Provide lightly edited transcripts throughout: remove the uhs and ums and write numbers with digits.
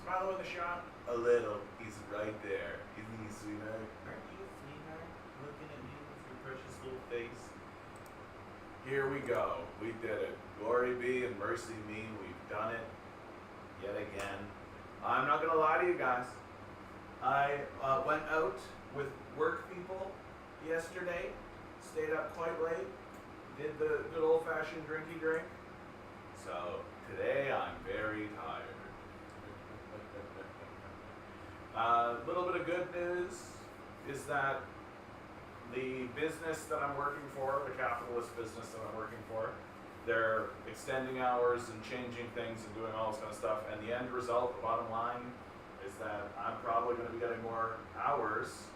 Smile in the shot a little. He's right there. Isn't he, sweetheart? Aren't you a sweetheart? Looking at me with your precious little face. Here we go. We did it. Glory be and mercy me. We've done it yet again. I'm not going to lie to you guys. I went out with work people yesterday. Stayed up quite late. Did the good old-fashioned drinky drink. So today I'm very tired. A little bit of good news is that the business that I'm working for, the capitalist business that I'm working for, they're extending hours and changing things and doing all this kind of stuff. And the end result, the bottom line, is that I'm probably going to be getting more hours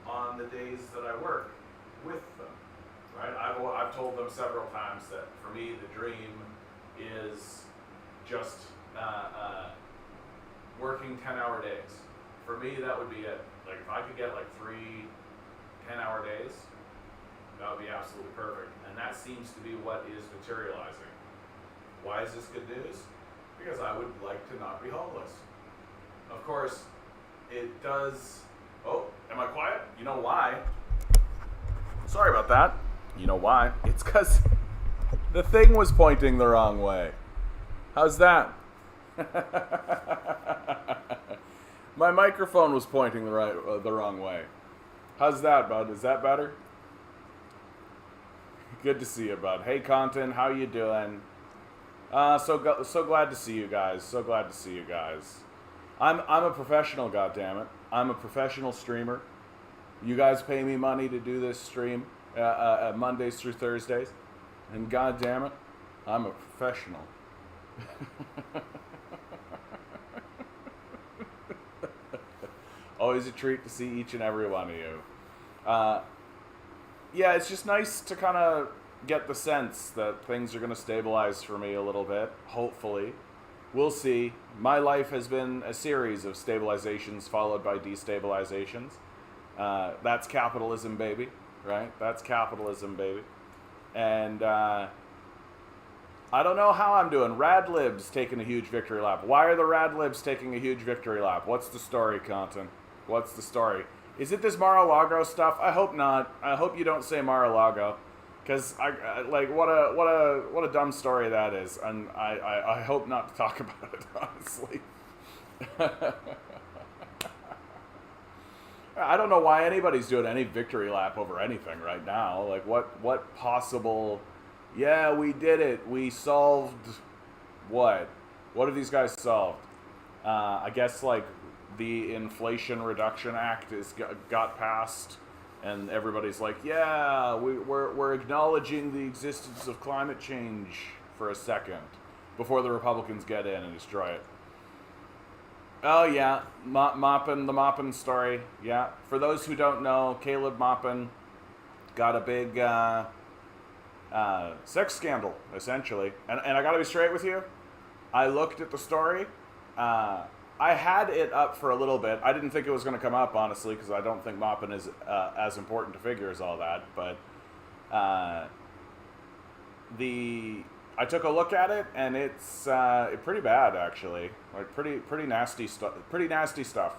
on the days that I work with them. Right? I've told them several times that for me the dream is just working 10-hour days. For me, that would be it. Like if I could get like 3 10-hour days, that would be absolutely perfect. And that seems to be what is materializing. Why is this good news? Because I would like to not be homeless. Of course, it does. Oh, am I quiet? You know why? Sorry about that. You know why? It's because the thing was pointing the wrong way. How's that? My microphone was pointing the wrong way. How's that, bud? Is that better? Good to see you, bud. Hey, Content, how you doing? So glad to see you guys. So glad to see you guys. I'm a professional, goddammit. I'm a professional streamer. You guys pay me money to do this stream Mondays through Thursdays, and goddammit, I'm a professional. Always a treat to see each and every one of you. Yeah, it's just nice to kind of get the sense that things are going to stabilize for me a little bit, hopefully. We'll see. My life has been a series of stabilizations followed by destabilizations. That's capitalism, baby, right? That's capitalism, baby. And I don't know how I'm doing. Radlib's taking a huge victory lap. Why are the Radlibs taking a huge victory lap? What's the story, Content? What's the story? Is it this Mar-a-Lago stuff? I hope not. I hope you don't say Mar-a-Lago, because I like what a dumb story that is, and I hope not to talk about it, honestly. I don't know why anybody's doing any victory lap over anything right now. Like what possible? Yeah, we did it. We solved what? What have these guys solved? I guess like the Inflation Reduction Act got passed, and everybody's like, yeah, we're acknowledging the existence of climate change for a second before the Republicans get in and destroy it. Oh yeah, the Maupin story. Yeah, for those who don't know, Caleb Maupin got a big sex scandal, essentially. And I gotta be straight with you, I looked at the story. I had it up for a little bit. I didn't think it was going to come up, honestly, because I don't think Maupin is as important to figure as all that. But I took a look at it, and it's pretty bad, actually. Like pretty nasty stuff. Pretty nasty stuff.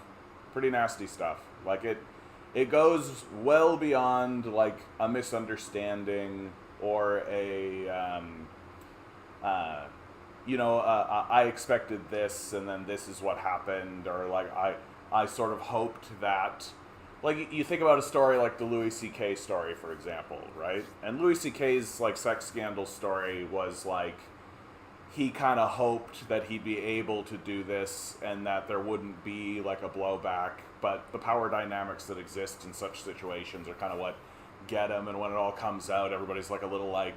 Pretty nasty stuff. Like it goes well beyond like a misunderstanding or a I expected this, and then this is what happened, or like I sort of hoped that. Like you think about a story like the Louis C.K. story, for example, right? And Louis C.K.'s like sex scandal story was like he kind of hoped that he'd be able to do this and that there wouldn't be like a blowback, but the power dynamics that exist in such situations are kind of what get him, and when it all comes out, everybody's like a little like,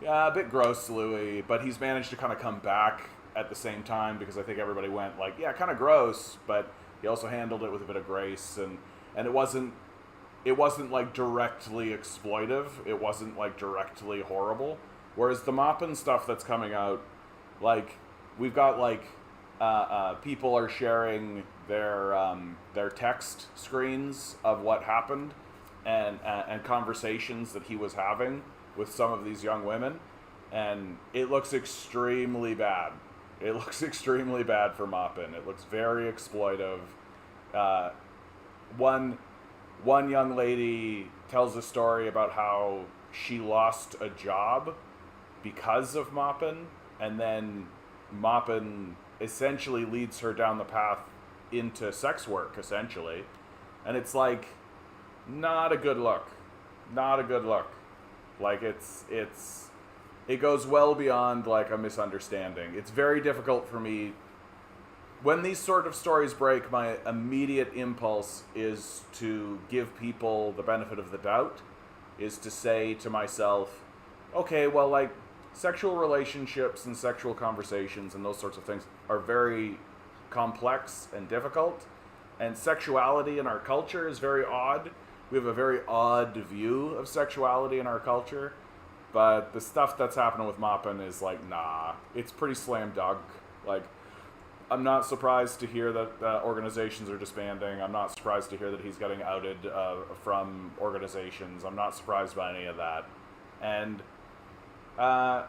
yeah, a bit gross, Louis, but he's managed to kind of come back at the same time, because I think everybody went like, yeah, kind of gross, but he also handled it with a bit of grace, and it wasn't like directly exploitive, it wasn't like directly horrible. Whereas the Maupin stuff that's coming out, like we've got like people are sharing their text screens of what happened and conversations that he was having with some of these young women, and it looks extremely bad. It looks extremely bad for Maupin. It looks very exploitive. Uh, one young lady tells a story about how she lost a job because of Maupin, and then Maupin essentially leads her down the path into sex work, essentially. And it's like, not a good look. Not a good look. Like, it goes well beyond, like, a misunderstanding. It's very difficult for me. When these sort of stories break, my immediate impulse is to give people the benefit of the doubt, is to say to myself, okay, well, like, sexual relationships and sexual conversations and those sorts of things are very complex and difficult, and sexuality in our culture is very odd. We have a very odd view of sexuality in our culture, but the stuff that's happening with Maupin is like, nah, it's pretty slam dunk. Like, I'm not surprised to hear that organizations are disbanding. I'm not surprised to hear that he's getting outed from organizations. I'm not surprised by any of that. And yeah,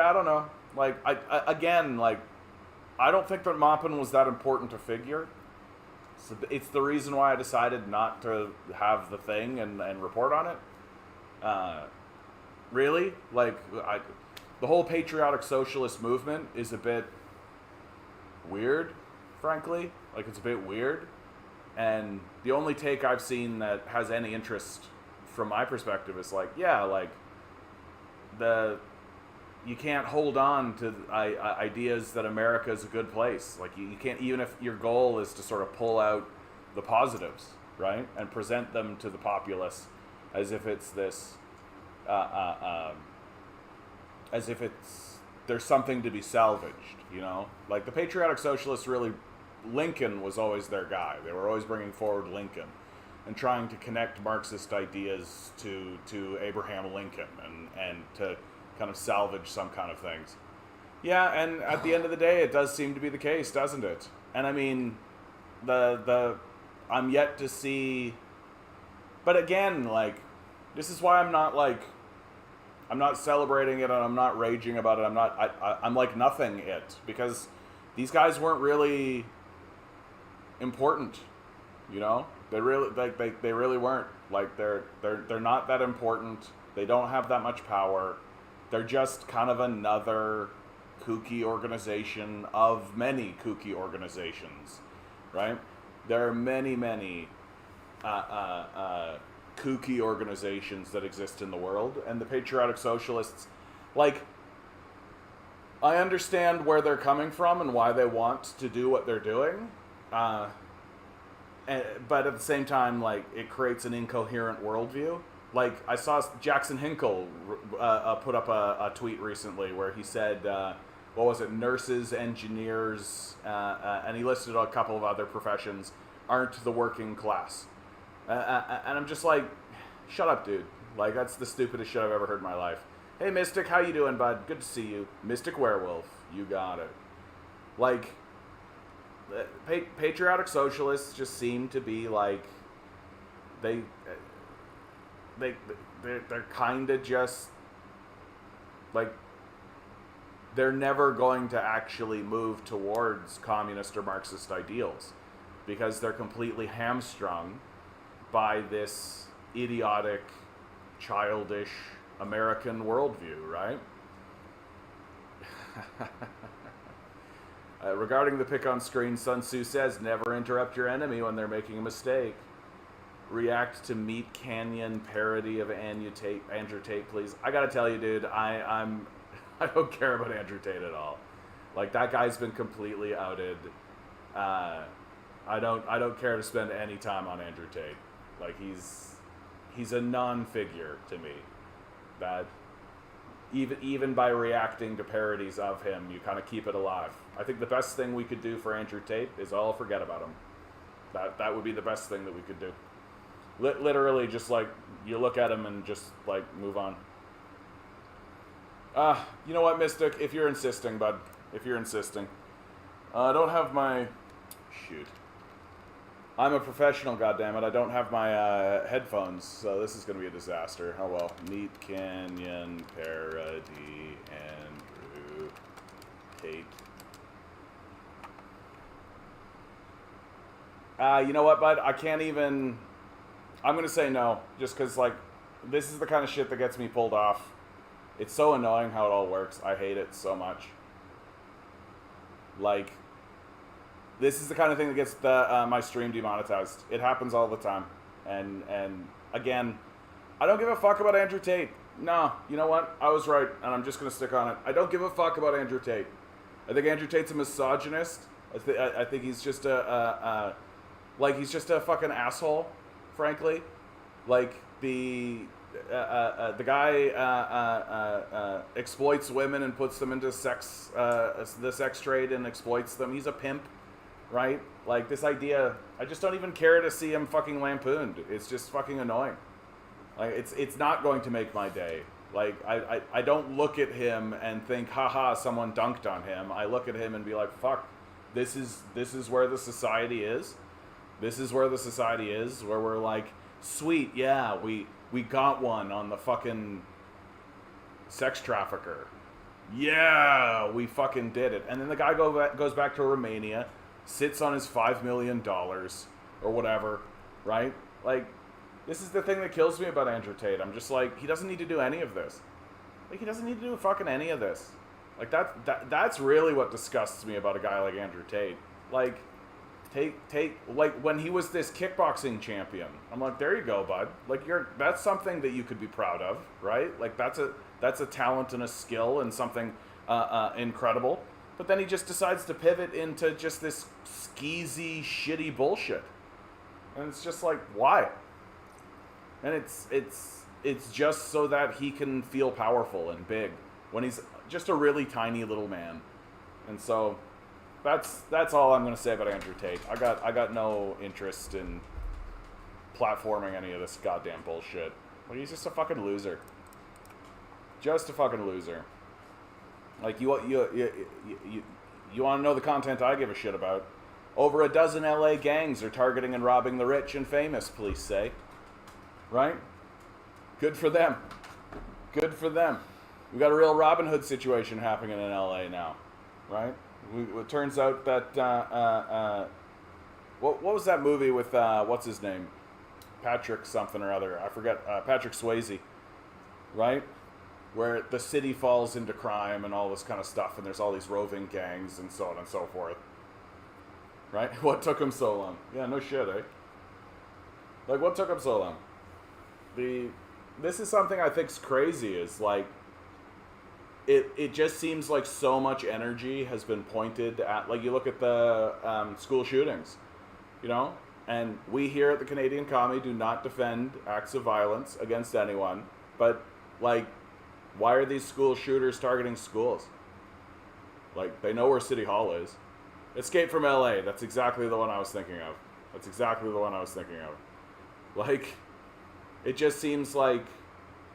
I don't know. Like, again, like, I don't think that Maupin was that important a figure. So it's the reason why I decided not to have the thing and report on it. Really, like, the whole patriotic socialist movement is a bit weird, frankly. Like, it's a bit weird. And the only take I've seen that has any interest from my perspective is like, yeah, like, you can't hold on to ideas that America is a good place. Like, you can't, even if your goal is to sort of pull out the positives, right, and present them to the populace as if it's this, as if there's something to be salvaged, you know? Like, the patriotic socialists really, Lincoln was always their guy. They were always bringing forward Lincoln and trying to connect Marxist ideas to Abraham Lincoln and to kind of salvage some kind of things. Yeah, and at the end of the day, it does seem to be the case, doesn't it? And I mean, I'm yet to see, but again, like, this is why I'm not celebrating it and I'm not raging about it. I'm like nothing it, because these guys weren't really important, you know? They really, they really weren't. Like, they're not that important. They don't have that much power. They're just kind of another kooky organization of many kooky organizations, right? There are many, many kooky organizations that exist in the world, and the patriotic socialists, like, I understand where they're coming from and why they want to do what they're doing, but at the same time, like, it creates an incoherent worldview. Like, I saw Jackson Hinkle put up a tweet recently where he said, what was it, nurses, engineers, and he listed a couple of other professions, aren't the working class. And I'm just like, shut up, dude. Like, that's the stupidest shit I've ever heard in my life. Hey, Mystic, how you doing, bud? Good to see you. Mystic Werewolf, you got it. Like, patriotic socialists just seem to be like, they're kind of just, like, they're never going to actually move towards communist or Marxist ideals because they're completely hamstrung by this idiotic, childish American worldview, right? Regarding the pick on screen, Sun Tzu says, never interrupt your enemy when they're making a mistake. React to Meat Canyon parody of Andrew Tate, please. I gotta tell you, dude, I don't care about Andrew Tate at all. Like, that guy's been completely outed. I don't care to spend any time on Andrew Tate. Like, he's a non-figure to me. That even by reacting to parodies of him, you kind of keep it alive. I think the best thing we could do for Andrew Tate is all forget about him. That would be the best thing that we could do. Literally, just, like, you look at him and just, like, move on. You know what, Mystic? If you're insisting, bud. If you're insisting. I don't have my... Shoot. I'm a professional, goddammit. I don't have my headphones, so this is going to be a disaster. Oh well. Meet Canyon, Parody, Andrew, Tate. You know what, bud? I can't even... I'm going to say no, just because, like, this is the kind of shit that gets me pulled off. It's so annoying how it all works. I hate it so much. Like, this is the kind of thing that gets my stream demonetized. It happens all the time. And again, I don't give a fuck about Andrew Tate. No, you know what? I was right, and I'm just going to stick on it. I don't give a fuck about Andrew Tate. I think Andrew Tate's a misogynist. I think he's just he's just a fucking asshole, frankly. Like, the guy exploits women and puts them into the sex trade and exploits them. He's a pimp, right? Like, this idea, I just don't even care to see him fucking lampooned. It's just fucking annoying. Like, it's not going to make my day. Like, I don't look at him and think, haha, someone dunked on him. I look at him and be like, fuck, this is where the society is. This is where the society is, where we're like, sweet, yeah, we got one on the fucking sex trafficker. Yeah, we fucking did it. And then the guy goes back to Romania, sits on his $5 million or whatever, right? Like, this is the thing that kills me about Andrew Tate. I'm just like, he doesn't need to do any of this. Like, he doesn't need to do fucking any of this. Like, that's really what disgusts me about a guy like Andrew Tate. Like, Tate, like, when he was this kickboxing champion, I'm like, there you go, bud. Like, that's something that you could be proud of, right? Like, that's a talent and a skill and something incredible. But then he just decides to pivot into just this skeezy, shitty bullshit, and it's just like, why? And it's just so that he can feel powerful and big when he's just a really tiny little man. And so that's all I'm going to say about Andrew Tate. I got no interest in platforming any of this goddamn bullshit. Like, he's just a fucking loser. Just a fucking loser. Like, you want to know the content I give a shit about? Over a dozen LA gangs are targeting and robbing the rich and famous, police say. Right? Good for them. Good for them. We got a real Robin Hood situation happening in LA now. Right? It turns out that what was that movie with what's his name, Patrick something or other, I forget, Patrick Swayze, right, where the city falls into crime and all this kind of stuff, and there's all these roving gangs and so on and so forth, right? What took him so long? Yeah, no shit, eh? Like, what took him so long? This is something I think's crazy, is like, It just seems like so much energy has been pointed at, like, you look at the school shootings, you know, and we here at the Canadian Commie do not defend acts of violence against anyone, but, like, why are these school shooters targeting schools? Like, they know where City Hall is. Escape from LA, that's exactly the one I was thinking of. That's exactly the one I was thinking of. Like, it just seems like,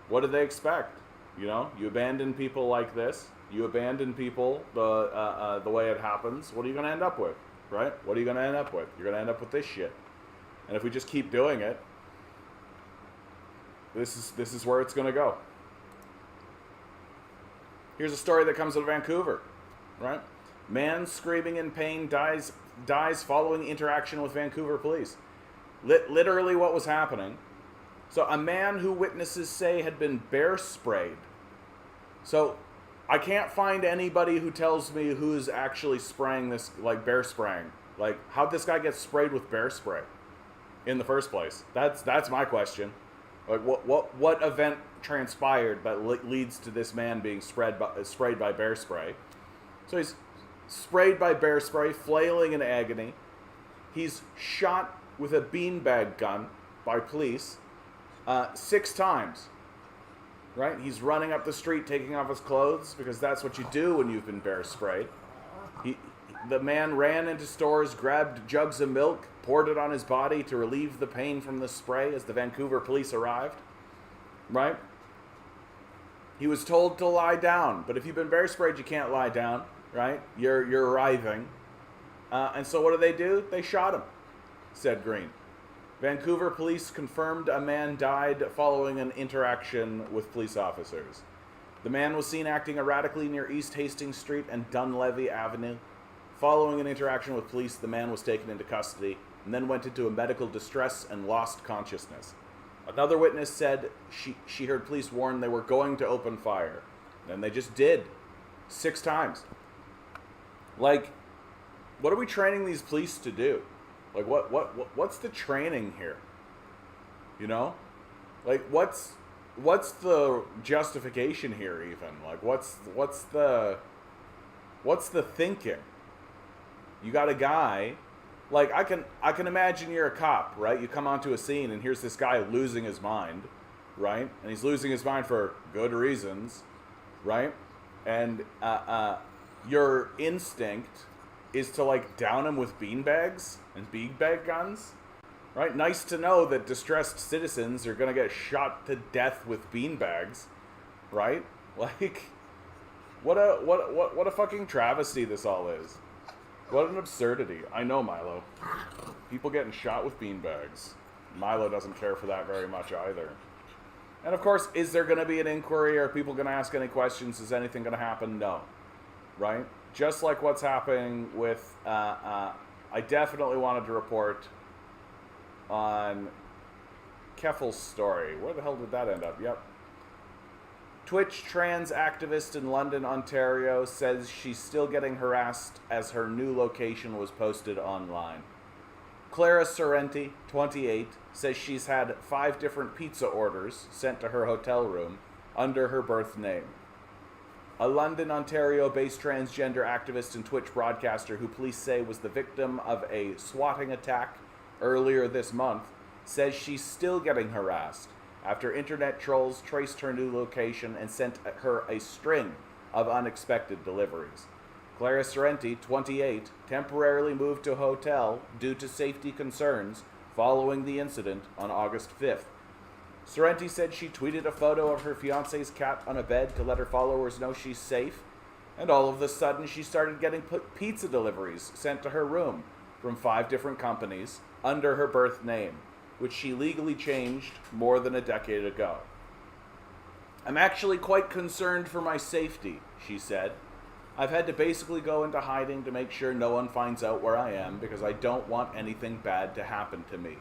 what do they expect? You know, you abandon people like this. You abandon people the way it happens. What are you going to end up with, right? What are you going to end up with? You're going to end up with this shit. And if we just keep doing it, this is where it's going to go. Here's a story that comes out of Vancouver, right? Man screaming in pain dies following interaction with Vancouver police. Literally, what was happening? So a man who witnesses say had been bear sprayed. So I can't find anybody who tells me who's actually spraying this, like bear spraying. Like, how'd this guy get sprayed with bear spray in the first place? That's my question. Like, what event transpired that leads to this man being sprayed by bear spray? So he's sprayed by bear spray, flailing in agony. He's shot with a beanbag gun by police 6 times, right? He's running up the street taking off his clothes, because that's what you do when you've been bear sprayed. The man ran into stores, grabbed jugs of milk, poured it on his body to relieve the pain from the spray as the Vancouver police arrived, right? He was told to lie down, but if you've been bear sprayed, you can't lie down, right? You're arriving, And so what do? They shot him, said Green. Vancouver police confirmed a man died following an interaction with police officers. The man was seen acting erratically near East Hastings Street and Dunlevy Avenue. Following an interaction with police, the man was taken into custody and then went into a medical distress and lost consciousness. Another witness said she heard police warn they were going to open fire. And they just did. 6 times. Like, what are we training these police to do? Like, what's the training here? You know? Like, what's the justification here even? Like, what's the thinking? You got a guy, like, I can imagine you're a cop, right? You come onto a scene and here's this guy losing his mind, right? And he's losing his mind for good reasons, right? And your instinct is to, like, down him with beanbags and beanbag guns, right? Nice to know that distressed citizens are gonna get shot to death with beanbags, right? Like, what a fucking travesty this all is. What an absurdity. I know, Milo. People getting shot with beanbags. Milo doesn't care for that very much either. And of course, is there going to be an inquiry? Are people going to ask any questions? Is anything going to happen? No. Right? Just like what's happening with... I definitely wanted to report on Keffel's story. Where the hell did that end up? Yep. Twitch trans activist in London, Ontario, says she's still getting harassed as her new location was posted online. Clara Sorrenti, 28, says she's had 5 different pizza orders sent to her hotel room under her birth name. A London, Ontario-based transgender activist and Twitch broadcaster who police say was the victim of a swatting attack earlier this month says she's still getting harassed after internet trolls traced her new location and sent her a string of unexpected deliveries. Clara Sorrenti, 28, temporarily moved to a hotel due to safety concerns following the incident on August 5th. Sorrenti said she tweeted a photo of her fiancé's cat on a bed to let her followers know she's safe, and all of a sudden she started getting pizza deliveries sent to her room from 5 different companies under her birth name, which she legally changed more than a decade ago. I'm actually quite concerned for my safety, she said. I've had to basically go into hiding to make sure no one finds out where I am because I don't want anything bad to happen to me.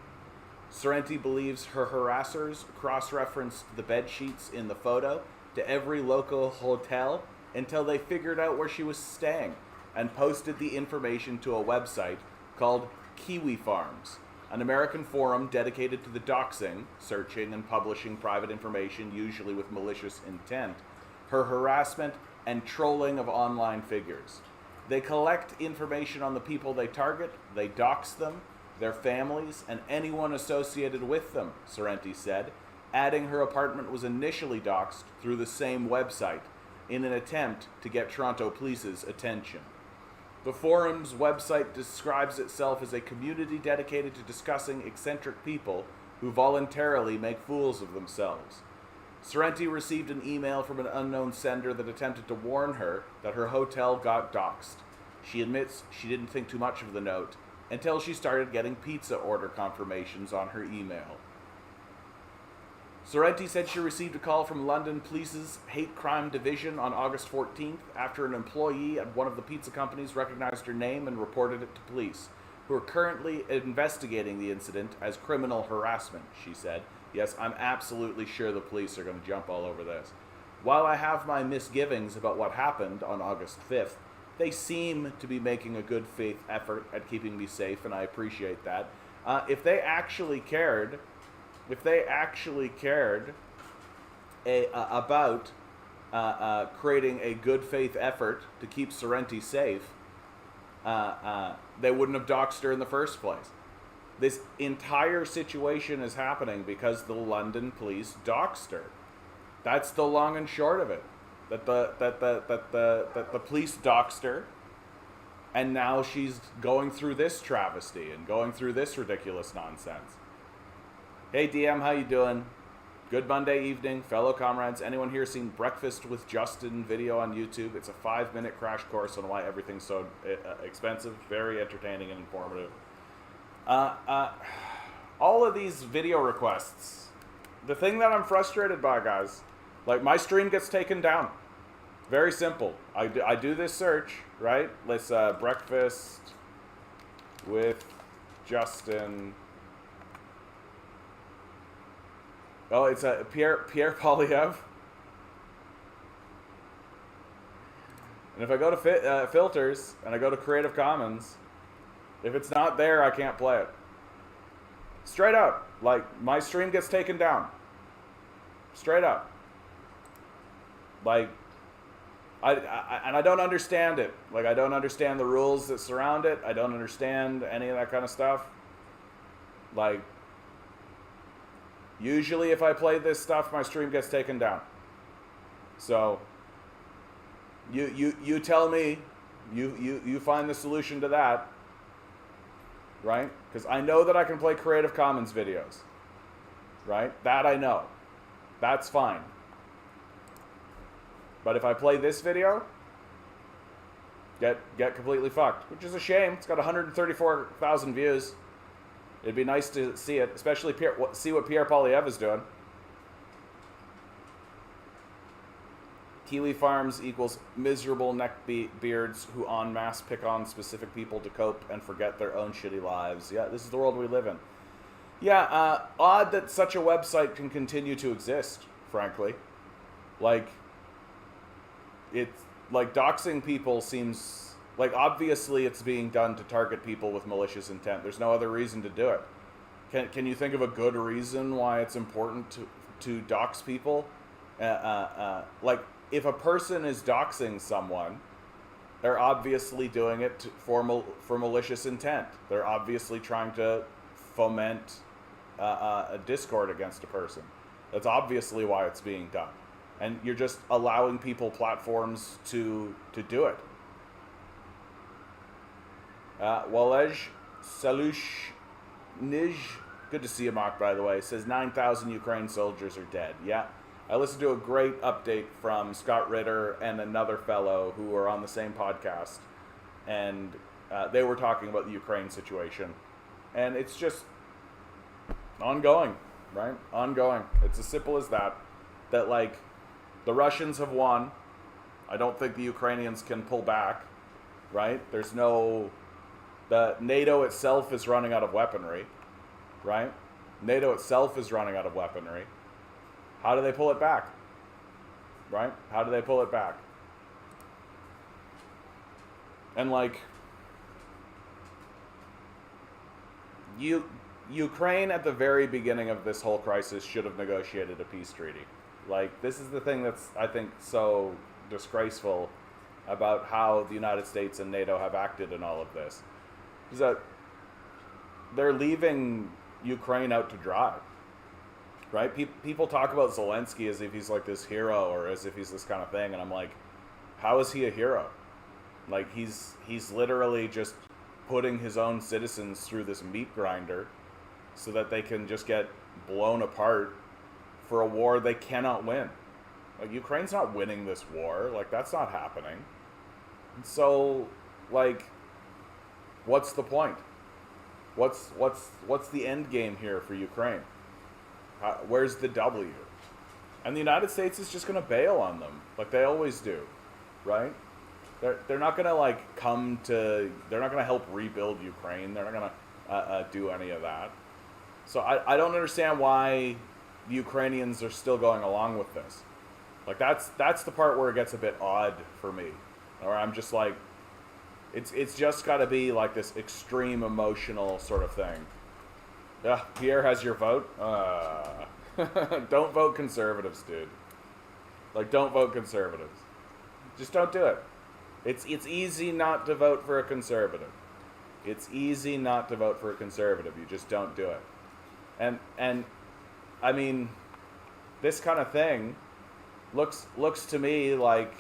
Sorrenti believes her harassers cross-referenced the bed sheets in the photo to every local hotel until they figured out where she was staying and posted the information to a website called Kiwi Farms, an American forum dedicated to the doxing, searching and publishing private information, usually with malicious intent, her harassment, and trolling of online figures. They collect information on the people they target, they dox them, their families, and anyone associated with them, Sorrenti said, adding her apartment was initially doxed through the same website in an attempt to get Toronto Police's attention. The forum's website describes itself as a community dedicated to discussing eccentric people who voluntarily make fools of themselves. Sorrenti received an email from an unknown sender that attempted to warn her that her hotel got doxed. She admits she didn't think too much of the note until she started getting pizza order confirmations on her email. Sorrenti said she received a call from London Police's Hate Crime Division on August 14th after an employee at one of the pizza companies recognized her name and reported it to police, who are currently investigating the incident as criminal harassment, she said. Yes, I'm absolutely sure the police are going to jump all over this. While I have my misgivings about what happened on August 5th, they seem to be making a good faith effort at keeping me safe, and I appreciate that. If they actually cared about creating a good faith effort to keep Sorrenti safe, they wouldn't have doxed her in the first place. This entire situation is happening because the London police doxed her. That's the long and short of it. That the police doxed her, and now she's going through this travesty and going through this ridiculous nonsense. Hey DM, how you doing? Good Monday evening, fellow comrades. Anyone here seen Breakfast with Justin video on YouTube? It's a 5-minute crash course on why everything's so expensive. Very entertaining and informative. All of these video requests. The thing that I'm frustrated by, guys, like my stream gets taken down. Very simple. I do this search, right? Let's Breakfast with Justin. Oh, it's a Pierre Polyev. And if I go to filters and I go to Creative Commons, if it's not there, I can't play it. Straight up, like my stream gets taken down. Straight up. Like, I don't understand it. Like, I don't understand the rules that surround it. I don't understand any of that kind of stuff. Like, usually if I play this stuff, my stream gets taken down. So, you tell me, you find the solution to that, right? Because I know that I can play Creative Commons videos, right? That I know. That's fine. But if I play this video, get completely fucked, which is a shame. It's got 134,000 views. It'd be nice to see it, especially see what Pierre Polyev is doing. Kiwi Farms equals miserable neckbeards who en masse pick on specific people to cope and forget their own shitty lives. Yeah, this is the world we live in. Yeah, odd that such a website can continue to exist, frankly. Like, it's like doxing people seems like obviously it's being done to target people with malicious intent. There's no other reason to do it. Can you think of a good reason why it's important to dox people? Like, if a person is doxing someone, they're obviously doing it for malicious intent. They're obviously trying to foment a discord against a person. That's obviously why it's being done. And you're just allowing people platforms to do it. Walej Salush Nij, good to see you, Mark, by the way, says 9,000 Ukraine soldiers are dead. Yeah. I listened to a great update from Scott Ritter and another fellow who were on the same podcast. And they were talking about the Ukraine situation. And it's just ongoing, right? Ongoing. It's as simple as that. That, like, the Russians have won. I don't think the Ukrainians can pull back, right? There's no... The NATO itself is running out of weaponry, right? NATO itself is running out of weaponry. How do they pull it back, right? How do they pull it back? And, like, Ukraine at the very beginning of this whole crisis should have negotiated a peace treaty. Like, this is the thing that's, I think, so disgraceful about how the United States and NATO have acted in all of this. Is that they're leaving Ukraine out to dry, right? People talk about Zelensky as if he's like this hero or as if he's this kind of thing, and I'm like, how is he a hero? Like, he's literally just putting his own citizens through this meat grinder so that they can just get blown apart for a war they cannot win. Like, Ukraine's not winning this war. Like, that's not happening. And so, like, what's the point? What's the end game here for Ukraine? Where's the W? And the United States is just going to bail on them, like they always do, right? They're not going to, like, they're not going to help rebuild Ukraine. They're not going to do any of that. So I don't understand why the Ukrainians are still going along with this. Like, that's the part where it gets a bit odd for me, or I'm just like, it's just got to be like this extreme emotional sort of thing. Yeah, Pierre has your vote. Don't vote conservatives, dude. Like, don't vote conservatives. Just don't do it. It's easy not to vote for a conservative. It's easy not to vote for a conservative. You just don't do it. And I mean, this kind of thing looks to me like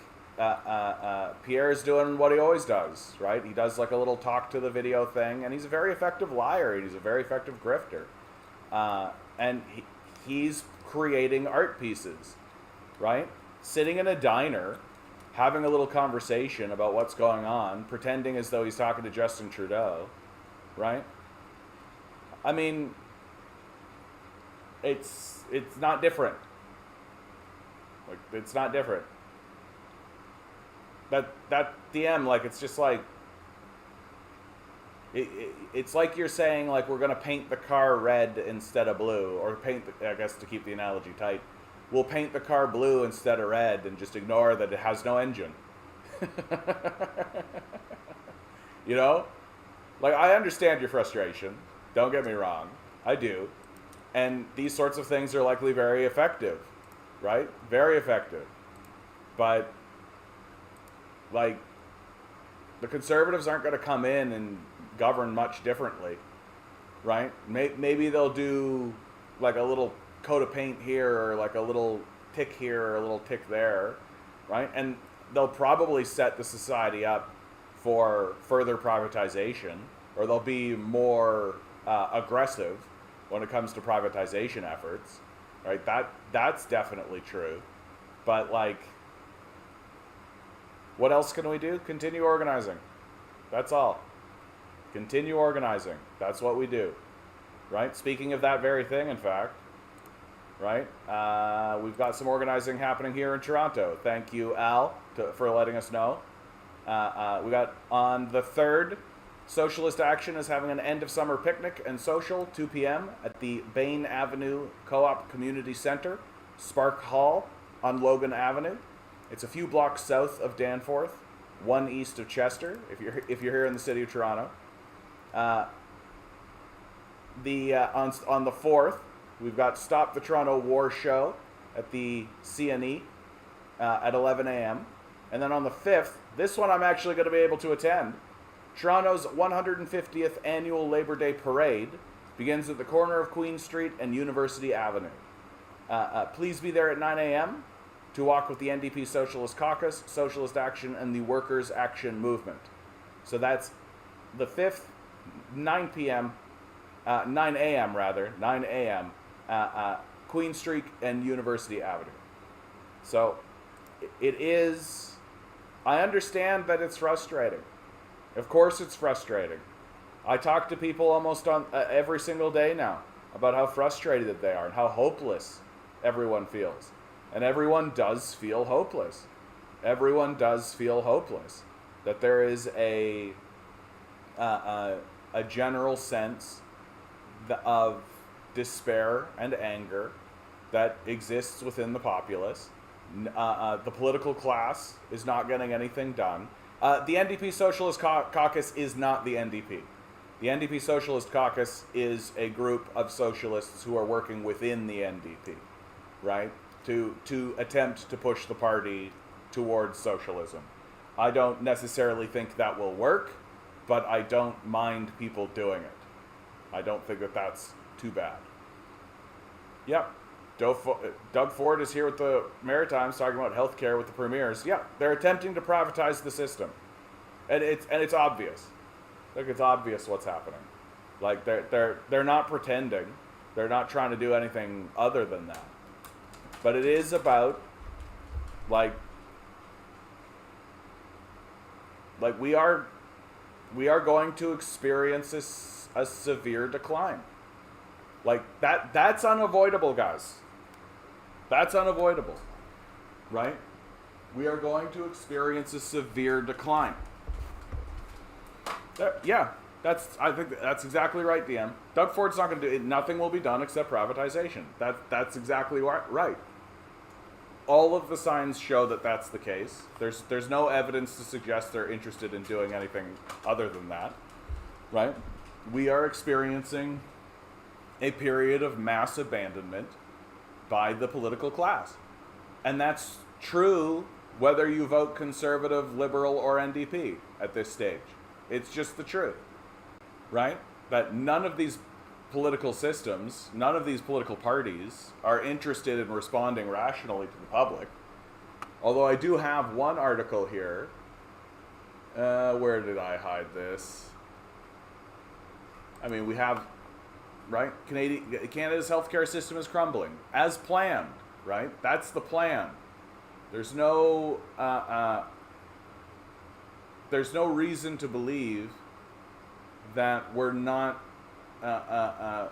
Pierre's doing what he always does, right? He does like a little talk to the video thing, and he's a very effective liar. He's a very effective grifter, and he's creating art pieces, right? Sitting in a diner, having a little conversation about what's going on, pretending as though he's talking to Justin Trudeau, right? I mean, it's not different. Like, it's not different. That DM, like, it's just like, it's like you're saying, like, we're gonna paint the car red instead of blue, or paint, I guess to keep the analogy tight, we'll paint the car blue instead of red and just ignore that it has no engine. You know? Like, I understand your frustration. Don't get me wrong. I do. And these sorts of things are likely very effective, right? Very effective. But, like, the conservatives aren't going to come in and govern much differently, right? Maybe they'll do, like, a little coat of paint here, or like a little tick here, or a little tick there, right? And they'll probably set the society up for further privatization, or they'll be more aggressive when it comes to privatization efforts, right? That's definitely true. But, like, what else can we do? Continue organizing. That's all. Continue organizing. That's what we do, right? Speaking of that very thing, in fact, right? We've got some organizing happening here in Toronto. Thank you, Al, for letting us know. We got on the 3rd, Socialist Action is having an end of summer picnic and social, 2 p.m. at the Bain Avenue Co-op Community Center, Spark Hall on Logan Avenue. It's a few blocks south of Danforth, 1 east of Chester, if you're here in the city of Toronto. On the 4th, we've got Stop the Toronto War Show at the CNE at 11 a.m. And then on the 5th, this one I'm actually going to be able to attend. Toronto's 150th Annual Labor Day Parade begins at the corner of Queen Street and University Avenue. Please be there at 9 a.m. to walk with the NDP Socialist Caucus, Socialist Action, and the Workers' Action Movement. So that's the 5th, 9 a.m., Queen Street and University Avenue. So it is, I understand that it's frustrating. Of course it's frustrating. I talk to people almost on every single day now about how frustrated they are and how hopeless everyone feels. And everyone does feel hopeless. Everyone does feel hopeless. That there is a general sense of despair and anger that exists within the populace. The political class is not getting anything done. The NDP Socialist Caucus is not the NDP. The NDP Socialist Caucus is a group of socialists who are working within the NDP, right? To attempt to push the party towards socialism. I don't necessarily think that will work, but I don't mind people doing it. I don't think that that's too bad. Yep. Doug Ford is here with the Maritimes talking about healthcare with the premiers. Yeah, they're attempting to privatize the system, and it's obvious. Like, it's obvious what's happening. Like, they're not pretending. They're not trying to do anything other than that. But it is about, like we are going to experience a severe decline. Like, that's unavoidable, guys. That's unavoidable, right? We are going to experience a severe decline. Yeah, I think that's exactly right, DM. Doug Ford's not going to do it. Nothing will be done except privatization. That's exactly right. All of the signs show that that's the case. There's no evidence to suggest they're interested in doing anything other than that, right? We are experiencing a period of mass abandonment by the political class. And that's true whether you vote conservative, liberal, or NDP at this stage. It's just the truth, right? That none of these political systems, none of these political parties are interested in responding rationally to the public. Although I do have one article here. Where did I hide this? I mean, we have right? Canada's healthcare system is crumbling as planned, right? That's the plan. There's no reason to believe that we're not that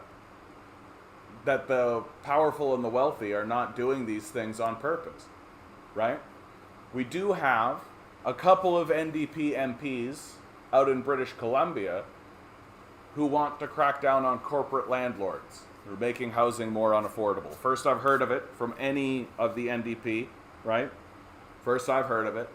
the powerful and the wealthy are not doing these things on purpose, right? We do have a couple of NDP MPs out in British Columbia who want to crack down on corporate landlords who are making housing more unaffordable. First I've heard of it from any of the NDP, right? First I've heard of it.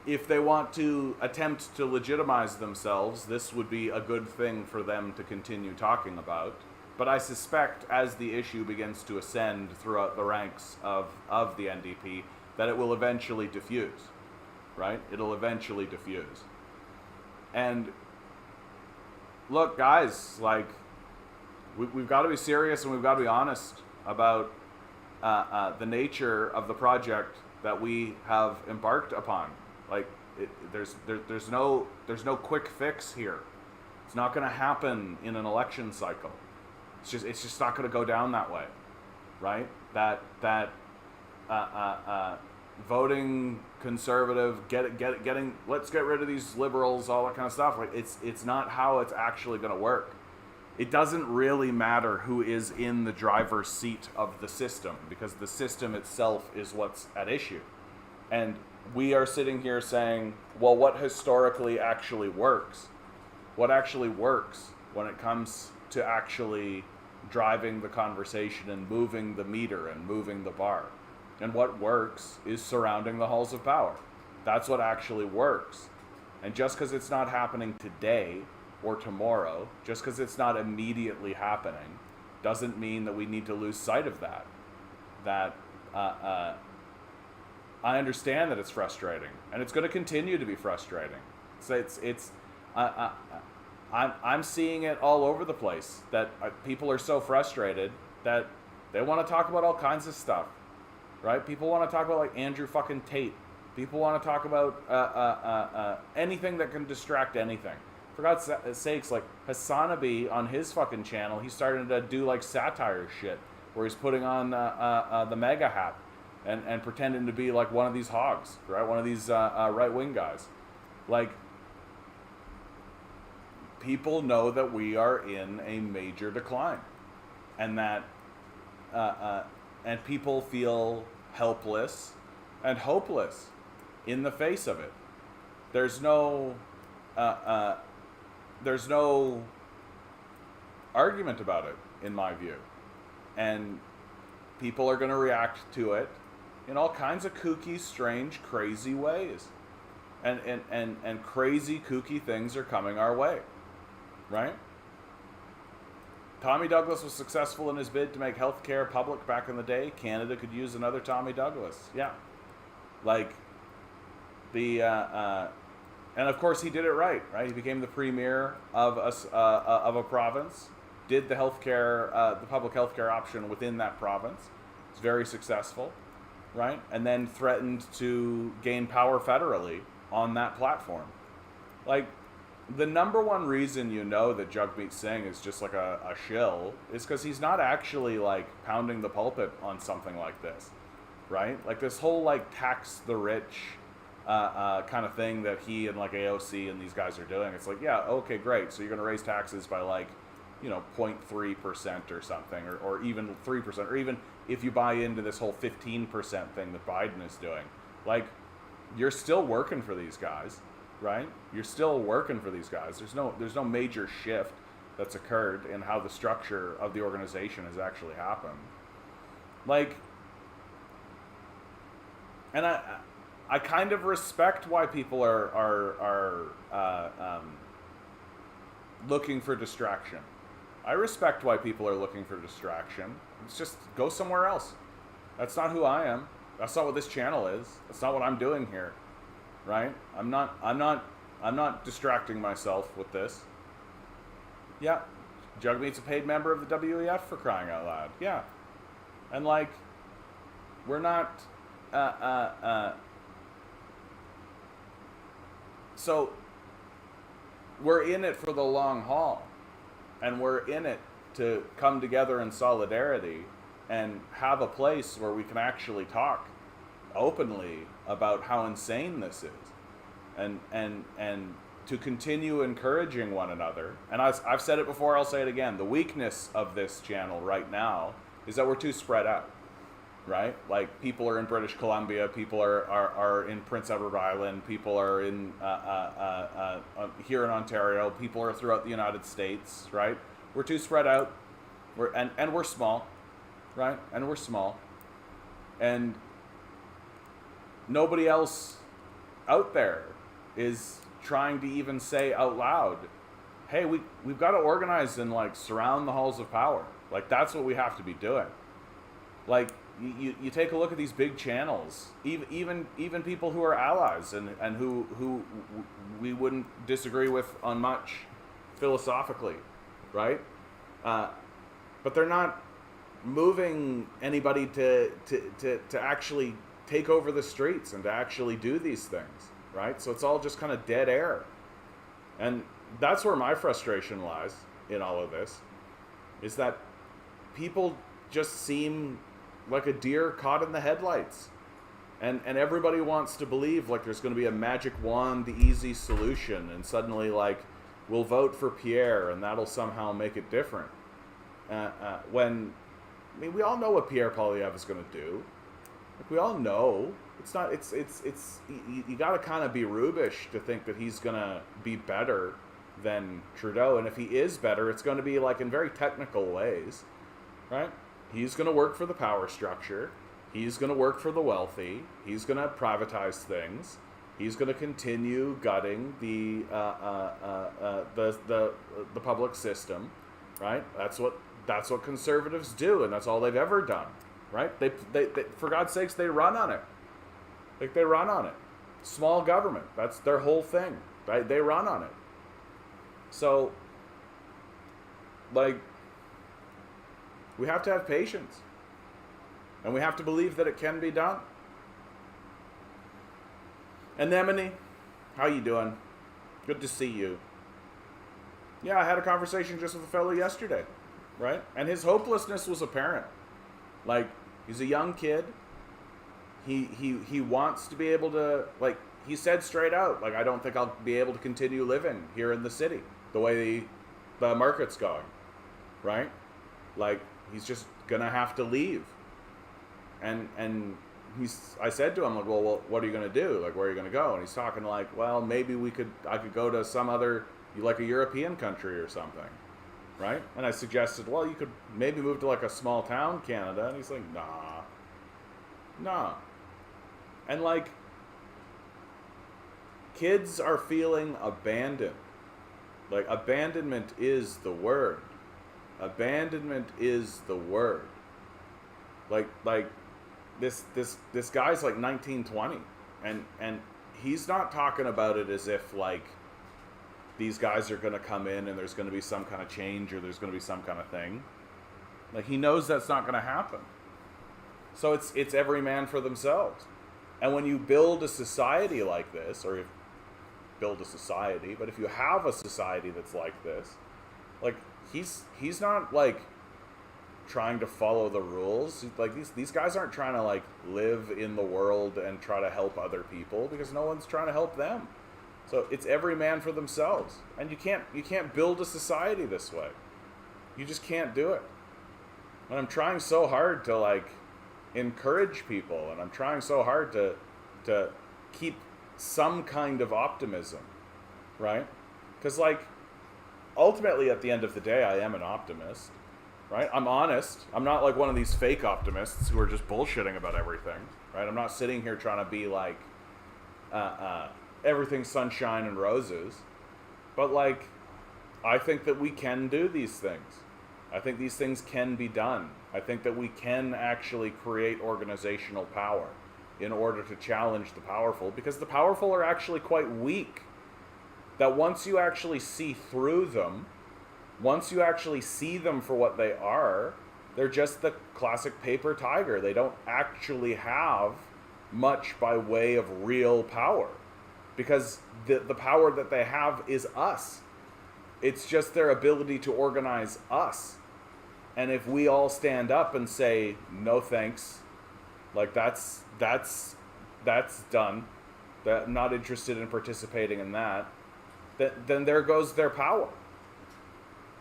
If they want to attempt to legitimize themselves, this would be a good thing for them to continue talking about. But I suspect as the issue begins to ascend throughout the ranks of the NDP, that it will eventually diffuse, right? It'll eventually diffuse. And look, guys, like, we've got to be serious and we've got to be honest about the nature of the project that we have embarked upon. Like, there's no quick fix here. It's not going to happen in an election cycle. It's just not going to go down that way, right? That voting conservative, getting let's get rid of these liberals, all that kind of stuff. Like, it's not how it's actually going to work. It doesn't really matter who is in the driver's seat of the system, because the system itself is what's at issue. And we are sitting here saying, well, what historically actually works? What actually works when it comes to actually driving the conversation and moving the meter and moving the bar? And what works is surrounding the halls of power. That's what actually works. And just because it's not happening today or tomorrow, just because it's not immediately happening, doesn't mean that we need to lose sight of that. I understand that it's frustrating, and it's going to continue to be frustrating. So I'm seeing it all over the place, that people are so frustrated that they want to talk about all kinds of stuff, right? People want to talk about, like, Andrew fucking Tate. People want to talk about anything that can distract anything. For God's sakes, like, Hassanabi on his fucking channel, he started to do, like, satire shit, where he's putting on the MAGA hat and pretending to be, like, one of these hogs, right? One of these right-wing guys. Like, people know that we are in a major decline, and that and people feel helpless and hopeless in the face of it. There's no argument about it, in my view, and people are going to react to it in all kinds of kooky, strange, crazy ways, and crazy, kooky things are coming our way. Right? Tommy Douglas was successful in his bid to make healthcare public back in the day. Canada could use another Tommy Douglas. Yeah. Like, and of course he did it right? He became the premier of a province, did the healthcare, the public healthcare option within that province. It's very successful, right? And then threatened to gain power federally on that platform. Like, the number one reason you know that Jagmeet Singh is just like a shill is because he's not actually, like, pounding the pulpit on something like this, right? Like, this whole, like, tax the rich kind of thing that he and, like, AOC and these guys are doing. It's like, yeah, okay, great. So you're going to raise taxes by, like, 0.3% or something, or even 3%, or even if you buy into this whole 15% thing that Biden is doing, like, you're still working for these guys. Right? You're still working for these guys. There's no major shift that's occurred in how the structure of the organization has actually happened. Like, and I kind of respect why people are looking for distraction. I respect why people are looking for distraction. It's just go somewhere else. That's not who I am. That's not what this channel is. That's not what I'm doing here. Right? I'm not distracting myself with this. Yeah. Jagmeet's a paid member of the WEF, for crying out loud. Yeah. And, like, we're not so we're in it for the long haul. And we're in it to come together in solidarity and have a place where we can actually talk openly about how insane this is, and to continue encouraging one another. And I've said it before, I'll say it again. The weakness of this channel right now is that we're too spread out, right? Like, people are in British Columbia, people are in Prince Edward Island, people are in here in Ontario, people are throughout the United States, right? We're too spread out. And we're small, right? And we're small. And nobody else out there is trying to even say out loud, hey, we've got to organize and, like, surround the halls of power. Like, that's what we have to be doing. Like, you take a look at these big channels, even people who are allies and who we wouldn't disagree with on much philosophically, right? But they're not moving anybody to actually take over the streets and to actually do these things, right? So it's all just kind of dead air. And that's where my frustration lies in all of this, is that people just seem like a deer caught in the headlights. And everybody wants to believe like there's going to be a magic wand, the easy solution, and suddenly, like, we'll vote for Pierre and that'll somehow make it different. When, I mean, we all know what Pierre Poilievre is going to do. Like, we all know. It's not, you got to kind of be Rubish to think that he's going to be better than Trudeau. And if he is better, it's going to be, like, in very technical ways, right? He's going to work for the power structure. He's going to work for the wealthy. He's going to privatize things. He's going to continue gutting the public system, right? That's what conservatives do, and that's all they've ever done, right? They for God's sakes, they run on it. Like, they run on it. Small government, that's their whole thing, right? They run on it. So, like, we have to have patience, and we have to believe that it can be done. Anemone, how you doing? Good to see you. Yeah, I had a conversation just with a fellow yesterday, right? And his hopelessness was apparent. Like, he's a young kid. He wants to be able to, like, he said straight out, like, I don't think I'll be able to continue living here in the city the way the market's going, right? Like, he's just gonna have to leave. And I said to him, like, well, what are you gonna do? Like, where are you gonna go? And he's talking like, well, maybe I could go to some other, like, a European country or something, right? And I suggested, well, you could maybe move to, like, a small town, Canada. And he's like, nah. And, like, kids are feeling abandoned. Like, abandonment is the word. Abandonment is the word. Like this guy's like 19, 20, and he's not talking about it as if, like, these guys are going to come in and there's going to be some kind of change or there's going to be some kind of thing. Like, he knows that's not going to happen. So it's every man for themselves. And when you build a society like this, or build a society, but if you have a society that's like this, like, he's not, like, trying to follow the rules. Like, these guys aren't trying to, like, live in the world and try to help other people, because no one's trying to help them. So it's every man for themselves. And you can't build a society this way. You just can't do it. And I'm trying so hard to, like, encourage people, and I'm trying so hard to keep some kind of optimism, right? Because, like, ultimately, at the end of the day, I am an optimist, right? I'm honest. I'm not like one of these fake optimists who are just bullshitting about everything, right? I'm not sitting here trying to be like everything's sunshine and roses. But, like, I think that we can do these things. I think these things can be done. I think that we can actually create organizational power in order to challenge the powerful, because the powerful are actually quite weak. That once you actually see through them, once you actually see them for what they are, they're just the classic paper tiger. They don't actually have much by way of real power, because the power that they have is us. It's just their ability to organize us. And if we all stand up and say, no thanks, like that's done, that I'm not interested in participating in that, then there goes their power.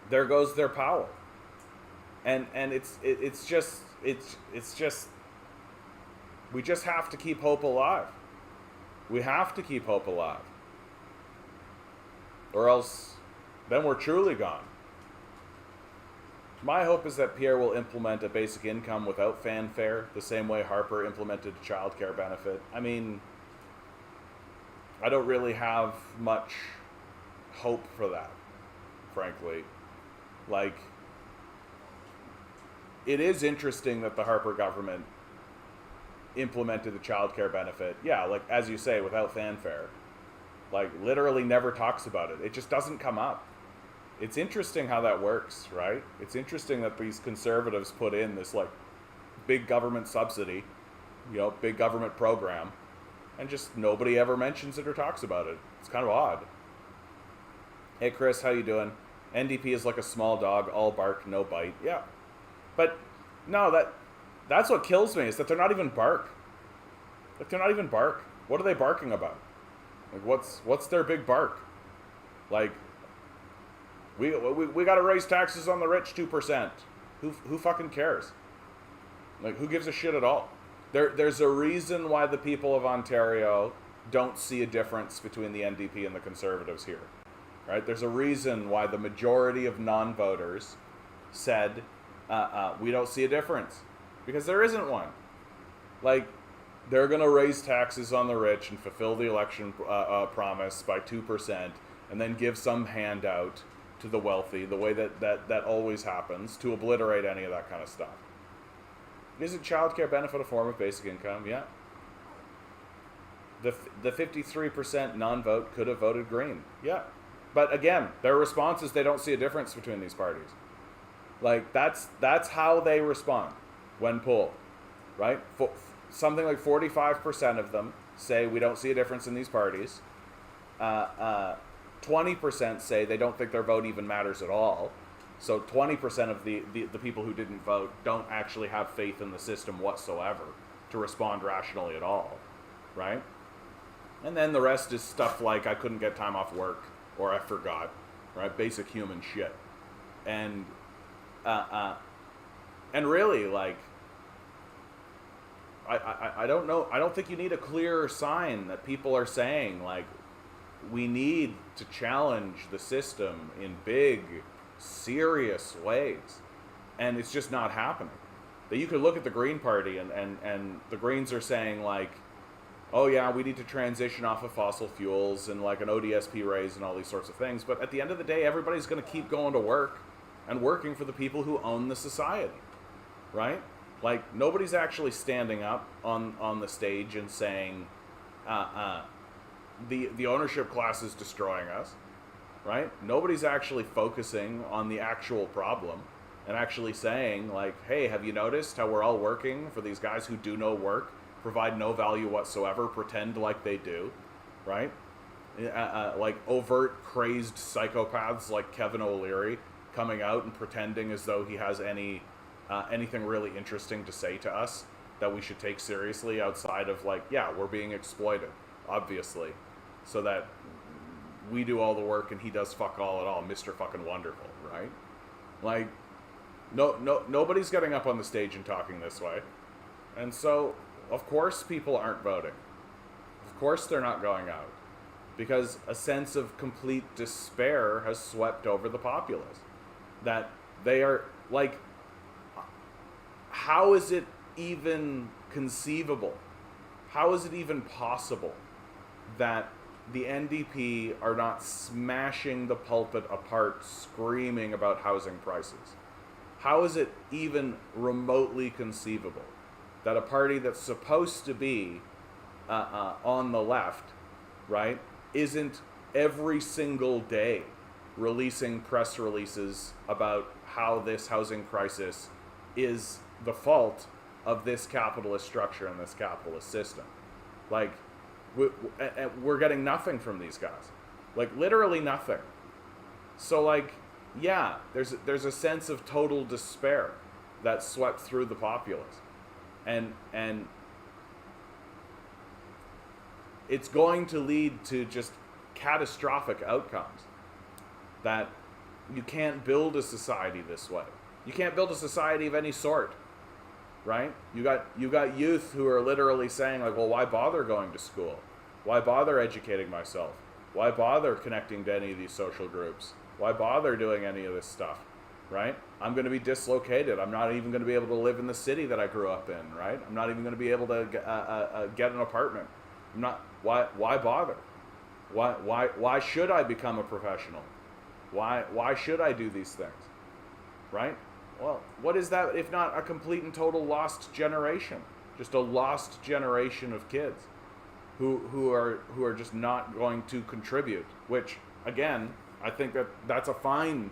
There goes their power. And it's just we just have to keep hope alive. We have to keep hope alive. Or else then we're truly gone. My hope is that Pierre will implement a basic income without fanfare, the same way Harper implemented a child care benefit. I mean, I don't really have much hope for that, frankly. Like, it is interesting that the Harper government implemented the child care benefit. Yeah, like, as you say, without fanfare. Like, literally never talks about it. It just doesn't come up. It's interesting how that works, right? It's interesting that these conservatives put in this, like, big government subsidy, big government program, and just nobody ever mentions it or talks about it. It's kind of odd. Hey, Chris, how you doing? NDP is like a small dog, all bark, no bite. Yeah. But, no, that's what kills me, is that they're not even bark. Like, they're not even bark. What are they barking about? Like, what's their big bark? Like, we got to raise taxes on the rich 2%. Who fucking cares? Like, who gives a shit at all? There's a reason why the people of Ontario don't see a difference between the NDP and the Conservatives here, right? There's a reason why the majority of non-voters said, we don't see a difference, because there isn't one. Like, they're going to raise taxes on the rich and fulfill the election promise by 2%, and then give some handout to the wealthy, the way that always happens, to obliterate any of that kind of stuff. Isn't child care benefit a form of basic income? Yeah. The 53% non-vote could have voted Green. Yeah. But again, their response is they don't see a difference between these parties. Like, that's how they respond when polled, right? Something like 45% of them say we don't see a difference in these parties. 20% say they don't think their vote even matters at all. So 20% of the people who didn't vote don't actually have faith in the system whatsoever to respond rationally at all, right? And then the rest is stuff like, I couldn't get time off work, or I forgot, right? Basic human shit. And really, like, I don't know. I don't think you need a clearer sign that people are saying, like, we need to challenge the system in big, serious ways. And it's just not happening. That you could look at the Green Party and the Greens are saying, like, oh yeah, we need to transition off of fossil fuels and like an ODSP raise and all these sorts of things. But at the end of the day, everybody's going to keep going to work and working for the people who own the society, right? Like, nobody's actually standing up on the stage and saying, the ownership class is destroying us, right? Nobody's actually focusing on the actual problem and actually saying, like, hey, have you noticed how we're all working for these guys who do no work, provide no value whatsoever, pretend like they do, right? Like overt, crazed psychopaths like Kevin O'Leary coming out and pretending as though he has anything really interesting to say to us that we should take seriously outside of, like, yeah, we're being exploited, obviously, so that we do all the work and he does fuck all at all, Mr. Fucking Wonderful, right? Like, nobody's getting up on the stage and talking this way. And so, of course people aren't voting. Of course they're not going out. Because a sense of complete despair has swept over the populace. That they are, like, how is it even conceivable? How is it even possible that the NDP are not smashing the pulpit apart, screaming about housing prices? How is it even remotely conceivable that a party that's supposed to be on the left, right, isn't every single day releasing press releases about how this housing crisis is the fault of this capitalist structure and this capitalist system? Like, we're getting nothing from these guys. Like, literally nothing. So like, yeah, there's a sense of total despair that swept through the populace, and it's going to lead to just catastrophic outcomes. That you can't build a society this way. You can't build a society of any sort, right? You got youth who are literally saying like, well, why bother going to school? Why bother educating myself? Why bother connecting to any of these social groups? Why bother doing any of this stuff, right? I'm going to be dislocated. I'm not even going to be able to live in the city that I grew up in, right? I'm not even going to be able to get an apartment. I'm not. Why bother? Why should I become a professional? Why should I do these things, right? Well, what is that if not a complete and total lost generation? Just a lost generation of kids who are just not going to contribute. Which, again, I think that's a fine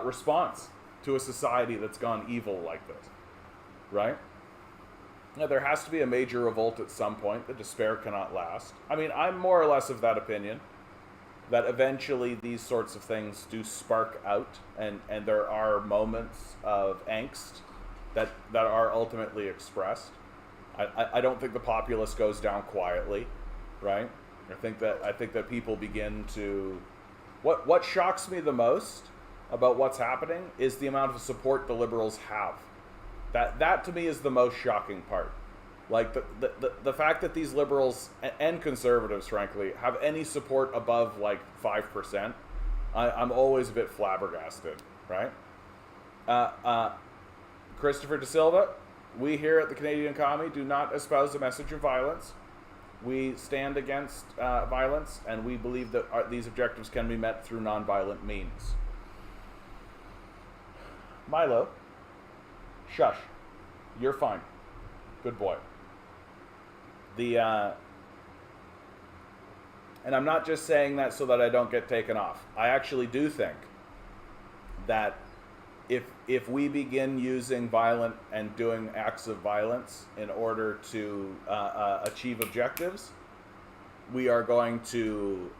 response to a society that's gone evil like this, right? Now, there has to be a major revolt at some point. The despair cannot last. I mean, I'm more or less of that opinion, that eventually these sorts of things do spark out, and there are moments of angst that are ultimately expressed. I don't think the populace goes down quietly, right? I think that people begin to... What shocks me the most about what's happening is the amount of support the liberals have. That to me is the most shocking part. Like the fact that these liberals and conservatives, frankly, have any support above like 5%, I'm always a bit flabbergasted, right? Christopher De Silva, we here at the Canadian Commie do not espouse a message of violence. We stand against violence, and we believe that these objectives can be met through nonviolent means. Milo, shush. You're fine. Good boy. And I'm not just saying that so that I don't get taken off. I actually do think that if we begin using violent and doing acts of violence in order to achieve objectives, we are going to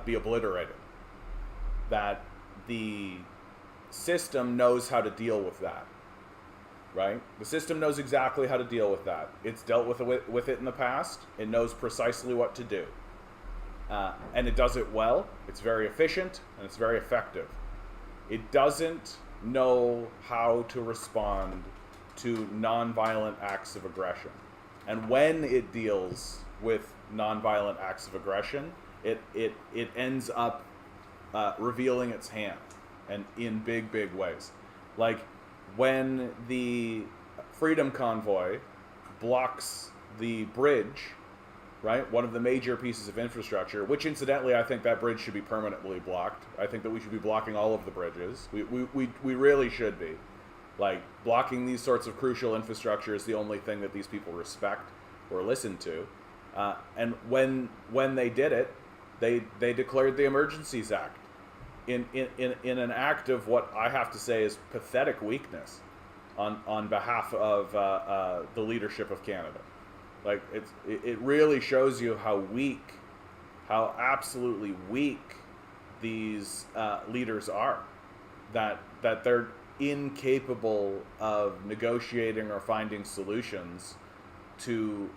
be obliterated. That the system knows how to deal with that. Right? The system knows exactly how to deal with that. It's dealt with it in the past. It knows precisely what to do. And it does it well. It's very efficient, and it's very effective. It doesn't know how to respond to nonviolent acts of aggression. And when it deals with nonviolent acts of aggression, it ends up revealing its hand, and in big, big ways. Like, when the Freedom Convoy blocks the bridge, right, one of the major pieces of infrastructure, which incidentally I think that bridge should be permanently blocked. I think that we should be blocking all of the bridges. We really should be. Like, blocking these sorts of crucial infrastructure is the only thing that these people respect or listen to. And when they did it, they declared the Emergencies Act. In an act of what I have to say is pathetic weakness on behalf of the leadership of Canada. Like, it really shows you how absolutely weak these leaders are. That they're incapable of negotiating or finding solutions to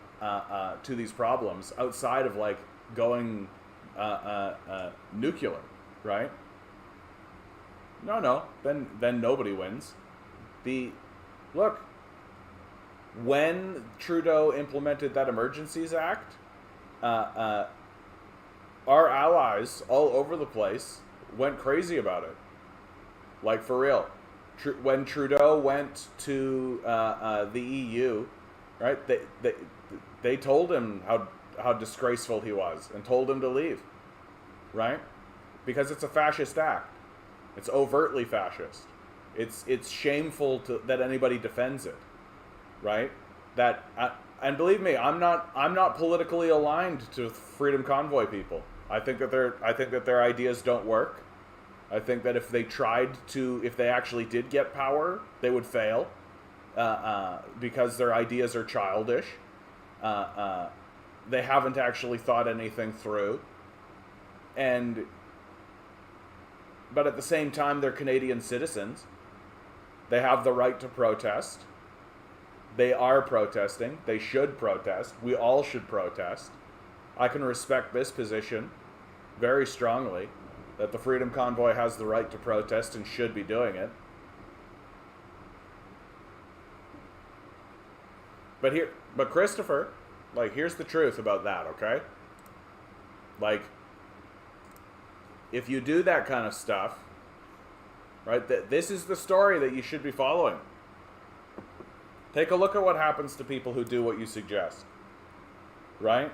these problems outside of like going nuclear, right? No. Then nobody wins. Look, when Trudeau implemented that Emergencies Act, our allies all over the place went crazy about it. Like, for real. When Trudeau went to the EU, right? They told him how disgraceful he was and told him to leave, right? Because it's a fascist act. It's overtly fascist. It's shameful that anybody defends it, right? And believe me, I'm not politically aligned to Freedom Convoy people. I think that their ideas don't work. I think that if they actually did get power, they would fail because their ideas are childish. They haven't actually thought anything through, and but at the same time, they're Canadian citizens. They have the right to protest. They are protesting. They should protest. We all should protest. I can respect this position very strongly, that the Freedom Convoy has the right to protest and should be doing it. But Christopher, like, here's the truth about that, okay? Like, if you do that kind of stuff, right, this is the story that you should be following. Take a look at what happens to people who do what you suggest, right?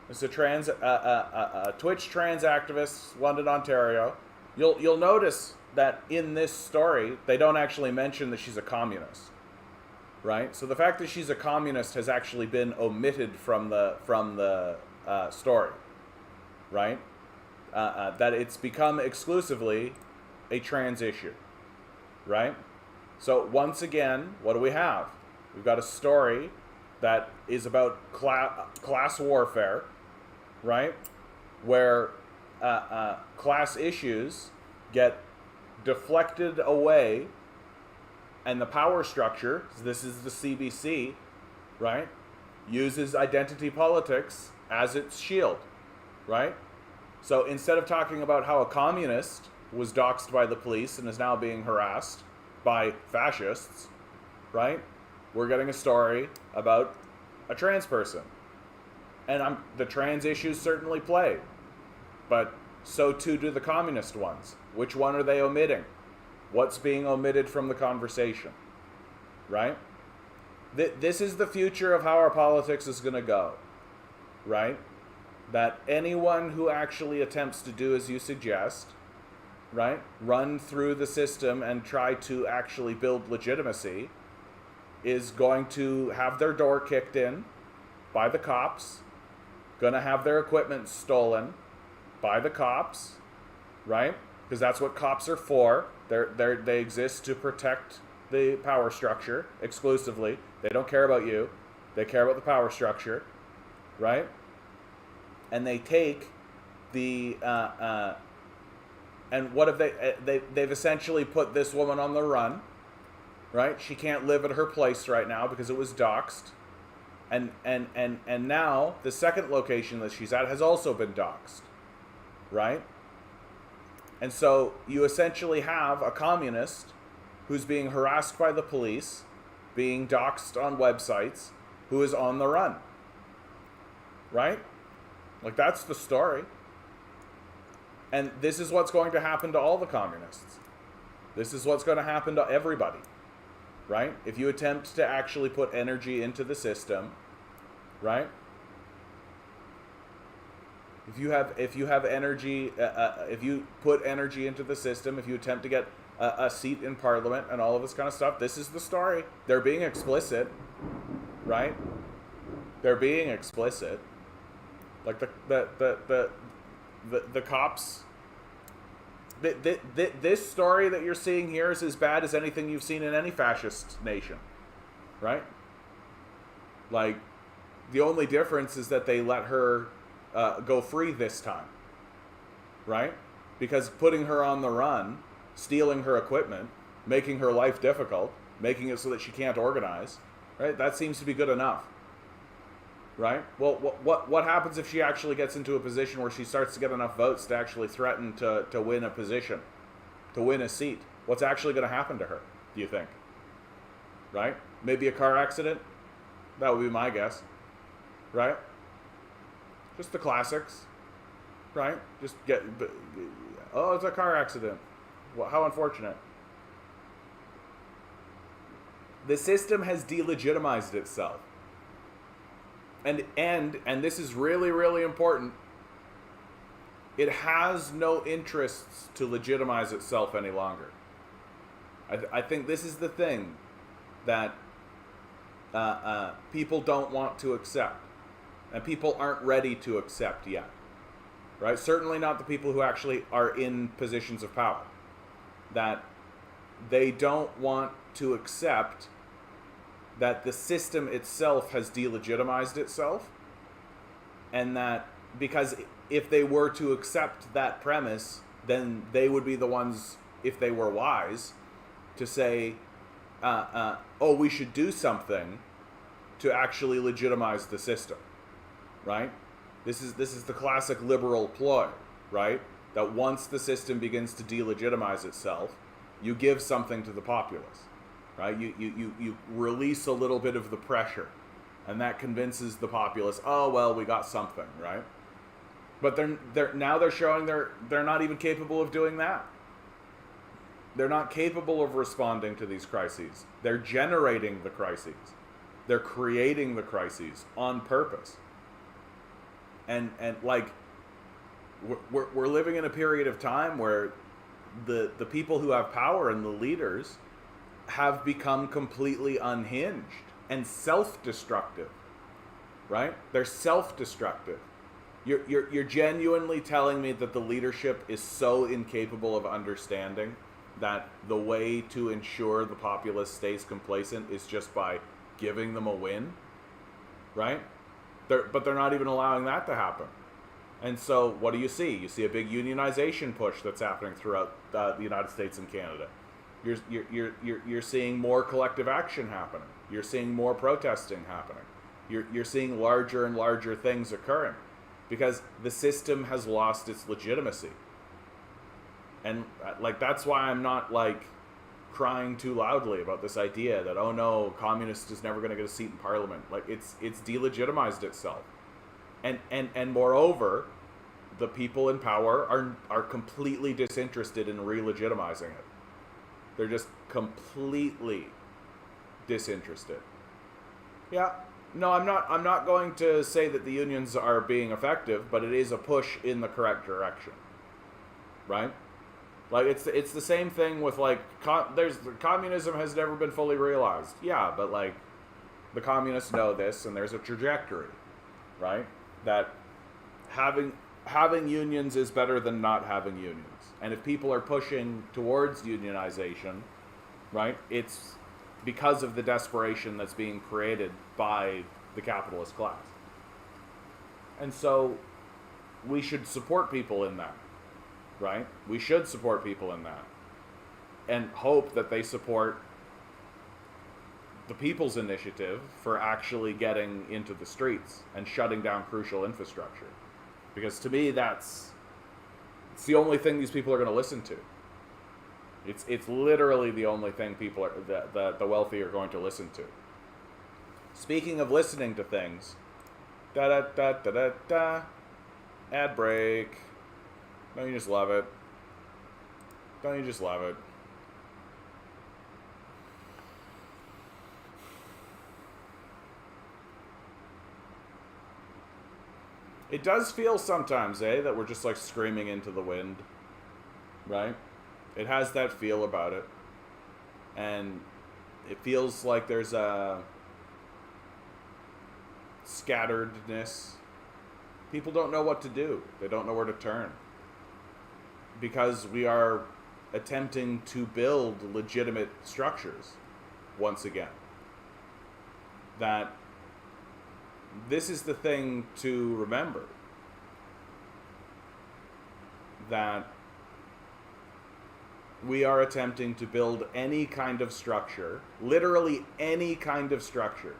It's a Twitch trans activist, London, Ontario. You'll notice that in this story, they don't actually mention that she's a communist, right? So the fact that she's a communist has actually been omitted from the story, right? That it's become exclusively a trans issue, right? So once again, what do we have? We've got a story that is about class warfare, right? Where class issues get deflected away, and the power structure, this is the CBC, right, uses identity politics as its shield, right? So instead of talking about how a communist was doxxed by the police and is now being harassed by fascists, right, we're getting a story about a trans person. And the trans issues certainly play, but so too do the communist ones. Which one are they omitting? What's being omitted from the conversation, right? This is the future of how our politics is going to go, right? That anyone who actually attempts to do as you suggest, right, run through the system and try to actually build legitimacy, is going to have their door kicked in by the cops, going to have their equipment stolen by the cops, right? Because that's what cops are for. They exist to protect the power structure exclusively. They don't care about you. They care about the power structure, right? And they take the and what have they've essentially put this woman on the run, right? She can't live at her place right now because it was doxxed. And now the second location that she's at has also been doxxed, right? And so you essentially have a communist who's being harassed by the police, being doxxed on websites, who is on the run, right? Like, that's the story. And this is what's going to happen to all the communists. This is what's going to happen to everybody, right? If you attempt to actually put energy into the system, right? If you have energy, if you put energy into the system, if you attempt to get a seat in Parliament and all of this kind of stuff, this is the story. They're being explicit, right? They're being explicit. Like the cops. This story that you're seeing here is as bad as anything you've seen in any fascist nation, right? Like, the only difference is that they let her go free this time, right? Because putting her on the run, stealing her equipment, making her life difficult, making it so that she can't organize, right? That seems to be good enough, right? Well, what happens if she actually gets into a position where she starts to get enough votes to actually threaten to win a position, to win a seat? What's actually going to happen to her, do you think? Right? Maybe a car accident? That would be my guess. Right? Just the classics. Right? Just oh, it's a car accident. Well, how unfortunate. The system has delegitimized itself. And this is really, really important. It has no interests to legitimize itself any longer. I think this is the thing that people don't want to accept. And people aren't ready to accept yet. Right? Certainly not the people who actually are in positions of power. That they don't want to accept that the system itself has delegitimized itself, and that because if they were to accept that premise, then they would be the ones, if they were wise, to say, oh, we should do something to actually legitimize the system, right? This is the classic liberal ploy, right? That once the system begins to delegitimize itself, you give something to the populace, right? You release a little bit of the pressure, and that convinces the populace, oh, well, we got something, right? But they're showing they're not even capable of doing that. They're not capable of responding to these crises. They're generating the crises. They're creating the crises on purpose. And like, we're living in a period of time where the people who have power and the leaders have become completely unhinged and self-destructive, right? They're self-destructive. You're genuinely telling me that the leadership is so incapable of understanding that the way to ensure the populace stays complacent is just by giving them a win, right? But they're not even allowing that to happen. And so what do you see? You see a big unionization push that's happening throughout the United States and Canada. You're seeing more collective action happening. You're seeing more protesting happening. You're seeing larger and larger things occurring because the system has lost its legitimacy. And like, that's why I'm not like crying too loudly about this idea that, oh no, communist is never going to get a seat in parliament. Like, it's delegitimized itself. And moreover, the people in power are completely disinterested in re-legitimizing it. They're just completely disinterested. Yeah, no, I'm not going to say that the unions are being effective, but it is a push in the correct direction, right? Like, it's the same thing with like communism has never been fully realized. Yeah, but like the communists know this, and there's a trajectory, right? That having unions is better than not having unions. And if people are pushing towards unionization, right, it's because of the desperation that's being created by the capitalist class. And so we should support people in that, right? We should support people in that and hope that they support the people's initiative for actually getting into the streets and shutting down crucial infrastructure. Because to me, it's the only thing these people are going to listen to. It's literally the only thing people are the wealthy are going to listen to. Speaking of listening to things, ad break. Don't you just love it? Don't you just love it? It does feel sometimes, that we're just like screaming into the wind, right? It has that feel about it. And it feels like there's a scatteredness. People don't know what to do. They don't know where to turn. Because we are attempting to build legitimate structures once again. That this is the thing to remember. That we are attempting to build any kind of structure, literally any kind of structure,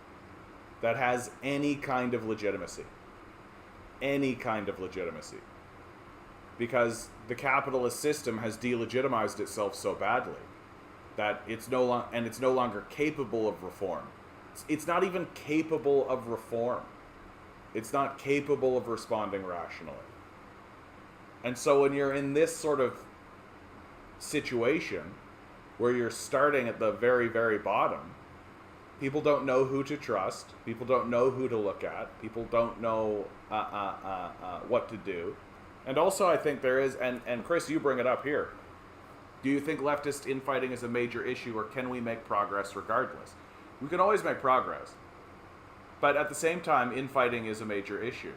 that has any kind of legitimacy. Any kind of legitimacy. Because the capitalist system has delegitimized itself so badly that it's no longer capable of reform. It's not even capable of reform. It's not capable of responding rationally. And so when you're in this sort of situation where you're starting at the very, very bottom, people don't know who to trust. People don't know who to look at. People don't know what to do. And also I think there is, and Chris, you bring it up here, do you think leftist infighting is a major issue, or can we make progress regardless? We can always make progress. But at the same time, infighting is a major issue.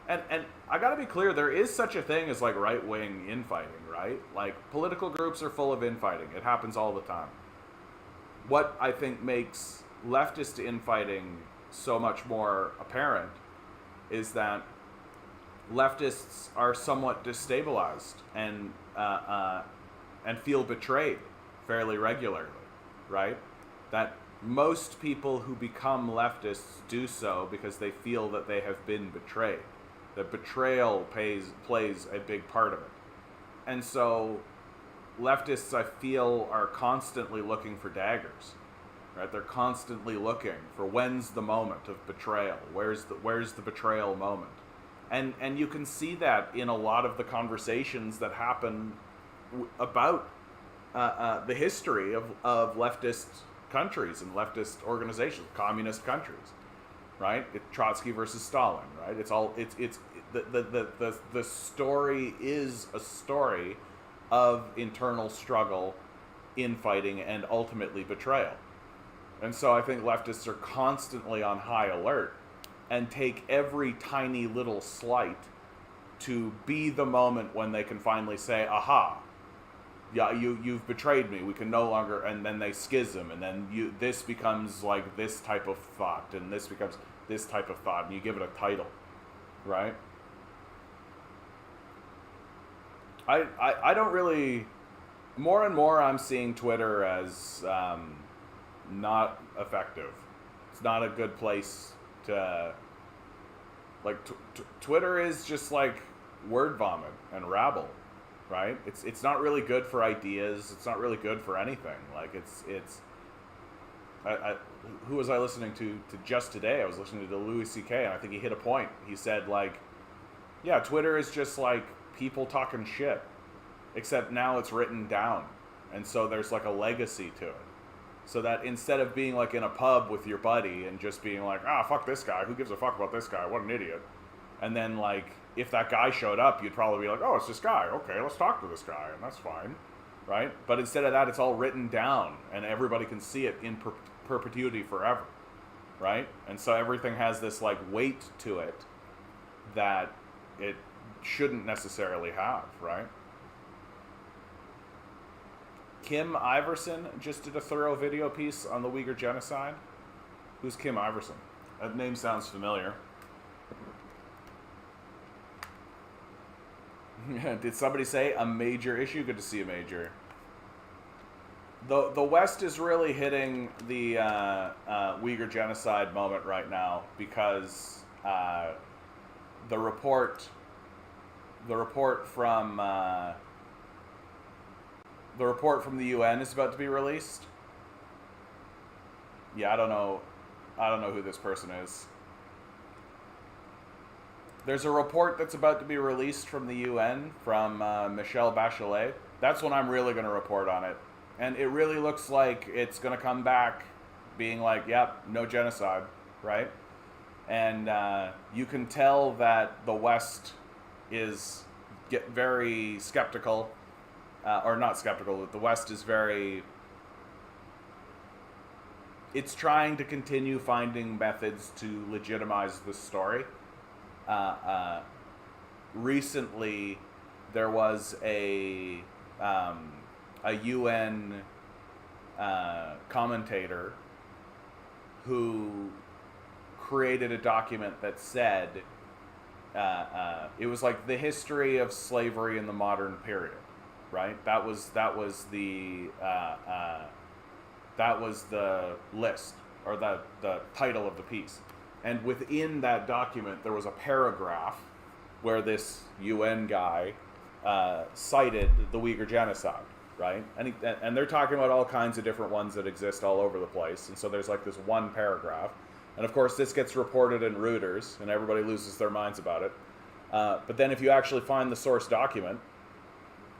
And I gotta be clear, there is such a thing as like right-wing infighting, right? Like, political groups are full of infighting. It happens all the time. What I think makes leftist infighting so much more apparent is that leftists are somewhat destabilized and and feel betrayed fairly regularly, right? That most people who become leftists do so because they feel that they have been betrayed. That betrayal plays a big part of it. And so leftists, I feel, are constantly looking for daggers, right? They're constantly looking for when's the moment of betrayal? Where's the betrayal moment? And you can see that in a lot of the conversations that happen about the history of leftist countries and leftist organizations, communist countries, right? Trotsky versus Stalin, right? It's the story is a story of internal struggle, infighting, and ultimately betrayal. And so I think leftists are constantly on high alert and take every tiny little slight to be the moment when they can finally say, aha, yeah, you've betrayed me, we can no longer, and then they schism, and then this becomes like this type of thought, and this becomes this type of thought, and you give it a title, right? I don't really, more and more I'm seeing Twitter as not effective. It's not a good place to, like, Twitter is just like word vomit and rabble, right? It's not really good for ideas. It's not really good for anything. Like who was I listening to just today? I was listening to Louis C.K. and I think he hit a point. He said, like, yeah, Twitter is just like people talking shit, except now it's written down, and so there's like a legacy to it. So that instead of being like in a pub with your buddy and just being like, fuck this guy, who gives a fuck about this guy, what an idiot, and then like if that guy showed up, you'd probably be like, oh, it's this guy, okay, let's talk to this guy, and that's fine, right? But instead of that, it's all written down and everybody can see it in perpetuity forever, right? And so everything has this like weight to it that it shouldn't necessarily have, right? Kim Iverson just did a thorough video piece on the Uyghur genocide. Who's Kim Iverson? That name sounds familiar. Did somebody say a major issue? Good to see a major. The West is really hitting the Uyghur genocide moment right now because the report from the UN is about to be released. Yeah, I don't know who this person is. There's a report that's about to be released from the UN from Michelle Bachelet. That's when I'm really going to report on it. And it really looks like it's going to come back being like, yep, no genocide, right? And you can tell that the West is very skeptical, or not skeptical, that the West is very... It's trying to continue finding methods to legitimize the story. Recently, there was a UN commentator who created a document that said it was like the history of slavery in the modern period, right? That was the list, or the title of the piece. And within that document, there was a paragraph where this UN guy cited the Uyghur genocide, right? And they're talking about all kinds of different ones that exist all over the place. And so there's like this one paragraph. And of course, this gets reported in Reuters, and everybody loses their minds about it. But then if you actually find the source document,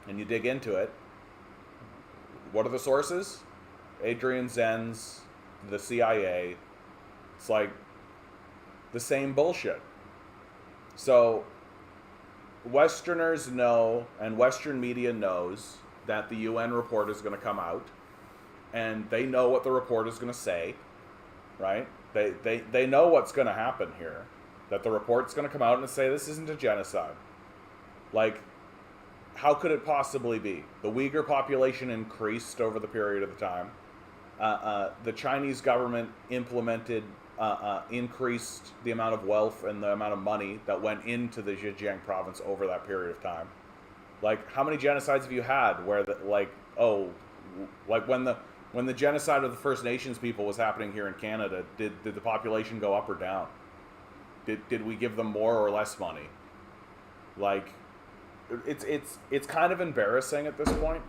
and you dig into it, what are the sources? Adrian Zenz, the CIA. It's like the same bullshit. So Westerners know, and Western media knows, that the UN report is going to come out, and they know what the report is going to say, right? They know what's going to happen here, that the report's going to come out and say this isn't a genocide. Like, how could it possibly be? The Uyghur population increased over the period of the time. The Chinese government increased the amount of wealth and the amount of money that went into the Xinjiang province over that period of time. Like, how many genocides have you had where like when the genocide of the First Nations people was happening here in Canada, did the population go up or down? Did we give them more or less money? Like, it's kind of embarrassing at this point.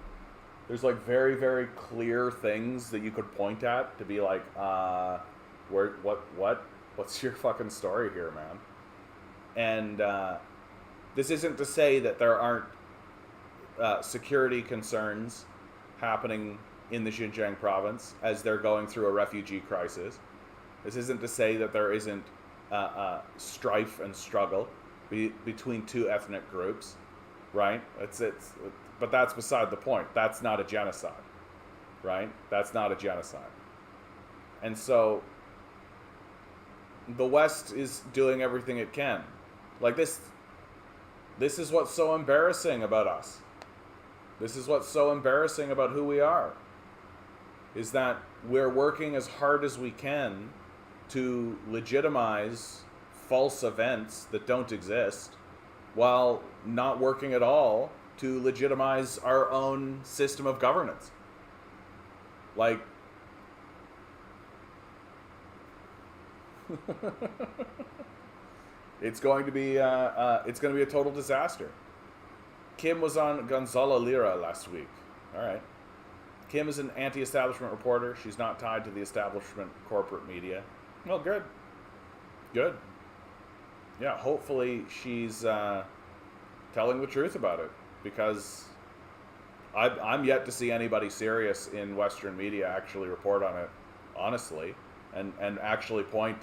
There's like very, very clear things that you could point at to be like, what's your fucking story here, man? And this isn't to say that there aren't security concerns happening in the Xinjiang province as they're going through a refugee crisis. This isn't to say that there isn't strife and struggle between two ethnic groups, right? But that's beside the point. That's not a genocide, right? That's not a genocide. And so the West is doing everything it can. Like this is what's so embarrassing about us. This is what's so embarrassing about who we are. Is that we're working as hard as we can to legitimize false events that don't exist, while not working at all to legitimize our own system of governance. Like, it's going to be a total disaster. Kim was on Gonzalo Lira last week. All right. Kim is an anti-establishment reporter. She's not tied to the establishment corporate media. Well, good. Good. Yeah, hopefully she's telling the truth about it, because I'm yet to see anybody serious in Western media actually report on it honestly and actually point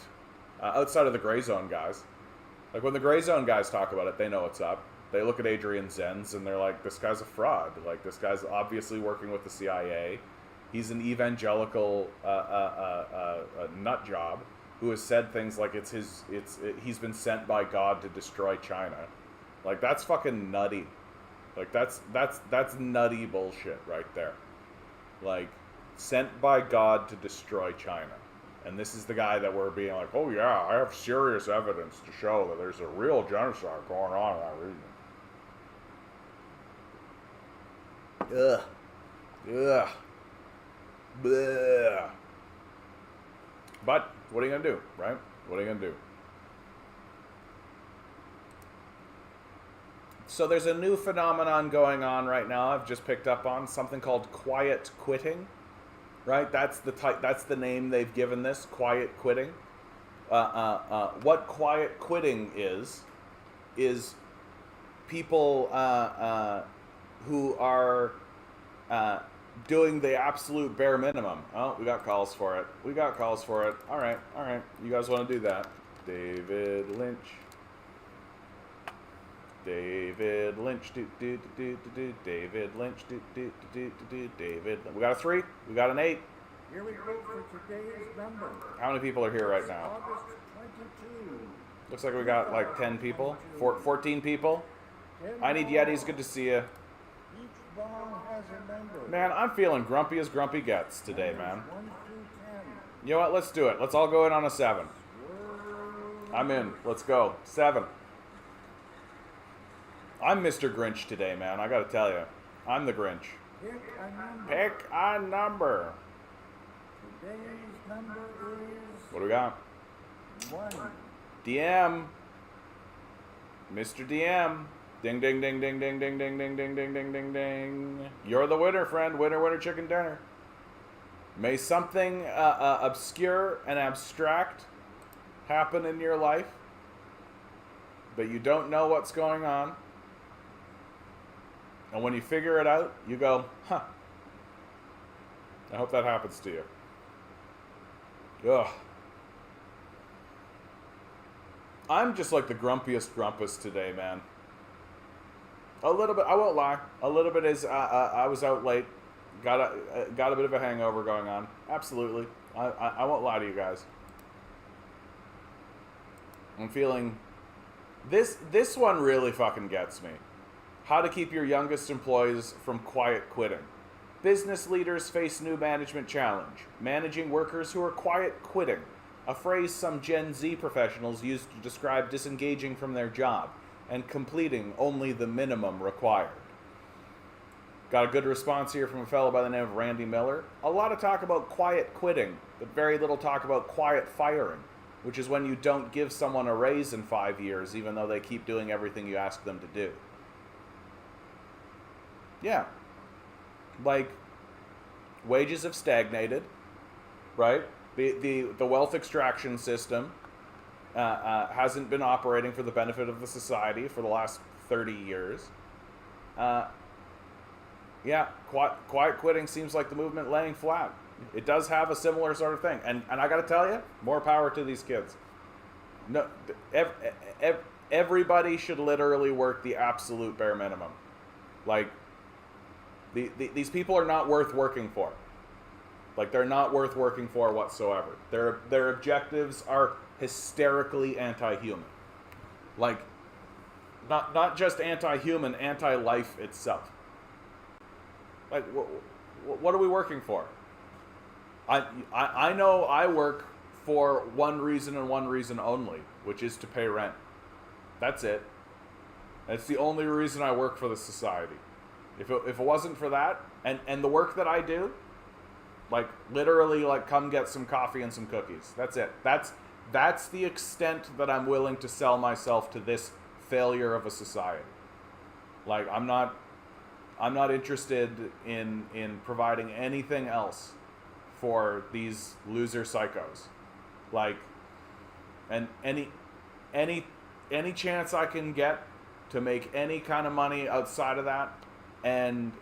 outside of the gray zone guys. Like, when the gray zone guys talk about it, they know what's up. They look at Adrian Zenz and they're like, this guy's a fraud. Like, this guy's obviously working with the CIA. He's an evangelical nut job who has said things like he's been sent by God to destroy China. Like, that's fucking nutty. Like, that's nutty bullshit right there. Like, sent by God to destroy China. And this is the guy that we're being like, oh yeah, I have serious evidence to show that there's a real genocide going on in that region. Ugh. Ugh. Bleh. But what are you gonna do, right? What are you gonna do? So there's a new phenomenon going on right now. I've just picked up on something called quiet quitting, right? That's the name they've given this, quiet quitting. What quiet quitting is people who are doing the absolute bare minimum. Oh, we got calls for it. All right. You guys want to do that? David Lynch. David Lynch. David Lynch. David. We got a 3. We got an 8. Here we go for today's number. How many people are here right now? August 22. Looks like we got like 10 people. 14 people. I need Yetis. Good to see you. Each ball has a number. Man, I'm feeling grumpy as grumpy gets today, man. 1 through 10. You know what? Let's do it. Let's all go in on a 7. I'm in. Let's go. 7. I'm Mr. Grinch today, man. I gotta tell you. I'm the Grinch. Pick a number. Today's Today's number is What do we got? 1. DM. Mr. DM. Ding, ding, ding, ding, ding, ding, ding, ding, ding, ding, ding, ding, ding. You're the winner, friend. Winner, winner, chicken dinner. May something obscure and abstract happen in your life, but you don't know what's going on. And when you figure it out, you go, huh. I hope that happens to you. Ugh. I'm just like the grumpiest grumpus today, man. A little bit, I won't lie. A little bit is, I was out late. Got a bit of a hangover going on. Absolutely. I won't lie to you guys. I'm feeling... This one really fucking gets me. How to keep your youngest employees from quiet quitting. Business leaders face new management challenge. Managing workers who are quiet quitting. A phrase some Gen Z professionals use to describe disengaging from their job and completing only the minimum required. Got a good response here from a fellow by the name of Randy Miller. A lot of talk about quiet quitting, but very little talk about quiet firing, which is when you don't give someone a raise in 5 years, even though they keep doing everything you ask them to do. Yeah. Like, wages have stagnated, right? The wealth extraction system hasn't been operating for the benefit of the society for the last 30 years. Yeah, quiet quitting seems like the movement laying flat. It does have a similar sort of thing. And I got to tell you, more power to these kids. No, everybody should literally work the absolute bare minimum. Like, these people are not worth working for. Like, they're not worth working for whatsoever. Their objectives are hysterically anti-human. Like, not just anti-human, anti-life itself. Like, what are we working for? I know I work for one reason and one reason only, which is to pay rent. That's it. That's the only reason I work for the society. If it wasn't for that, and the work that I do, like, literally, like, come get some coffee and some cookies. That's it. That's the extent that I'm willing to sell myself to this failure of a society. Like, I'm not interested in providing anything else for these loser psychos. Like, and any chance I can get to make any kind of money outside of that, and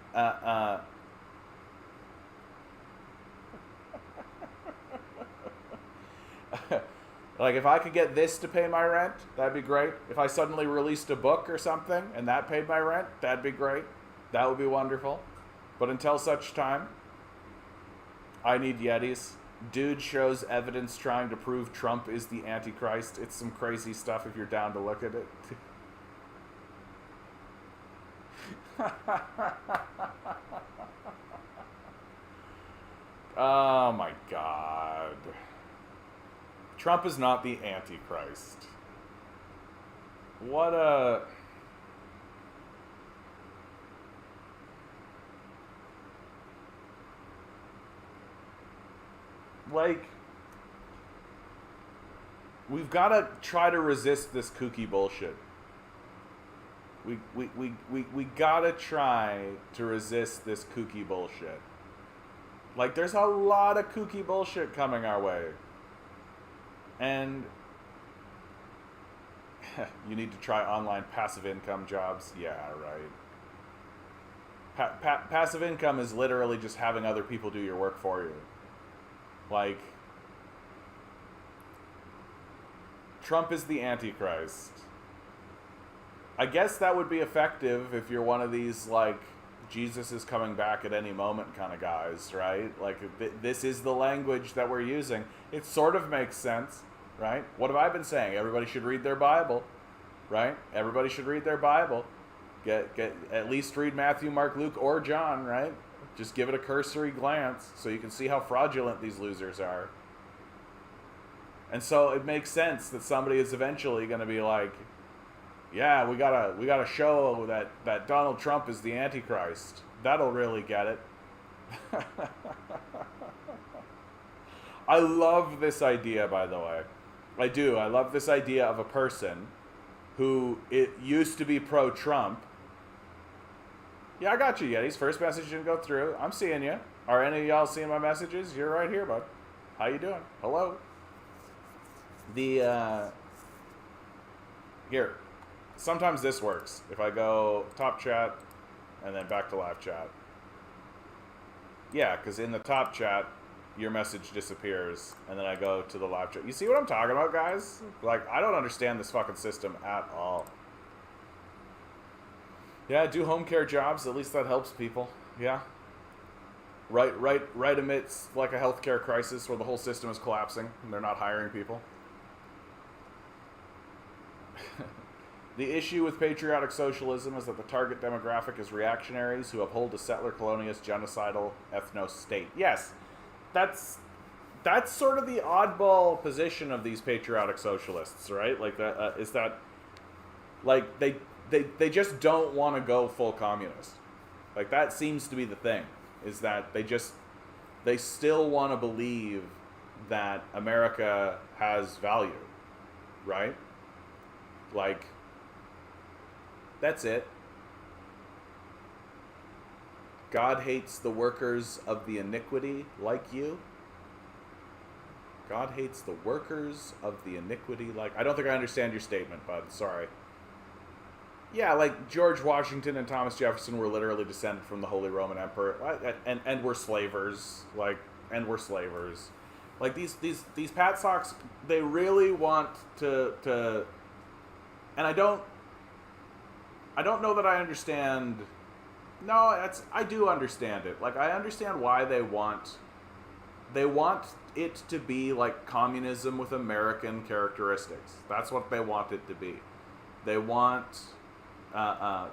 like, if I could get this to pay my rent, that'd be great. If I suddenly released a book or something and that paid my rent, that'd be great. That would be wonderful. But until such time, I need Yetis. Dude shows evidence trying to prove Trump is the Antichrist. It's some crazy stuff if you're down to look at it. Oh my God. Trump is not the Antichrist. What a... Like, we've got to try to resist this kooky bullshit. We gotta try to resist this kooky bullshit. Like, there's a lot of kooky bullshit coming our way. And you need to try online passive income jobs. Yeah, right. Passive income is literally just having other people do your work for you. Like, Trump is the Antichrist. I guess that would be effective if you're one of these, like, Jesus is coming back at any moment kind of guys, right? Like, this is the language that we're using. It sort of makes sense, right? What have I been saying? Everybody should read their Bible, right? Everybody should read their Bible. Get at least read Matthew, Mark, Luke, or John, right? Just give it a cursory glance so you can see how fraudulent these losers are. And so it makes sense that somebody is eventually going to be like, yeah, we gotta show that Donald Trump is the Antichrist. That'll really get it. I love this idea, by the way. I do. I love this idea of a person who it used to be pro-Trump. Yeah, I got you, Yetis. First message didn't go through. I'm seeing you. Are any of y'all seeing my messages? You're right here, bud. How you doing? Hello. Here. Sometimes this works. If I go top chat and then back to live chat. Yeah, because in the top chat, your message disappears, and then I go to the live chat. You see what I'm talking about, guys? Like, I don't understand this fucking system at all. Yeah, do home care jobs. At least that helps people. Yeah. Right amidst, like, a healthcare crisis where the whole system is collapsing and they're not hiring people. The issue with patriotic socialism is that the target demographic is reactionaries who uphold a settler colonialist genocidal ethno-state. Yes, that's sort of the oddball position of these patriotic socialists, right? Like, that is that, like, they just don't want to go full communist. Like, that seems to be the thing, is that they still want to believe that America has value, right? Like, that's it. God hates the workers of the iniquity like you. God hates the workers of the iniquity like... I don't think I understand your statement, bud. Sorry. Yeah, like George Washington and Thomas Jefferson were literally descended from the Holy Roman Emperor, and were slavers, like, like these Pat Socks, they really want to, and I don't know that I understand. No, I do understand it. Like, I understand why they want it to be like communism with American characteristics. That's what they want it to be. They want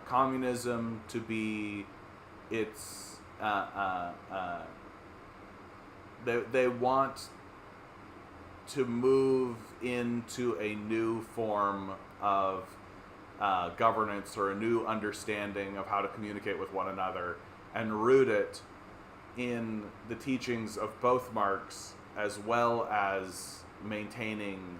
communism to be its. They want to move into a new form of governance, or a new understanding of how to communicate with one another, and root it in the teachings of both Marx, as well as maintaining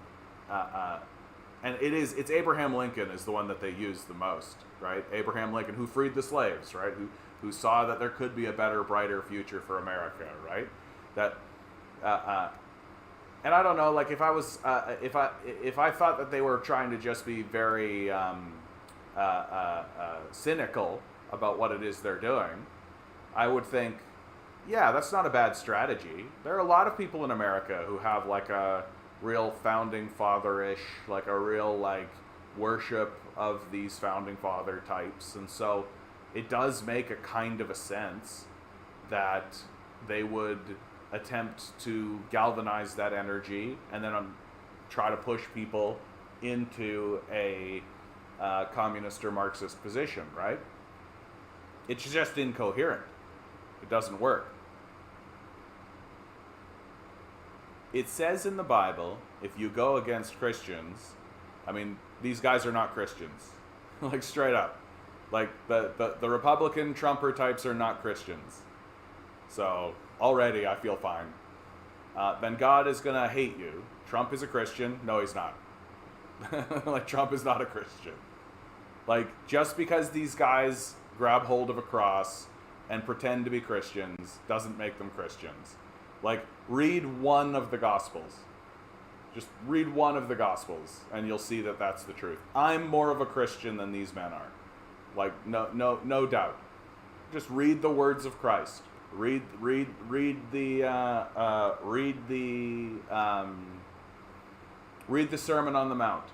and it's Abraham Lincoln is the one that they use the most, right? Abraham Lincoln, who freed the slaves, right? Who saw that there could be a better, brighter future for America, right? That and I don't know, like, if I was if I thought that they were trying to just be very cynical about what it is they're doing, I would think, yeah, that's not a bad strategy. There are a lot of people in America who have like a real founding father-ish, like a real like worship of these founding father types, and so it does make a kind of a sense that they would attempt to galvanize that energy and then try to push people into a communist or Marxist position, right? It's just incoherent. It doesn't work. It says in the Bible, if you go against Christians, I mean, these guys are not Christians. Like, straight up. Like, the Republican Trumper types are not Christians. So, already I feel fine. Then God is going to hate you. Trump is a Christian. No, he's not. Like, Trump is not a Christian. Like, just because these guys grab hold of a cross and pretend to be Christians doesn't make them Christians. Like, read one of the Gospels. Just read one of the Gospels, and you'll see that that's the truth. I'm more of a Christian than these men are. Like, no doubt. Just read the words of Christ. Read the Sermon on the Mount,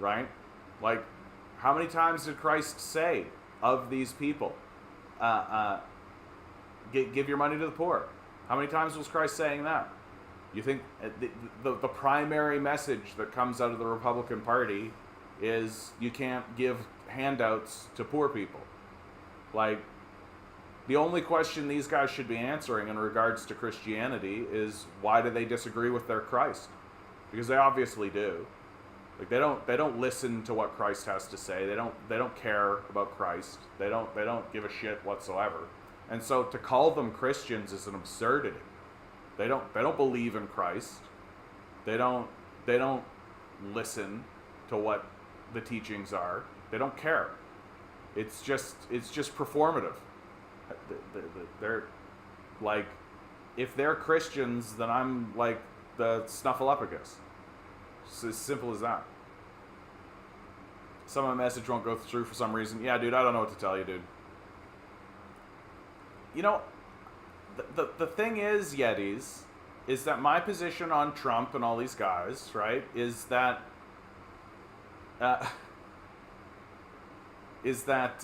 right? Like, how many times did Christ say of these people, give your money to the poor? How many times was Christ saying that? You think the primary message that comes out of the Republican Party is you can't give handouts to poor people? Like, the only question these guys should be answering in regards to Christianity is, why do they disagree with their Christ? Because they obviously do. Like, they don't listen to what Christ has to say. They don't care about Christ. They don't give a shit whatsoever. And so to call them Christians is an absurdity. They don't believe in Christ. They don't listen to what the teachings are. They don't care. It's just performative. They're like, if they're Christians, then I'm like the Snuffleupagus. It's as simple as that. Some of my message won't go through for some reason. Yeah, dude, I don't know what to tell you, dude. You know, the thing is, Yetis, is that my position on Trump and all these guys, right, is that is that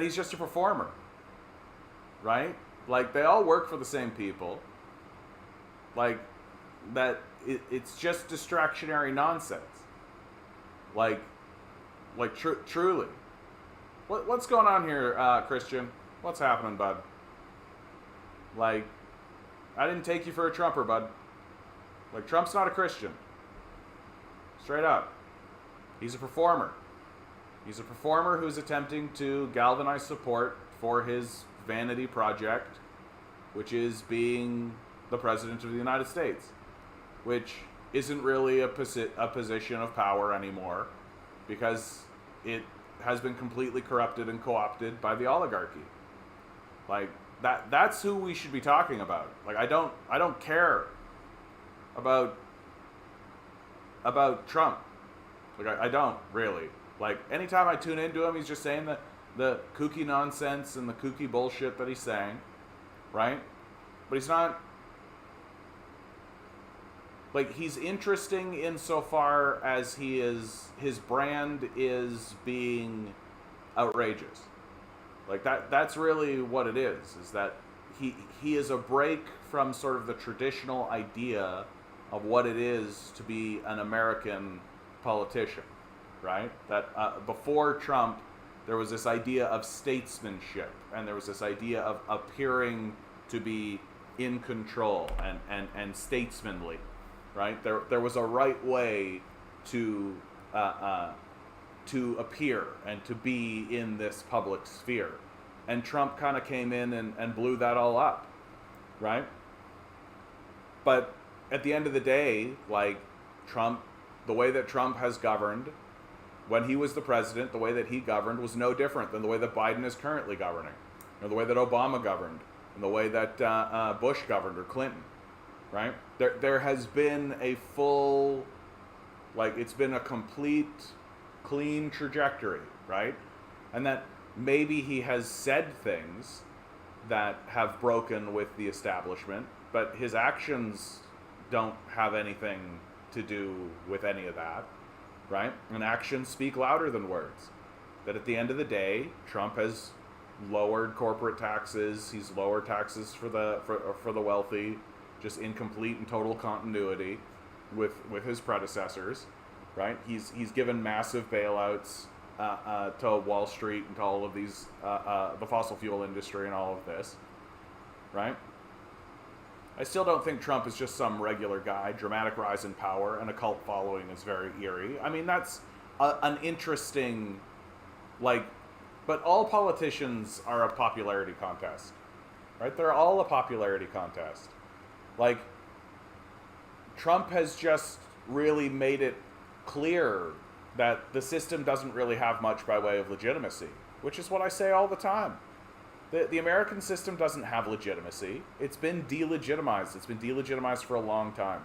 he's just a performer, right? Like, they all work for the same people. Like, that it's just distractionary nonsense. Like truly. What's going on here, Christian? What's happening, bud? Like, I didn't take you for a Trumper, bud. Like, Trump's not a Christian. Straight up. He's a performer. He's a performer who's attempting to galvanize support for his vanity project, which is being the president of the United States, which isn't really a position of power anymore because it has been completely corrupted and co-opted by the oligarchy. Like that's who we should be talking about. Like I don't care about Trump. Like I don't really. Like anytime I tune into him, he's just saying the kooky nonsense and the kooky bullshit that he's saying, right? But he's not, like, he's interesting insofar as his brand is being outrageous. Like that's really what it is that he is a break from sort of the traditional idea of what it is to be an American politician, right? That before Trump, there was this idea of statesmanship, and there was this idea of appearing to be in control and statesmanly, right? There was a right way to appear and to be in this public sphere, and Trump kind of came in and blew that all up, right? But at the end of the day, like Trump, the way that Trump has governed when he was the president, the way that he governed was no different than the way that Biden is currently governing, or the way that Obama governed, and the way that Bush governed, or Clinton, right? There has been a full, like, it's been a complete, clean trajectory, right? And that maybe he has said things that have broken with the establishment, but his actions don't have anything to do with any of that, right? And actions speak louder than words. That at the end of the day, Trump has lowered corporate taxes. He's lowered taxes for the wealthy, just in complete and total continuity with his predecessors, right? He's given massive bailouts to Wall Street and to all of these, the fossil fuel industry and all of this, right? I still don't think Trump is just some regular guy. Dramatic rise in power and a cult following is very eerie. I mean, that's an interesting, like, but all politicians are a popularity contest, right? They're all a popularity contest. Like, Trump has just really made it clear that the system doesn't really have much by way of legitimacy, which is what I say all the time. The American system doesn't have legitimacy. It's been delegitimized. It's been delegitimized for a long time,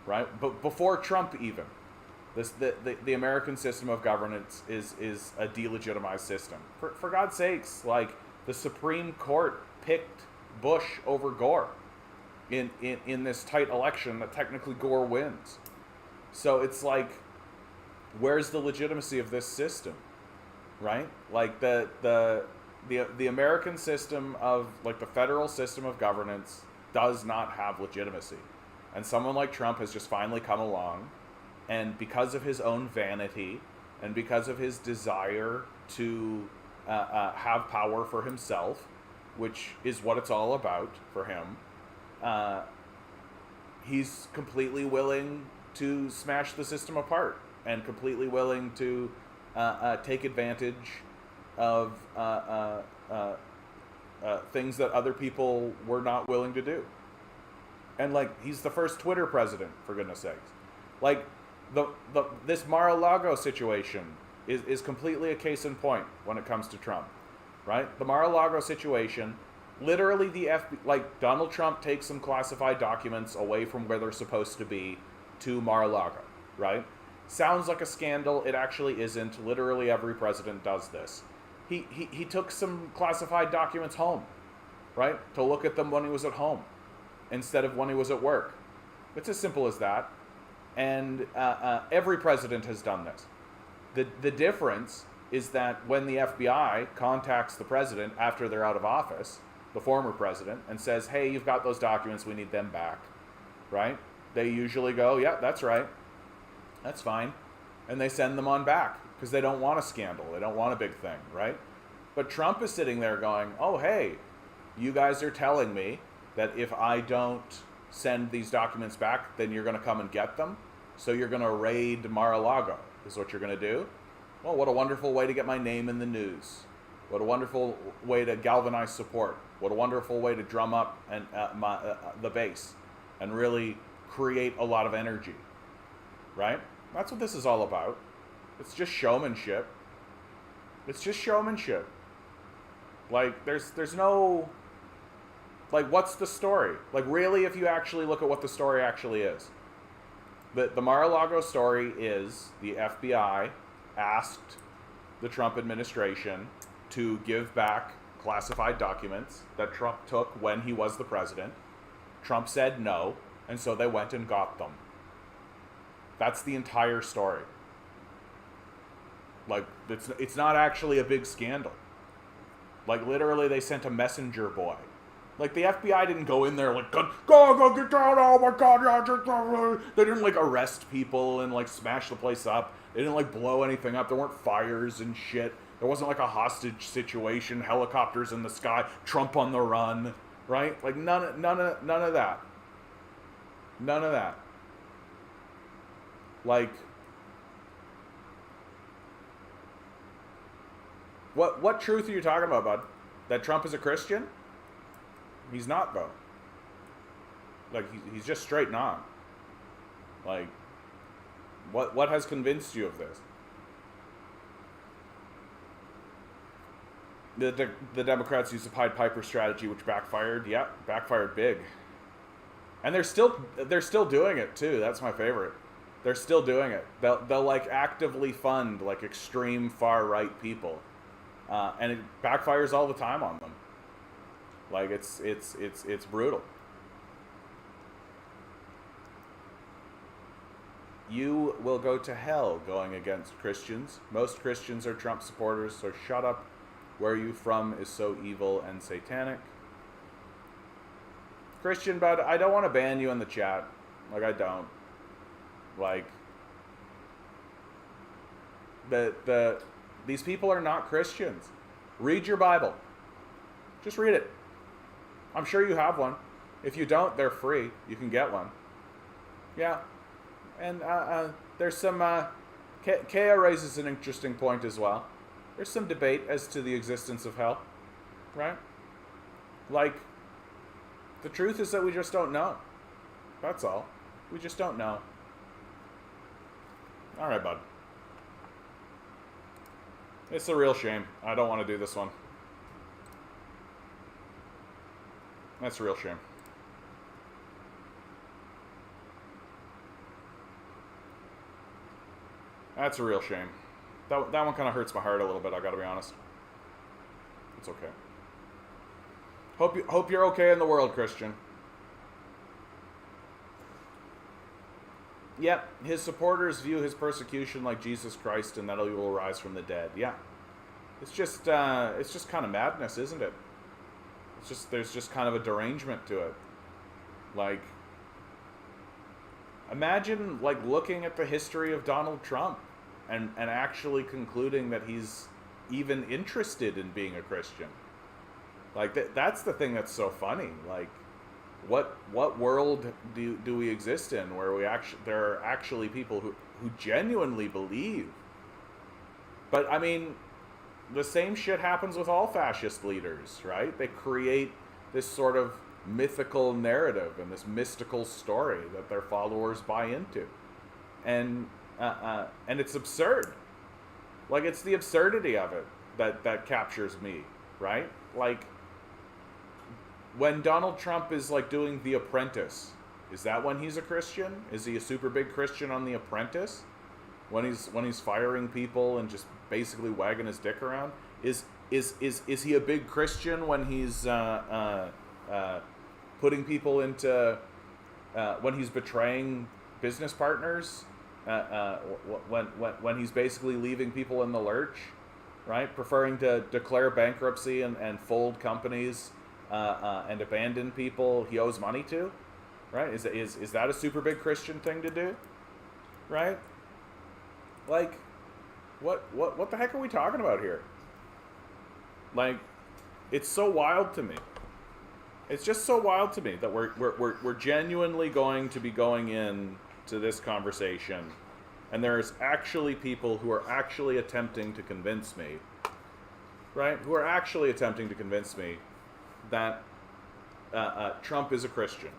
right? But before Trump even, the American system of governance is a delegitimized system. For God's sakes, like, the Supreme Court picked Bush over Gore in this tight election that technically Gore wins. So it's like, where's the legitimacy of this system, right? Like the American system of, like, the federal system of governance does not have legitimacy. And someone like Trump has just finally come along, and because of his own vanity and because of his desire to have power for himself, which is what it's all about for him, he's completely willing to smash the system apart and completely willing to take advantage of things that other people were not willing to do. And, like, he's the first Twitter president, for goodness sakes. Like, this Mar-a-Lago situation is completely a case in point when it comes to Trump, right? The Mar-a-Lago situation, literally like, Donald Trump takes some classified documents away from where they're supposed to be to Mar-a-Lago, right? Sounds like a scandal. It actually isn't. Literally every president does this. He took some classified documents home, right? To look at them when he was at home instead of when he was at work. It's as simple as that. And every president has done this. The difference is that when the FBI contacts the president after they're out of office, the former president, and says, hey, you've got those documents, we need them back, right? They usually go, yeah, that's right. That's fine. And they send them on back because they don't want a scandal. They don't want a big thing, right? But Trump is sitting there going, oh, hey, you guys are telling me that if I don't send these documents back, then you're going to come and get them. So you're going to raid Mar-a-Lago is what you're going to do. Well, what a wonderful way to get my name in the news. What a wonderful way to galvanize support. What a wonderful way to drum up the base and really create a lot of energy. Right? That's what this is all about. It's just showmanship. It's just showmanship. Like, there's no... Like, what's the story? Like, really, if you actually look at what the story actually is. The Mar-a-Lago story is the FBI asked the Trump administration to give back classified documents that Trump took when he was the president. Trump said no, and so they went and got them. That's the entire story. Like, it's not actually a big scandal. Like, literally, they sent a messenger boy. Like, the FBI didn't go in there like, go get down, oh my god, yeah. They didn't, like, arrest people and, like, smash the place up. They didn't, like, blow anything up. There weren't fires and shit. There wasn't, like, a hostage situation, helicopters in the sky, Trump on the run, right? Like, none of that. None of that. Like, what truth are you talking about, bud? That Trump is a Christian? He's not, though. Like, he's just straight not. Like, what has convinced you of this? The Democrats used the Pied Piper strategy, which backfired. Yeah, backfired big. And they're still doing it too. That's my favorite. They're still doing it. They'll like actively fund like extreme far right people, and it backfires all the time on them. Like it's brutal. You will go to hell going against Christians. Most Christians are Trump supporters, so shut up. Where you from is so evil and satanic. Christian, bud, I don't want to ban you in the chat. Like, I don't. Like, these people are not Christians. Read your Bible. Just read it. I'm sure you have one. If you don't, they're free. You can get one. Yeah. And there's some... Kea raises an interesting point as well. There's some debate as to the existence of hell. Right? Like, the truth is that we just don't know. That's all. We just don't know. All right, bud. It's a real shame. I don't want to do this one. That's a real shame. That's a real shame. That one kind of hurts my heart a little bit, I gotta be honest. It's okay. Hope you're okay in the world, Christian. Yep, his supporters view his persecution like Jesus Christ and that he will rise from the dead. Yeah. It's just kind of madness, isn't it? There's just kind of a derangement to it. Like, imagine like looking at the history of Donald Trump and actually concluding that he's even interested in being a Christian. Like that's the thing that's so funny. Like, what world do we exist in where there are actually people who genuinely believe? But I mean, the same shit happens with all fascist leaders, right? They create this sort of mythical narrative and this mystical story that their followers buy into, and it's absurd. Like, it's the absurdity of it that captures me, right? Like, when Donald Trump is like doing The Apprentice, is that when he's a Christian? Is he a super big Christian on The Apprentice? When he's firing people and just basically wagging his dick around? Is he a big Christian when he's putting people into when he's betraying business partners? When he's basically leaving people in the lurch, right? Preferring to declare bankruptcy and fold companies and abandon people he owes money to, right? Is that a super big Christian thing to do, right? Like, what the heck are we talking about here? Like, it's so wild to me. It's just so wild to me that we're genuinely going to be going in to this conversation And there's actually people who are actually attempting to convince me, right? Who are actually attempting to convince me that Trump is a Christian.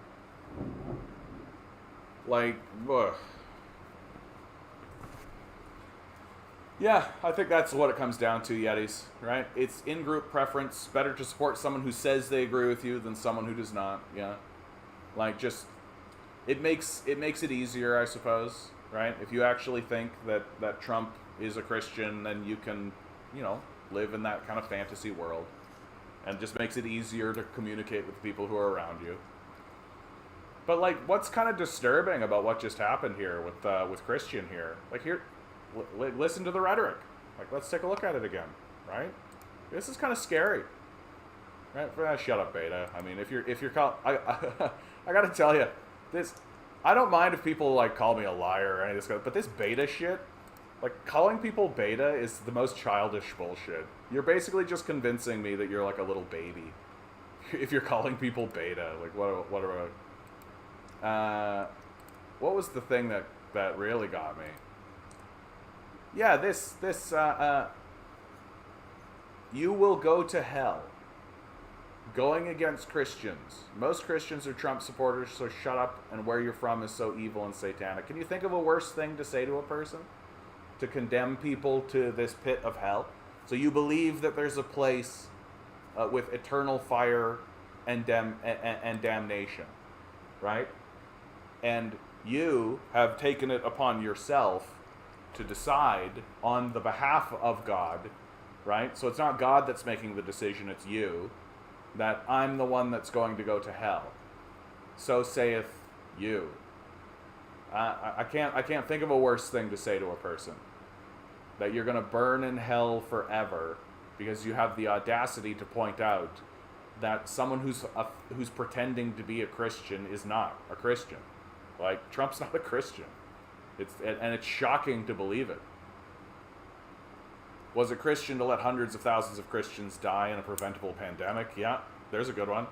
Like, ugh. Yeah, I think that's what it comes down to, Yetis, right? It's in-group preference. Better to support someone who says they agree with you than someone who does not, yeah. Like, just, it makes it easier, I suppose, right? If you actually think that Trump is a Christian, then you can, live in that kind of fantasy world. And it just makes it easier to communicate with the people who are around you. But, like, what's kind of disturbing about what just happened here with Christian here? Like, here... listen to the rhetoric. Like, let's take a look at it again, right? This is kind of scary, right? Shut up, Beta. I mean, if you're I gotta tell you, this. I don't mind if people like call me a liar or any of this kind of, but this Beta shit, like calling people Beta is the most childish bullshit. You're basically just convincing me that you're like a little baby if you're calling people Beta. Like, what are what was the thing that really got me? Yeah, this you will go to hell. Going against Christians. Most Christians are Trump supporters, so shut up, and where you're from is so evil and satanic. Can you think of a worse thing to say to a person? To condemn people to this pit of hell? So you believe that there's a place with eternal fire and damnation, right? And you have taken it upon yourself to decide on the behalf of God, right? So it's not God that's making the decision, it's you, that I'm the one that's going to go to hell. So saith you. I can't think of a worse thing to say to a person. That you're going to burn in hell forever because you have the audacity to point out that someone who's pretending to be a Christian is not a Christian. Like, Trump's not a Christian. It's shocking to believe it. Was it Christian to let hundreds of thousands of Christians die in a preventable pandemic? Yeah, there's a good one.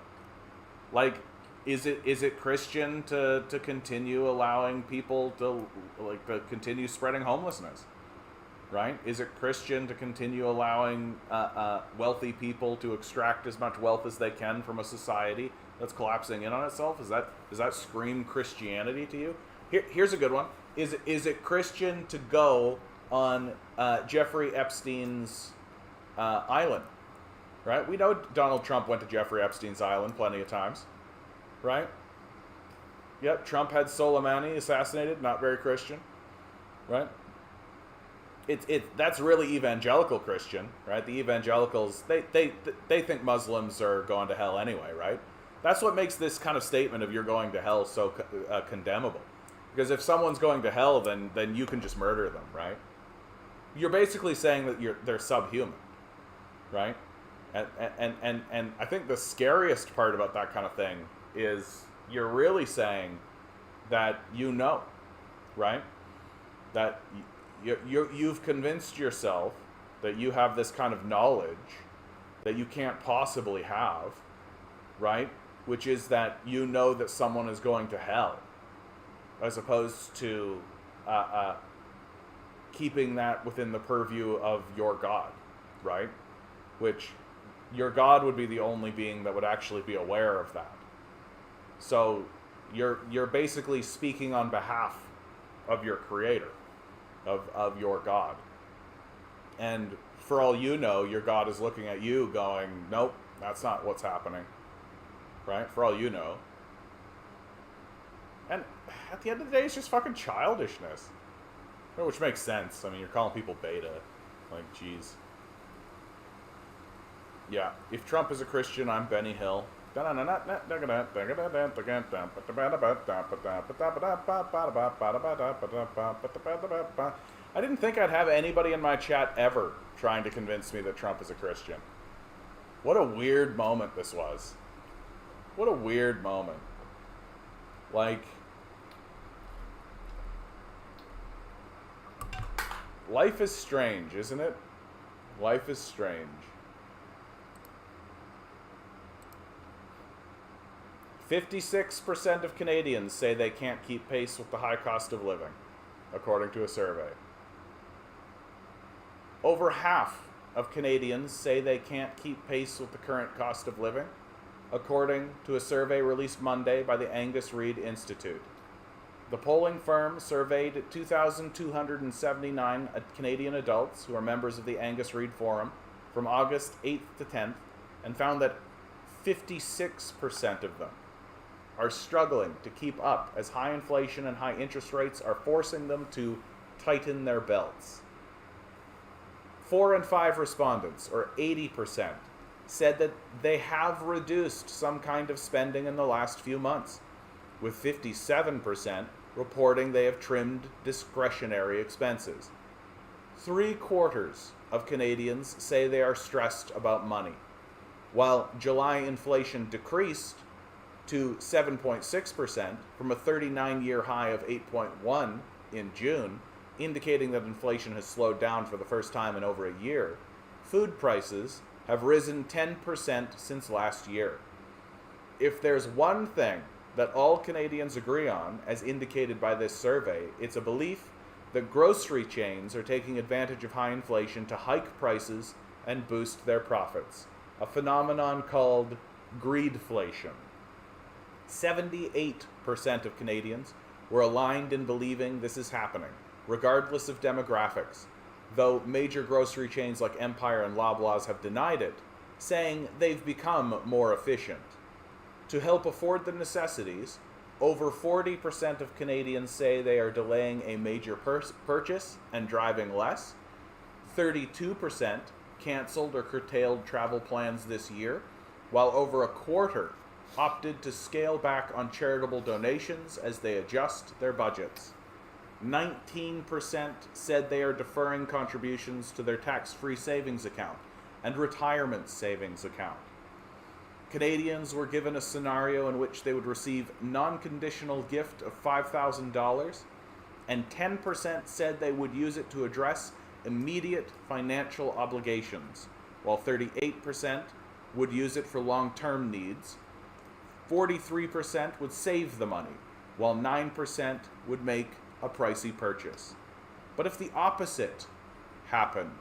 Like, is it Christian to continue allowing people to continue spreading homelessness? Right? Is it Christian to continue allowing wealthy people to extract as much wealth as they can from a society that's collapsing in on itself? Does that scream Christianity to you? Here's a good one. Is it Christian to go on Jeffrey Epstein's island? Right? We know Donald Trump went to Jeffrey Epstein's island plenty of times. Right? Yep, Trump had Soleimani assassinated, not very Christian. Right? That's really evangelical Christian, right? The evangelicals, they think Muslims are going to hell anyway, right? That's what makes this kind of statement of you're going to hell so condemnable. Because if someone's going to hell, then you can just murder them, right? You're basically saying that they're subhuman, right? And I think the scariest part about that kind of thing is you're really saying that right? That you've convinced yourself that you have this kind of knowledge that you can't possibly have, right? Which is that you know that someone is going to hell, as opposed to keeping that within the purview of your God, right? Which your God would be the only being that would actually be aware of that. So you're basically speaking on behalf of your Creator, of your God. And for all you know, your God is looking at you going, nope, that's not what's happening. Right? For all you know. And at the end of the day, it's just fucking childishness. Which makes sense. I mean, you're calling people beta. Like, jeez. Yeah. If Trump is a Christian, I'm Benny Hill. I didn't think I'd have anybody in my chat ever trying to convince me that Trump is a Christian. What a weird moment this was. What a weird moment. Like, life is strange, isn't it? Life is strange. 56% of Canadians say they can't keep pace with the high cost of living. according to a survey. Over half of Canadians say they can't keep pace with the current cost of living, according to a survey released Monday by the Angus Reid Institute. The polling firm surveyed 2,279 Canadian adults who are members of the Angus Reid Forum from August 8th to 10th and found that 56% of them are struggling to keep up as high inflation and high interest rates are forcing them to tighten their belts. 4 in 5 respondents, or 80%, said that they have reduced some kind of spending in the last few months, with 57% reporting they have trimmed discretionary expenses. 3/4 of Canadians say they are stressed about money, while July inflation decreased to 7.6% from a 39-year high of 8.1 in June, indicating that inflation has slowed down for the first time in over a year. Food prices have risen 10% since last year. If there's one thing that all Canadians agree on, as indicated by this survey, it's a belief that grocery chains are taking advantage of high inflation to hike prices and boost their profits, a phenomenon called greedflation. 78% of Canadians were aligned in believing this is happening, regardless of demographics, though major grocery chains like Empire and Loblaws have denied it, saying they've become more efficient. To help afford the necessities, over 40% of Canadians say they are delaying a major purchase and driving less. 32% canceled or curtailed travel plans this year, while over a quarter opted to scale back on charitable donations as they adjust their budgets. 19% said they are deferring contributions to their tax-free savings account and retirement savings account. Canadians were given a scenario in which they would receive non-conditional gift of $5,000, and 10% said they would use it to address immediate financial obligations, while 38% would use it for long-term needs. 43% would save the money, while 9% would make a pricey purchase. But if the opposite happened,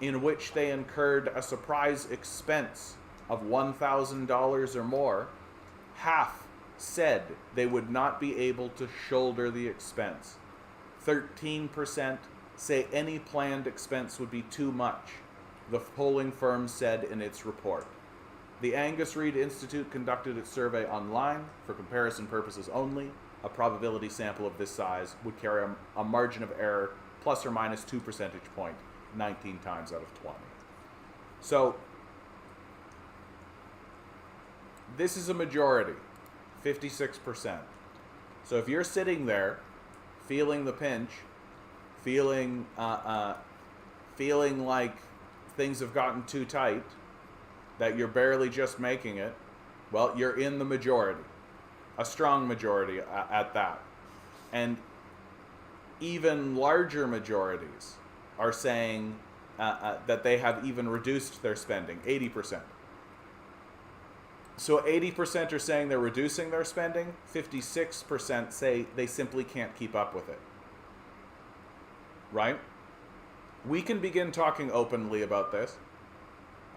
in which they incurred a surprise expense of $1,000 or more, half said they would not be able to shoulder the expense. 13% say any planned expense would be too much, the polling firm said in its report. The Angus Reid Institute conducted its survey online for comparison purposes only. A probability sample of this size would carry a margin of error plus or minus 2 percentage points 19 times out of 20. So this is a majority, 56%. So if you're sitting there feeling the pinch, feeling like things have gotten too tight, that you're barely just making it, well, you're in the majority, a strong majority at that. And even larger majorities are saying that they have even reduced their spending, 80%. So 80% are saying they're reducing their spending, 56% say they simply can't keep up with it. Right? We can begin talking openly about this.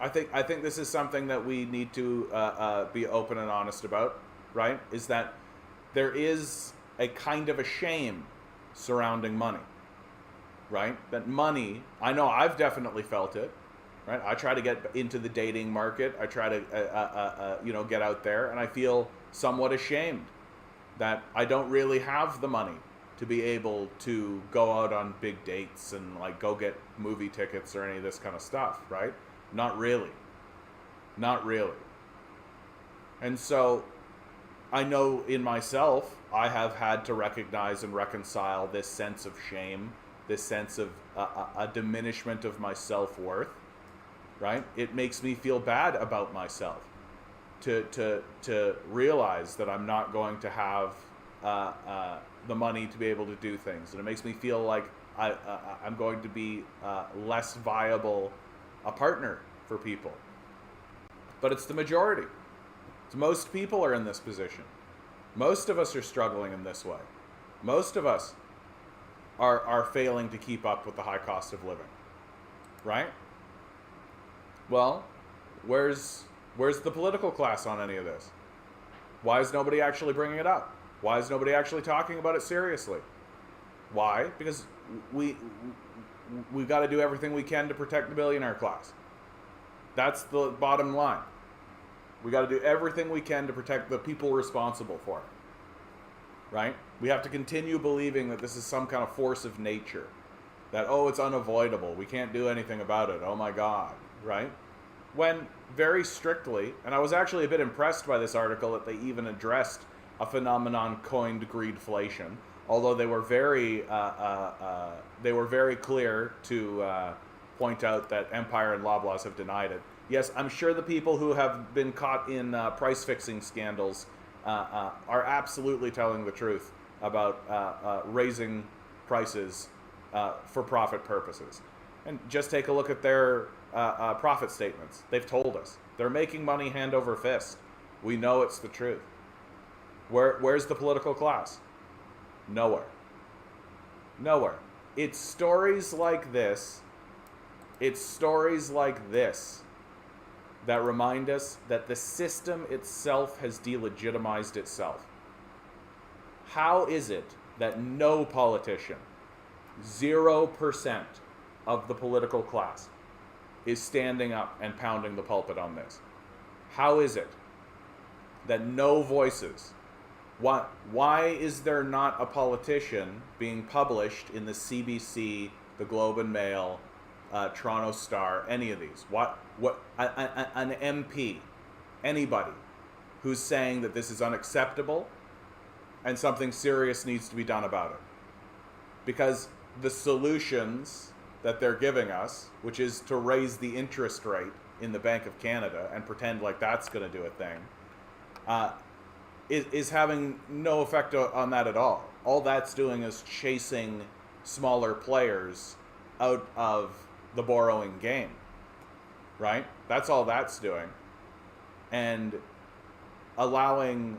I think this is something that we need to be open and honest about, right? Is that there is a kind of a shame surrounding money, right? That money, I know I've definitely felt it, right? I try to get into the dating market. I try to, get out there, and I feel somewhat ashamed that I don't really have the money to be able to go out on big dates and like go get movie tickets or any of this kind of stuff, right? Not really. And so I know in myself, I have had to recognize and reconcile this sense of shame, this sense of a diminishment of my self-worth, right? It makes me feel bad about myself to realize that I'm not going to have the money to be able to do things. And it makes me feel like I'm going to be less viable a partner for people. But it's the majority. So most people are in this position. Most of us are struggling in this way. Most of us are failing to keep up with the high cost of living, right? Well, where's the political class on any of this? Why is nobody actually bringing it up? Why is nobody actually talking about it seriously? Why? Because we've got to do everything we can to protect the billionaire class. That's the bottom line. We got to do everything we can to protect the people responsible for it. Right? We have to continue believing that this is some kind of force of nature. That, oh, it's unavoidable. We can't do anything about it. Oh my God. Right? When very strictly, and I was actually a bit impressed by this article that they even addressed a phenomenon coined greedflation, although they were very clear to point out that Empire and Loblaws have denied it. Yes, I'm sure the people who have been caught in price-fixing scandals are absolutely telling the truth about raising prices for profit purposes. And just take a look at their profit statements. They've told us. They're making money hand over fist. We know it's the truth. Where's the political class? Nowhere. Nowhere. It's stories like this. It's stories like this that remind us that the system itself has delegitimized itself. How is it that no politician, 0% of the political class, is standing up and pounding the pulpit on this? How is it that no voices? Why is there not a politician being published in the CBC, the Globe and Mail, Toronto Star, any of these? An MP, anybody who's saying that this is unacceptable and something serious needs to be done about it? Because the solutions that they're giving us, which is to raise the interest rate in the Bank of Canada and pretend like that's going to do a thing, is having no effect on that at all. All that's doing is chasing smaller players out of the borrowing game, right? That's all that's doing. And allowing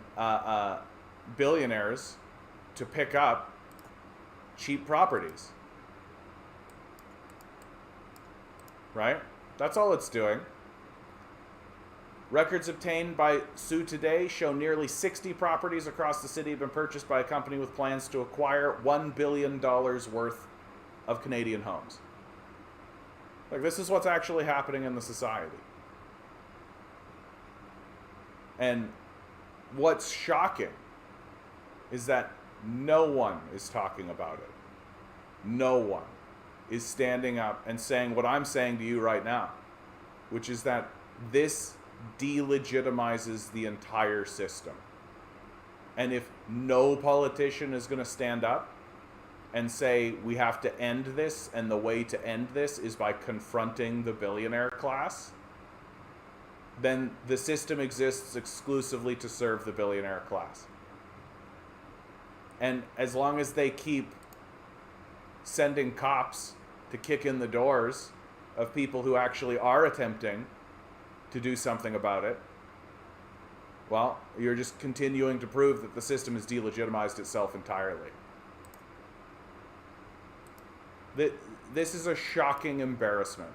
billionaires to pick up cheap properties, right? That's all it's doing. Records obtained by Sue Today show nearly 60 properties across the city have been purchased by a company with plans to acquire $1 billion worth of Canadian homes. Like, this is what's actually happening in the society. And what's shocking is that no one is talking about it. No one is standing up and saying what I'm saying to you right now, which is that this delegitimizes the entire system. And if no politician is going to stand up and say we have to end this, and the way to end this is by confronting the billionaire class, then the system exists exclusively to serve the billionaire class. And as long as they keep sending cops to kick in the doors of people who actually are attempting to do something about it, well, you're just continuing to prove that the system has delegitimized itself entirely. This is a shocking embarrassment.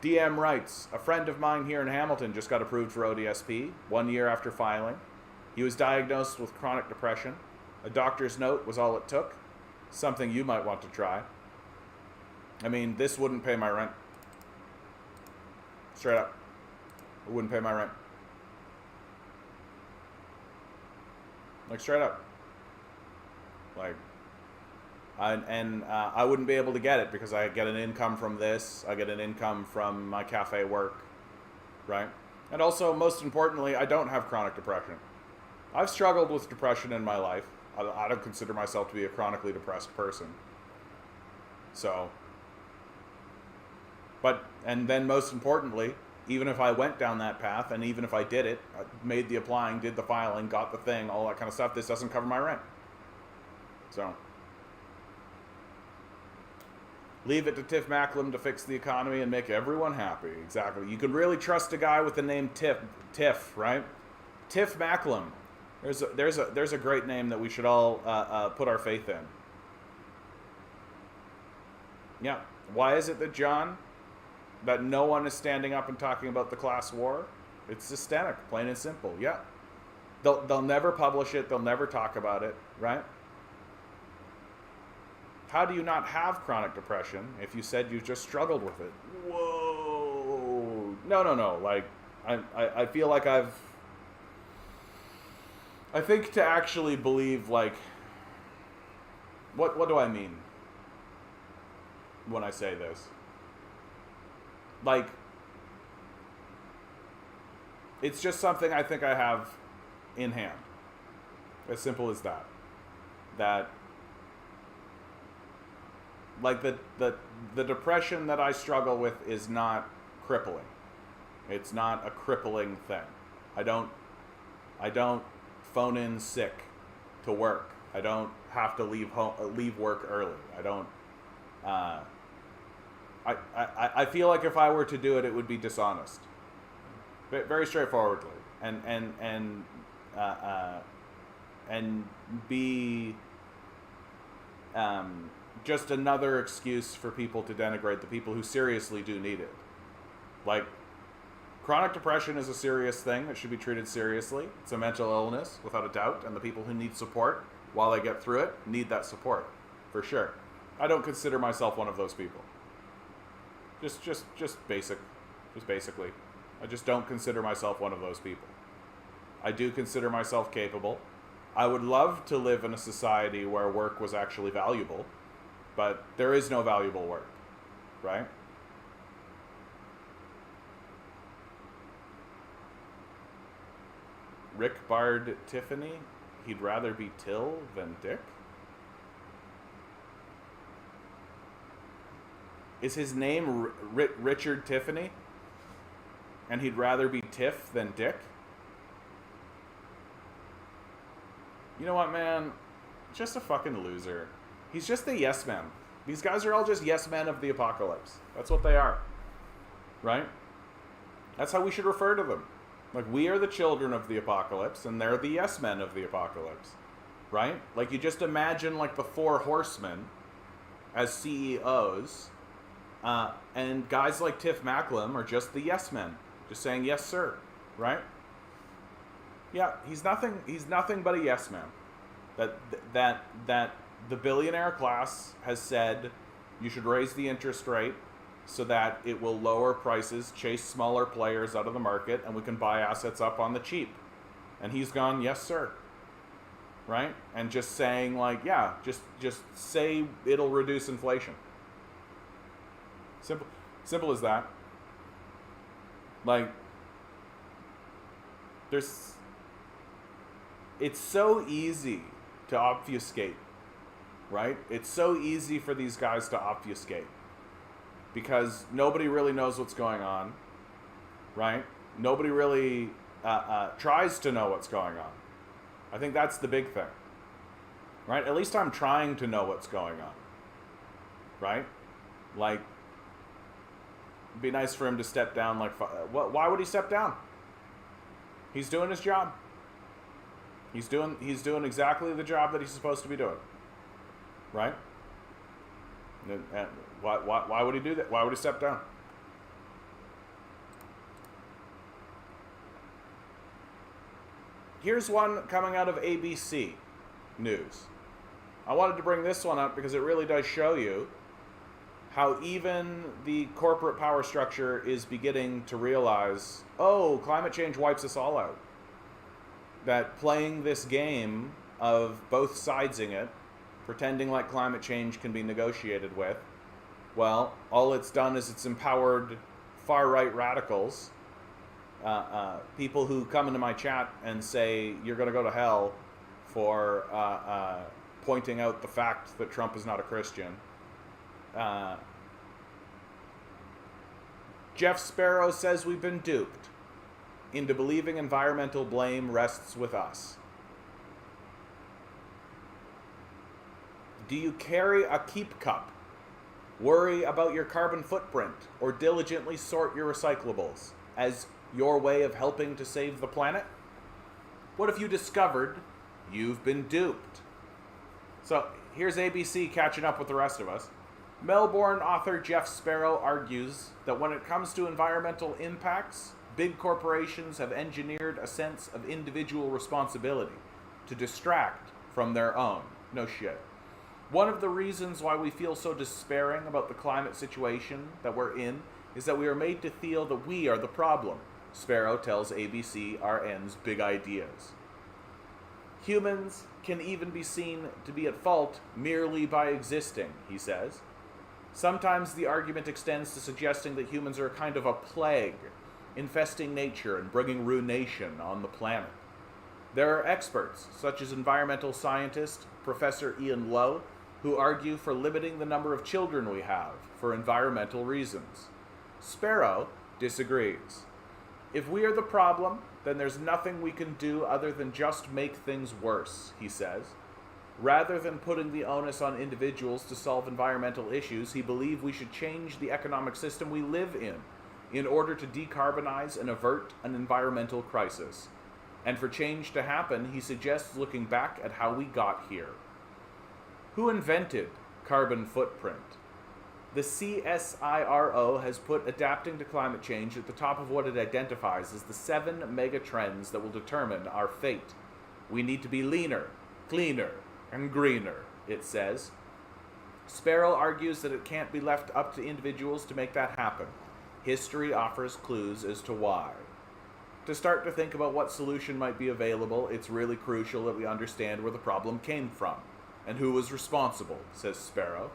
DM writes, a friend of mine here in Hamilton just got approved for ODSP 1 year after filing. He was diagnosed with chronic depression. A doctor's note was all it took. Something you might want to try. I mean, this wouldn't pay my rent. Straight up. It wouldn't pay my rent. Like, straight up. Like, I wouldn't be able to get it because I get an income from this. I get an income from my cafe work, right? And also, most importantly, I don't have chronic depression. I've struggled with depression in my life. I don't consider myself to be a chronically depressed person. So, and then most importantly, even if I went down that path, and even if I did it, made the applying, did the filing, got the thing, all that kind of stuff, this doesn't cover my rent. So, leave it to Tiff Macklem to fix the economy and make everyone happy. Exactly. You can really trust a guy with the name Tiff, right? Tiff Macklem There's a great name that we should all put our faith in. Yeah. Why is it that no one is standing up and talking about the class war? It's systemic, plain and simple. Yeah. They'll never publish it. They'll never talk about it, right? How do you not have chronic depression if you said you just struggled with it? Whoa. No. Like, I feel like I think to actually believe, like, what do I mean when I say this? Like, it's just something I think I have in hand. As simple as that. That, like, the depression that I struggle with is not crippling. It's not a crippling thing. I don't phone in sick to work. I don't have to leave work early. I don't. I feel like if I were to do it, it would be dishonest. Very straightforwardly, and be just another excuse for people to denigrate the people who seriously do need it. Like, chronic depression is a serious thing that should be treated seriously. It's a mental illness, without a doubt, and the people who need support while they get through it need that support, for sure. I don't consider myself one of those people. Just basically. I just don't consider myself one of those people. I do consider myself capable. I would love to live in a society where work was actually valuable, but there is no valuable work, right? Rick barred Tiffany. He'd rather be Till than Dick. Is his name Richard Tiffany? And he'd rather be Tiff than Dick? You know what, man? Just a fucking loser. He's just a yes man. These guys are all just yes men of the apocalypse. That's what they are. Right? That's how we should refer to them. Like, we are the children of the apocalypse, and they're the yes men of the apocalypse. Right? Like, you just imagine, like, the four horsemen as CEOs, and guys like Tiff Macklem are just the yes men. Just saying, yes, sir. Right? Yeah, he's nothing but a yes man. That the billionaire class has said you should raise the interest rate so that it will lower prices, chase smaller players out of the market, and we can buy assets up on the cheap. And he's gone, yes, sir. Right? And just saying, like, yeah, just say it'll reduce inflation. Simple as that. Like, it's so easy to obfuscate, right? It's so easy for these guys to obfuscate because nobody really knows what's going on, right? Nobody really tries to know what's going on. I think that's the big thing, right? At least I'm trying to know what's going on, right? Like, it'd be nice for him to step down. Like, why would he step down? He's doing his job. He's doing exactly the job that he's supposed to be doing, right? And why would he do that? Why would he step down? Here's one coming out of ABC News. I wanted to bring this one up because it really does show you how even the corporate power structure is beginning to realize, oh, climate change wipes us all out. That playing this game of both sidesing it, pretending like climate change can be negotiated with, well, all it's done is it's empowered far-right radicals, people who come into my chat and say, you're going to go to hell for pointing out the fact that Trump is not a Christian. Jeff Sparrow says we've been duped into believing environmental blame rests with us. Do you carry a keep cup? Worry about your carbon footprint or diligently sort your recyclables as your way of helping to save the planet? What if you discovered you've been duped? So here's ABC catching up with the rest of us. Melbourne author Jeff Sparrow argues that when it comes to environmental impacts, big corporations have engineered a sense of individual responsibility to distract from their own. No shit. One of the reasons why we feel so despairing about the climate situation that we're in is that we are made to feel that we are the problem, Sparrow tells ABC RN's Big Ideas. Humans can even be seen to be at fault merely by existing, he says. Sometimes the argument extends to suggesting that humans are a kind of a plague, infesting nature and bringing ruination on the planet. There are experts, such as environmental scientist Professor Ian Lowe, who argue for limiting the number of children we have for environmental reasons. Sparrow disagrees. If we are the problem, then there's nothing we can do other than just make things worse, he says. Rather than putting the onus on individuals to solve environmental issues, he believes we should change the economic system we live in order to decarbonize and avert an environmental crisis. And for change to happen, he suggests looking back at how we got here. Who invented carbon footprint? The CSIRO has put adapting to climate change at the top of what it identifies as the 7 mega trends that will determine our fate. We need to be leaner, cleaner, and greener, it says. Sparrow argues that it can't be left up to individuals to make that happen. History offers clues as to why. To start to think about what solution might be available, it's really crucial that we understand where the problem came from and who was responsible, says Sparrow,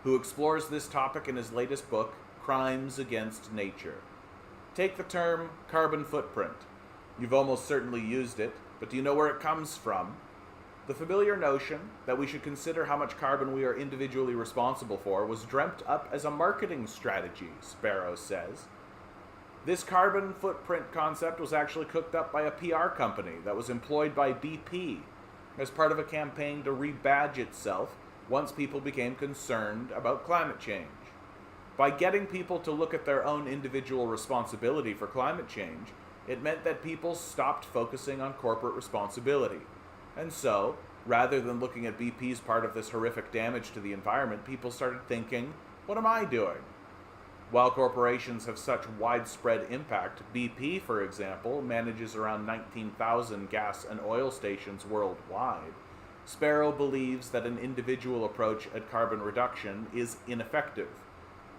who explores this topic in his latest book, Crimes Against Nature. Take the term carbon footprint. You've almost certainly used it, but do you know where it comes from? The familiar notion that we should consider how much carbon we are individually responsible for was dreamt up as a marketing strategy, Sparrow says. This carbon footprint concept was actually cooked up by a PR company that was employed by BP as part of a campaign to rebadge itself once people became concerned about climate change. By getting people to look at their own individual responsibility for climate change, it meant that people stopped focusing on corporate responsibility. And so, rather than looking at BP's part of this horrific damage to the environment, people started thinking, what am I doing? While corporations have such widespread impact, BP, for example, manages around 19,000 gas and oil stations worldwide. Sparrow believes that an individual approach at carbon reduction is ineffective.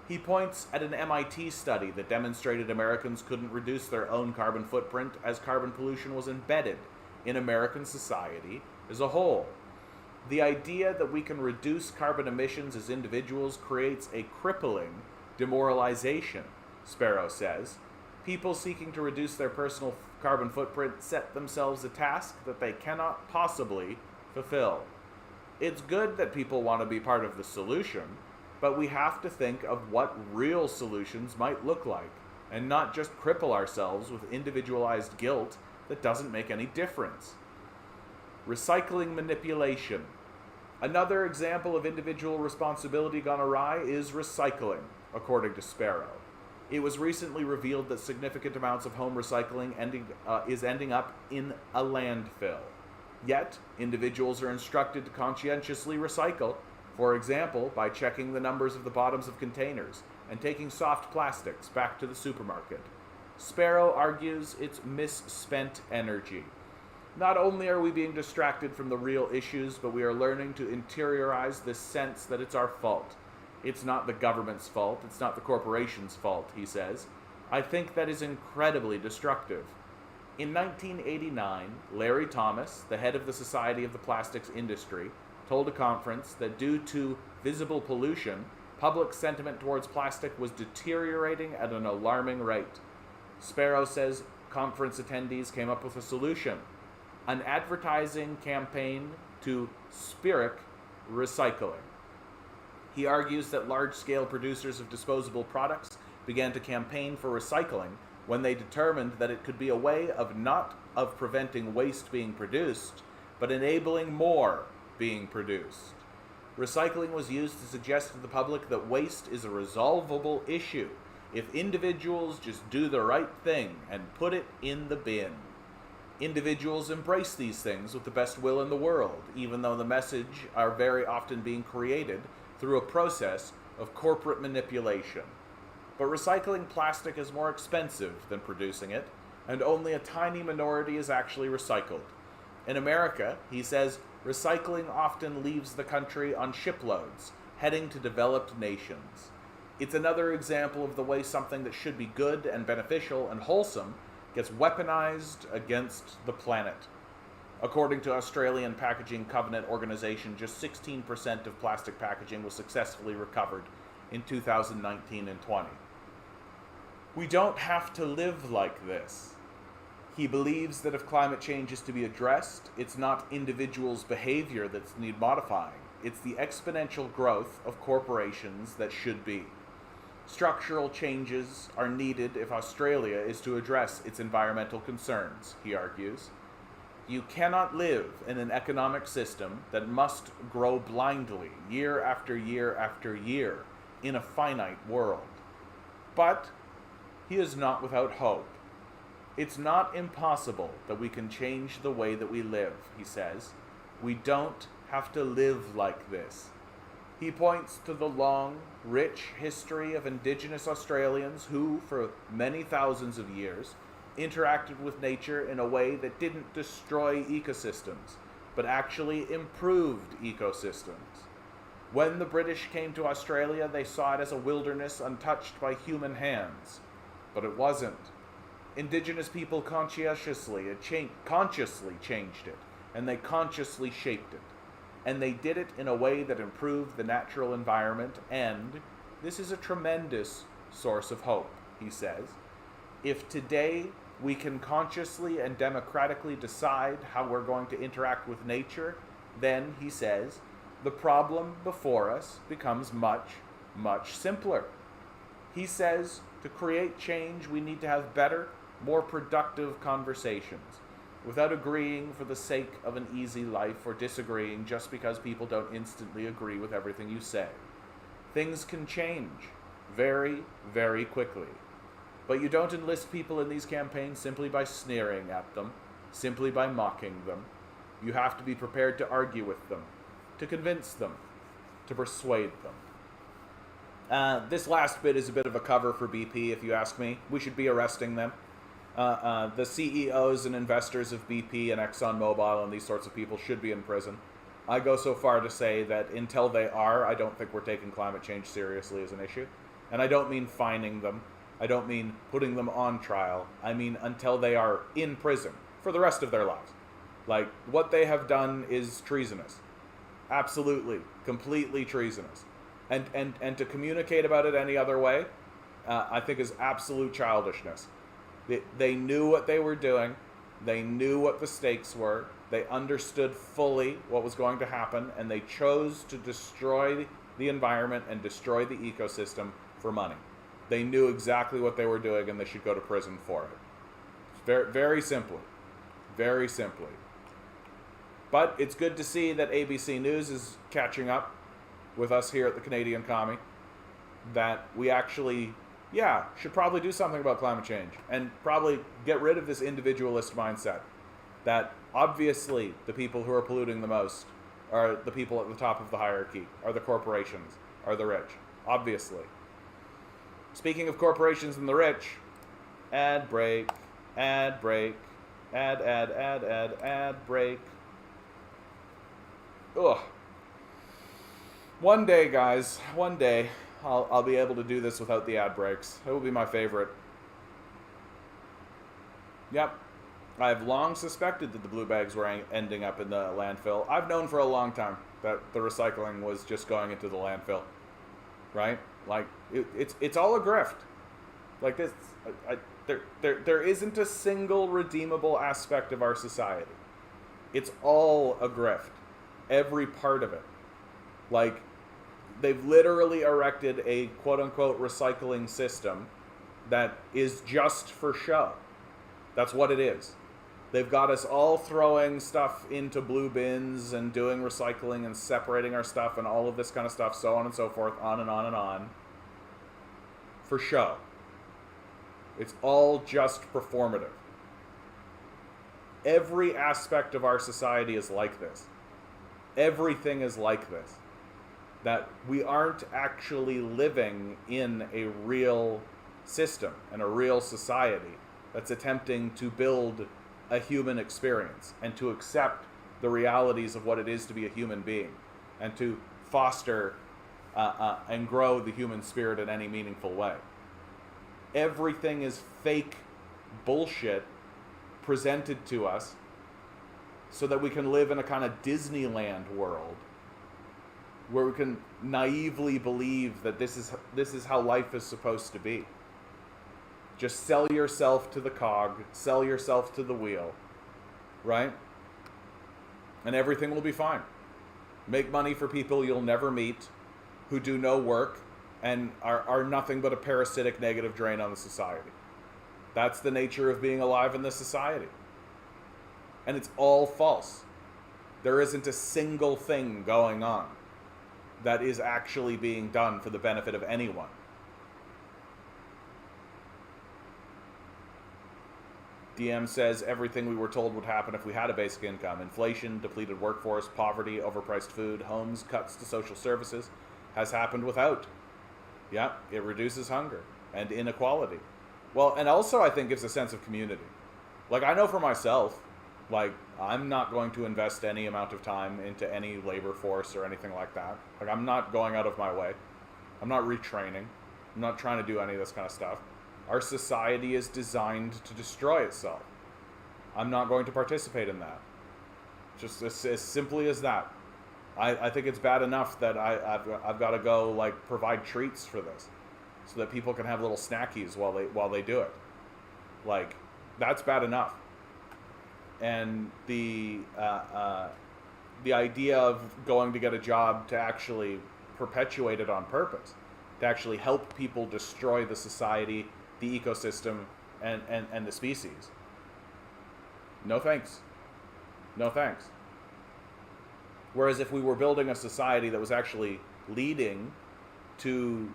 He points at an MIT study that demonstrated Americans couldn't reduce their own carbon footprint as carbon pollution was embedded in American society as a whole. The idea that we can reduce carbon emissions as individuals creates a crippling demoralization, Sparrow says. People seeking to reduce their personal carbon footprint set themselves a task that they cannot possibly fulfill. It's good that people want to be part of the solution, but we have to think of what real solutions might look like, and not just cripple ourselves with individualized guilt that doesn't make any difference. Recycling manipulation. Another example of individual responsibility gone awry is recycling, according to Sparrow. It was recently revealed that significant amounts of home recycling is ending up in a landfill. Yet, individuals are instructed to conscientiously recycle, for example, by checking the numbers of the bottoms of containers and taking soft plastics back to the supermarket. Sparrow argues it's misspent energy. Not only are we being distracted from the real issues, but we are learning to interiorize this sense that it's our fault. It's not the government's fault, it's not the corporation's fault, he says. I think that is incredibly destructive. In 1989, Larry Thomas, the head of the Society of the Plastics Industry, told a conference that due to visible pollution, public sentiment towards plastic was deteriorating at an alarming rate. Sparrow says conference attendees came up with a solution, an advertising campaign to spirit recycling. He argues that large-scale producers of disposable products began to campaign for recycling when they determined that it could be a way of not of preventing waste being produced, but enabling more being produced. Recycling was used to suggest to the public that waste is a resolvable issue if individuals just do the right thing and put it in the bin. Individuals embrace these things with the best will in the world, even though the message are very often being created through a process of corporate manipulation. But recycling plastic is more expensive than producing it, and only a tiny minority is actually recycled. In America, he says, recycling often leaves the country on shiploads, heading to developed nations. It's another example of the way something that should be good and beneficial and wholesome gets weaponized against the planet. According to Australian Packaging Covenant Organization, just 16% of plastic packaging was successfully recovered in 2019 and 20. We don't have to live like this. He believes that if climate change is to be addressed, it's not individuals' behavior that's need modifying. It's the exponential growth of corporations that should be. Structural changes are needed if Australia is to address its environmental concerns, he argues. You cannot live in an economic system that must grow blindly year after year after year in a finite world. But he is not without hope. It's not impossible that we can change the way that we live, he says. We don't have to live like this. He points to the long, rich history of Indigenous Australians who, for many thousands of years, interacted with nature in a way that didn't destroy ecosystems, but actually improved ecosystems. When the British came to Australia, they saw it as a wilderness untouched by human hands, but it wasn't. Indigenous people consciously changed it, and they consciously shaped it. And they did it in a way that improved the natural environment, and this is a tremendous source of hope, he says. If today we can consciously and democratically decide how we're going to interact with nature, then, he says, the problem before us becomes much, much simpler. He says to create change, we need to have better, more productive conversations, without agreeing for the sake of an easy life or disagreeing just because people don't instantly agree with everything you say. Things can change very, very quickly. But you don't enlist people in these campaigns simply by sneering at them, simply by mocking them. You have to be prepared to argue with them, to convince them, to persuade them. This last bit is a bit of a cover for BP, if you ask me. We should be arresting them. The CEOs and investors of BP and ExxonMobil and these sorts of people should be in prison. I go so far to say that until they are, I don't think we're taking climate change seriously as an issue. And I don't mean fining them. I don't mean putting them on trial. I mean until they are in prison for the rest of their lives. Like, what they have done is treasonous. Absolutely, completely treasonous. And to communicate about it any other way, I think is absolute childishness. They knew what they were doing. They knew what the stakes were. They understood fully what was going to happen, and they chose to destroy the environment and destroy the ecosystem for money. They knew exactly what they were doing, and they should go to prison for it. Very, very simply. Very simply. But it's good to see that ABC News is catching up with us here at the Canadian Commie, that we actually should probably do something about climate change and probably get rid of this individualist mindset that obviously the people who are polluting the most are the people at the top of the hierarchy, are the corporations, are the rich. Obviously. Speaking of corporations and the rich, ad break, ad break, ad break. Ugh. One day, guys, one day, I'll be able to do this without the ad breaks. It will be my favorite. Yep. I've long suspected that the blue bags were ending up in the landfill. I've known for a long time that the recycling was just going into the landfill. Right? Like, it's all a grift. Like this, there isn't a single redeemable aspect of our society. It's all a grift. Every part of it. Like, they've literally erected a quote-unquote recycling system that is just for show. That's what it is. They've got us all throwing stuff into blue bins and doing recycling and separating our stuff and all of this kind of stuff, so on and so forth, on and on and on, for show. It's all just performative. Every aspect of our society is like this. Everything is like this. That we aren't actually living in a real system and a real society that's attempting to build a human experience and to accept the realities of what it is to be a human being and to foster and grow the human spirit in any meaningful way. Everything is fake bullshit presented to us so that we can live in a kind of Disneyland world where we can naively believe that this is how life is supposed to be. Just sell yourself to the cog, sell yourself to the wheel, right? And everything will be fine. Make money for people you'll never meet, who do no work, and are nothing but a parasitic negative drain on the society. That's the nature of being alive in this society. And it's all false. There isn't a single thing going on that is actually being done for the benefit of anyone. DM says everything we were told would happen if we had a basic income. Inflation, depleted workforce, poverty, overpriced food, homes, cuts to social services has happened without. Yeah, it reduces hunger and inequality. Well, and also I think gives a sense of community. Like, I know for myself, like, I'm not going to invest any amount of time into any labor force or anything like that. Like, I'm not going out of my way. I'm not retraining. I'm not trying to do any of this kind of stuff. Our society is designed to destroy itself. I'm not going to participate in that. Just as simply as that. I think it's bad enough that I've got to go, like, provide treats for this so that people can have little snackies while they do it. Like, that's bad enough. And the idea of going to get a job to actually perpetuate it on purpose, to actually help people destroy the society, the ecosystem, and the species. No thanks. No thanks. Whereas if we were building a society that was actually leading to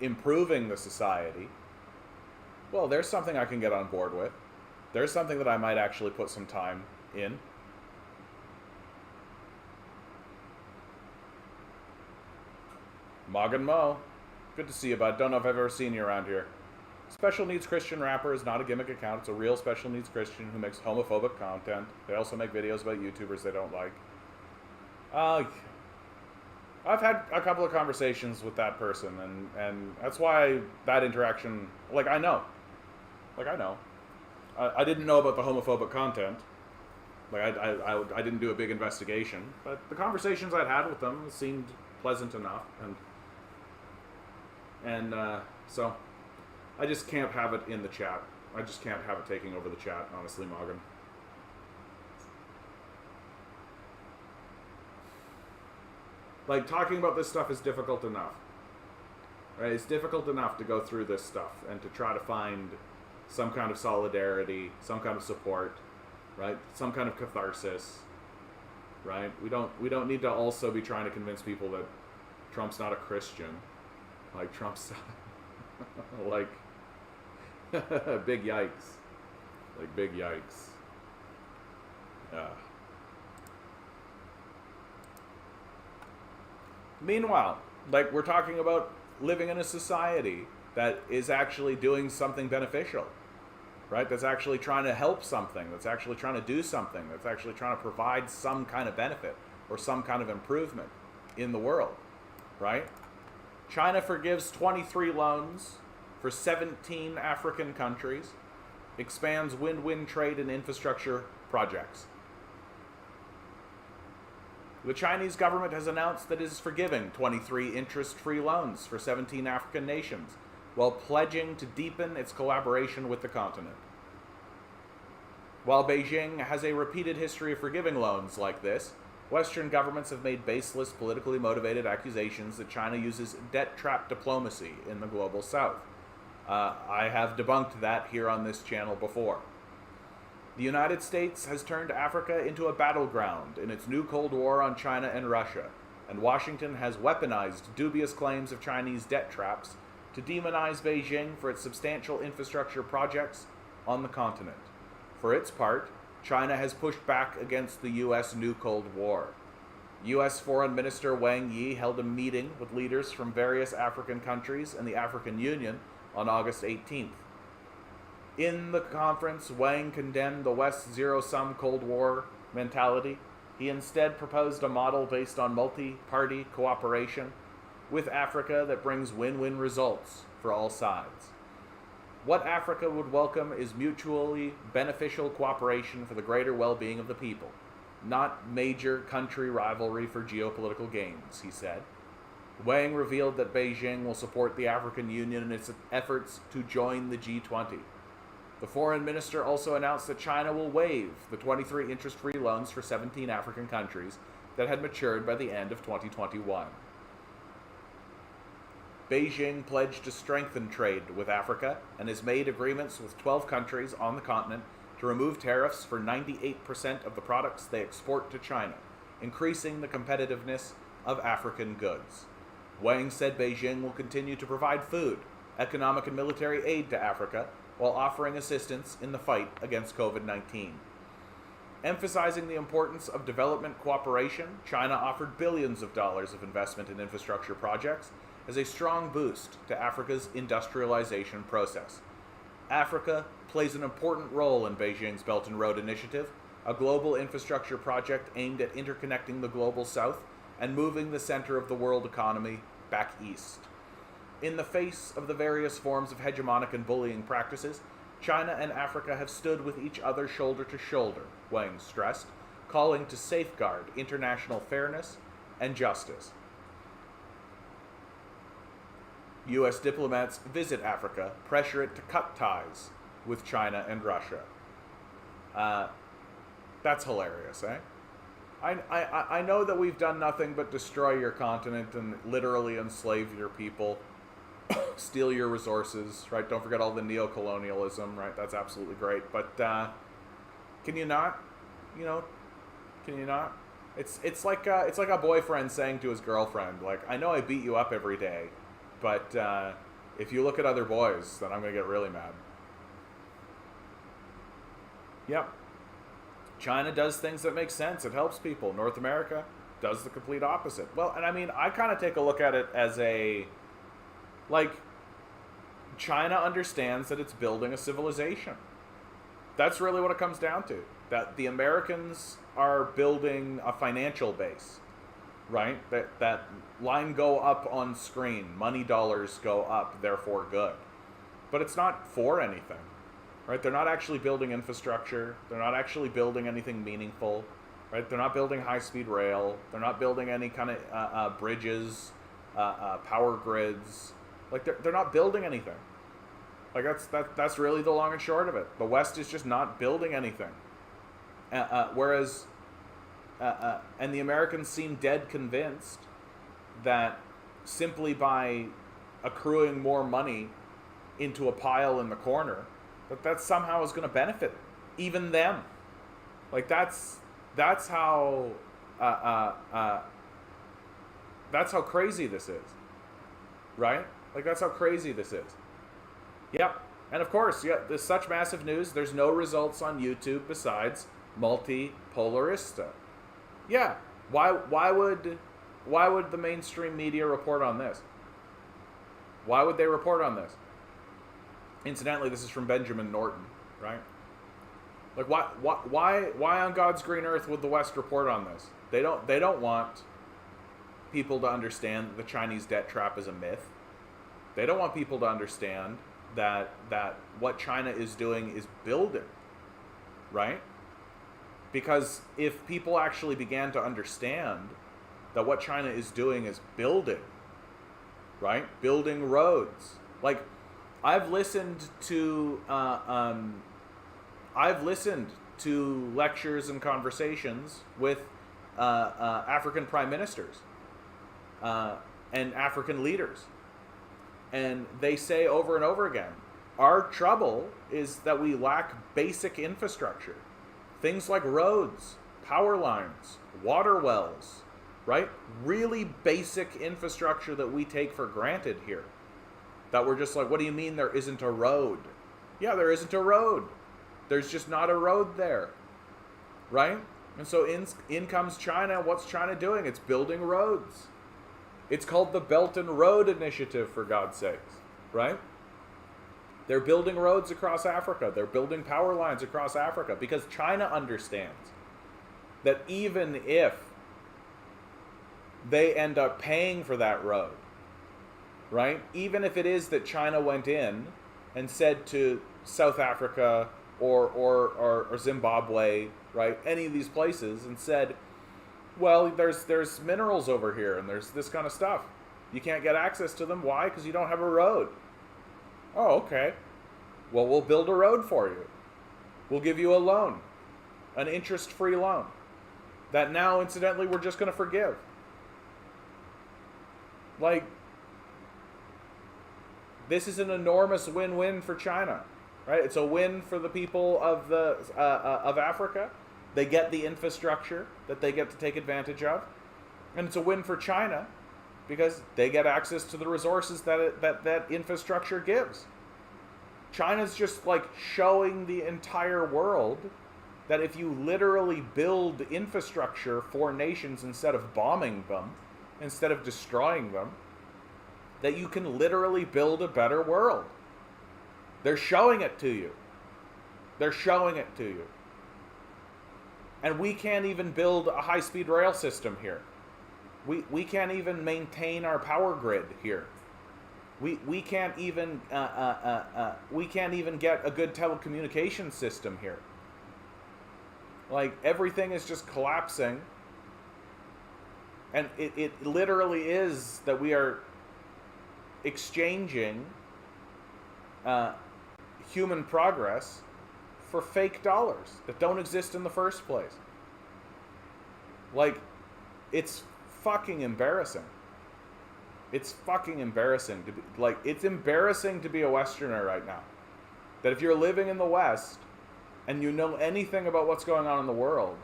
improving the society, well, there's something I can get on board with. There's something that I might actually put some time in. Morgan Mo, good to see you, bud. Don't know if I've ever seen you around here. Special Needs Christian Rapper is not a gimmick account. It's a real special needs Christian who makes homophobic content. They also make videos about YouTubers they don't like. I've had a couple of conversations with that person, and that's why that interaction, like, I know. I didn't know about the homophobic content. Like, I didn't do a big investigation, but the conversations I'd had with them seemed pleasant enough, and so I just can't have it in the chat. I just can't have it taking over the chat, honestly, Morgan. Like, talking about this stuff is difficult enough. Right? It's difficult enough to go through this stuff and to try to find some kind of solidarity, some kind of support, right? Some kind of catharsis, right? We don't need to also be trying to convince people that Trump's not a Christian. Like, Trump's like big yikes. Like, big yikes. Yeah. Meanwhile, like, we're talking about living in a society that is actually doing something beneficial, right? That's actually trying to help something, that's actually trying to do something, that's actually trying to provide some kind of benefit or some kind of improvement in the world, right? China forgives 23 loans for 17 African countries, expands win-win trade and infrastructure projects. The Chinese government has announced that it is forgiving 23 interest-free loans for 17 African nations, while pledging to deepen its collaboration with the continent. While Beijing has a repeated history of forgiving loans like this, Western governments have made baseless, politically motivated accusations that China uses debt trap diplomacy in the global south. I have debunked that here on this channel before. The United States has turned Africa into a battleground in its new Cold War on China and Russia, and Washington has weaponized dubious claims of Chinese debt traps to demonize Beijing for its substantial infrastructure projects on the continent. For its part, China has pushed back against the U.S. new Cold War. U.S. Foreign Minister Wang Yi held a meeting with leaders from various African countries and the African Union on August 18th. In the conference, Wang condemned the West's zero-sum Cold War mentality. He instead proposed a model based on multi-party cooperation with Africa that brings win-win results for all sides. What Africa would welcome is mutually beneficial cooperation for the greater well-being of the people, not major country rivalry for geopolitical gains, he said. Wang revealed that Beijing will support the African Union in its efforts to join the G20. The foreign minister also announced that China will waive the 23 interest-free loans for 17 African countries that had matured by the end of 2021. Beijing pledged to strengthen trade with Africa and has made agreements with 12 countries on the continent to remove tariffs for 98% of the products they export to China, increasing the competitiveness of African goods. Wang said Beijing will continue to provide food, economic and military aid to Africa while offering assistance in the fight against COVID-19. Emphasizing the importance of development cooperation, China offered billions of dollars of investment in infrastructure projects as a strong boost to Africa's industrialization process. Africa plays an important role in Beijing's Belt and Road Initiative, a global infrastructure project aimed at interconnecting the global south and moving the center of the world economy back east. In the face of the various forms of hegemonic and bullying practices, China and Africa have stood with each other shoulder to shoulder, Wang stressed, calling to safeguard international fairness and justice. U.S. diplomats visit Africa, pressure it to cut ties with China and Russia. That's hilarious, eh? I know that we've done nothing but destroy your continent and literally enslave your people, steal your resources, right? Don't forget all the neo-colonialism, right? That's absolutely great. But can you not? You know, can you not? It's like a boyfriend saying to his girlfriend, like, I know I beat you up every day, but if you look at other boys, then I'm gonna get really mad. Yep. China does things that make sense. It helps people. North America does the complete opposite. Well, and I mean, I kind of take a look at it as like, China understands that it's building a civilization. That's really what it comes down to. That the Americans are building a financial base, right? That line go up on screen. Money dollars go up, therefore good. But it's not for anything. Right? They're not actually building infrastructure. They're not actually building anything meaningful. Right? They're not building high-speed rail. They're not building any kind of bridges, power grids. Like they're not building anything. Like that's really the long and short of it. The West is just not building anything. Whereas, and the Americans seem dead convinced that simply by accruing more money into a pile in the corner, that somehow is going to benefit even them. Like that's how crazy this is, right? Like that's how crazy this is. Yep. And of course, yeah, there's such massive news. There's no results on YouTube besides multipolarista. Yeah. Why would the mainstream media report on this? Why would they report on this? Incidentally, this is from Benjamin Norton, right? Like, why on God's green earth would the West report on this? They don't want people to understand that the Chinese debt trap is a myth. They don't want people to understand that what China is doing is building, right? Because if people actually began to understand that what China is doing is building, right? Building roads, like. I've listened to lectures and conversations with African prime ministers and African leaders, and they say over and over again, our trouble is that we lack basic infrastructure, things like roads, power lines, water wells, right? Really basic infrastructure that we take for granted here. That we're just like, what do you mean there isn't a road? Yeah, there isn't a road. There's just not a road there. right? And so in comes China. What's China doing? It's building roads. It's called the Belt and Road Initiative, for God's sakes, right? They're building roads across Africa. They're building power lines across Africa because China understands that even if they end up paying for that road, right? Even if it is that China went in and said to South Africa or Zimbabwe, right? Any of these places and said, well, there's minerals over here and there's this kind of stuff. You can't get access to them. Why? Because you don't have a road. Oh, okay. Well, we'll build a road for you. We'll give you a loan, an interest-free loan that now, incidentally, we're just going to forgive. Like, this is an enormous win-win for China, right? It's a win for the people of of Africa. They get the infrastructure that they get to take advantage of, and it's a win for China because they get access to the resources that infrastructure gives. China's just like showing the entire world that if you literally build infrastructure for nations instead of bombing them, instead of destroying them, that you can literally build a better world. They're showing it to you. They're showing it to you. And we can't even build a high-speed rail system here. We can't even maintain our power grid here. We can't even get a good telecommunications system here. Like, everything is just collapsing. And it literally is that we are exchanging human progress for fake dollars that don't exist in the first place. Like, it's fucking embarrassing. It's fucking embarrassing to be, like, it's embarrassing to be a Westerner right now. That if you're living in the West and you know anything about what's going on in the world,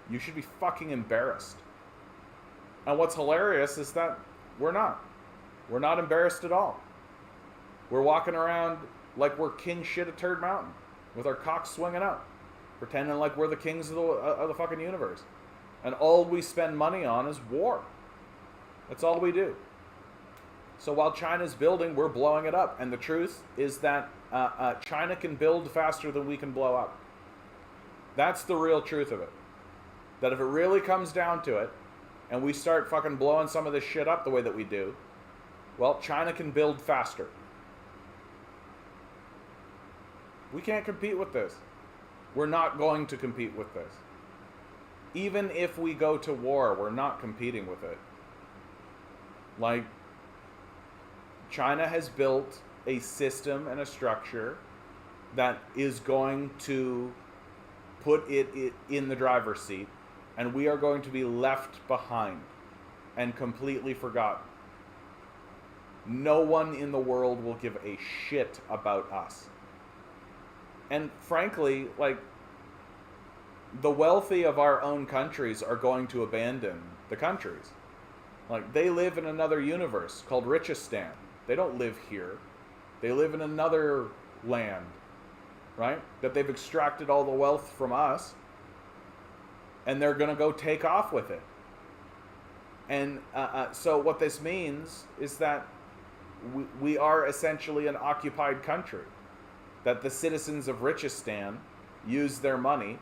you should be fucking embarrassed. And what's hilarious is that we're not. We're not embarrassed at all. We're walking around like we're king shit at Turd Mountain with our cocks swinging up, pretending like we're the kings of the fucking universe. And all we spend money on is war. That's all we do. So while China's building, we're blowing it up. And the truth is that China can build faster than we can blow up. That's the real truth of it. That if it really comes down to it, and we start fucking blowing some of this shit up the way that we do, well, China can build faster. We can't compete with this. We're not going to compete with this. Even if we go to war, we're not competing with it. Like, China has built a system and a structure that is going to put it in the driver's seat, and we are going to be left behind and completely forgotten. No one in the world will give a shit about us. And frankly, like, the wealthy of our own countries are going to abandon the countries. Like, they live in another universe called Richistan. They don't live here. They live in another land, right? That they've extracted all the wealth from us, and they're going to go take off with it. And so what this means is that we are essentially an occupied country. That the citizens of Richistan use their money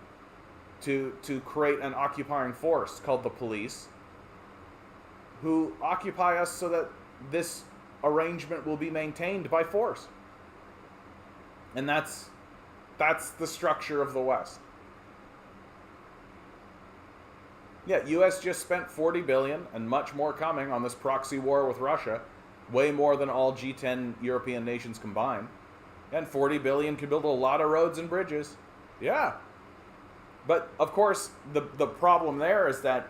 to create an occupying force called the police, who occupy us so that this arrangement will be maintained by force. And that's the structure of the West. Yeah, U.S. just spent $40 billion, and much more coming, on this proxy war with Russia, way more than all G10 European nations combined. And $40 billion can build a lot of roads and bridges. Yeah. But, of course, the problem there is that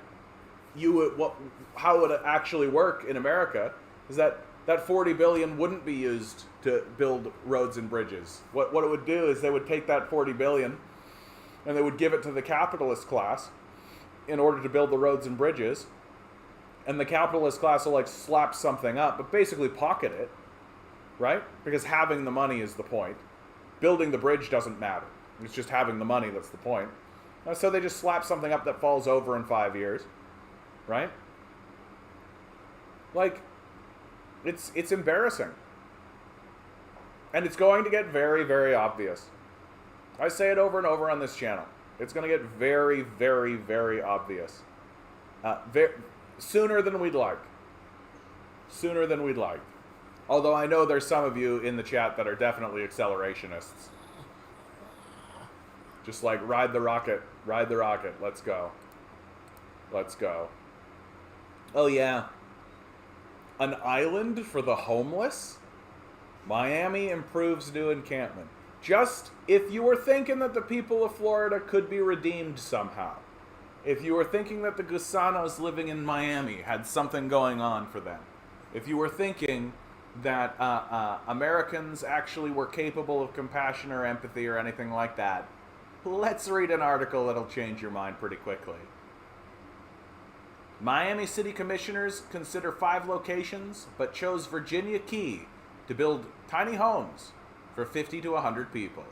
how it would actually work in America is that $40 billion wouldn't be used to build roads and bridges. What it would do is they would take that $40 billion and they would give it to the capitalist class in order to build the roads and bridges. And the capitalist class will, like, slap something up, but basically pocket it. Right? Because having the money is the point. Building the bridge doesn't matter. It's just having the money that's the point. So they just slap something up that falls over in 5 years, right? Like, it's embarrassing. And it's going to get very, very obvious. I say it over and over on this channel. It's going to get very, very, very obvious. Sooner than we'd like. Sooner than we'd like. Although I know there's some of you in the chat that are definitely accelerationists. Just like, ride the rocket, let's go. Let's go. Oh yeah. An island for the homeless? Miami improves new encampment. Just if you were thinking that the people of Florida could be redeemed somehow. If you were thinking that the Gusanos living in Miami had something going on for them. If you were thinking that Americans actually were capable of compassion or empathy or anything like that, let's read an article that'll change your mind pretty quickly. Miami City Commissioners consider 5 locations, but chose Virginia Key to build tiny homes for 50 to 100 people.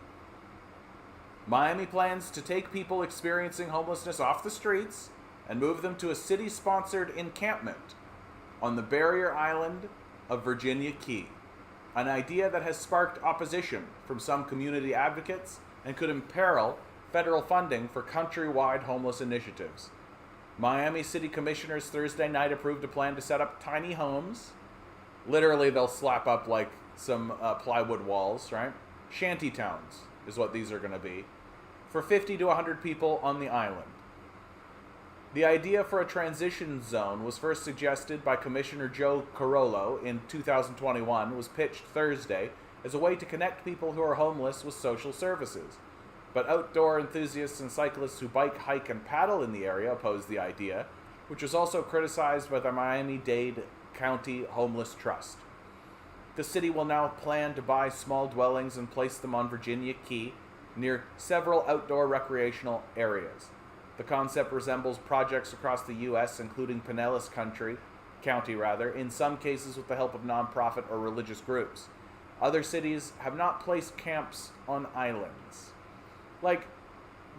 Miami plans to take people experiencing homelessness off the streets and move them to a city-sponsored encampment on the barrier island of Virginia Key, an idea that has sparked opposition from some community advocates and could imperil federal funding for countrywide homeless initiatives. Miami City Commissioners Thursday night approved a plan to set up tiny homes. Literally, they'll slap up like some plywood walls, right? Shanty towns is what these are going to be, for 50 to 100 people on the island. The idea for a transition zone was first suggested by Commissioner Joe Carollo in 2021, was pitched Thursday as a way to connect people who are homeless with social services. But outdoor enthusiasts and cyclists who bike, hike, and paddle in the area opposed the idea, which was also criticized by the Miami-Dade County Homeless Trust. The city will now plan to buy small dwellings and place them on Virginia Key near several outdoor recreational areas. The concept resembles projects across the U.S., including Pinellas County, in some cases with the help of nonprofit or religious groups. Other cities have not placed camps on islands. Like,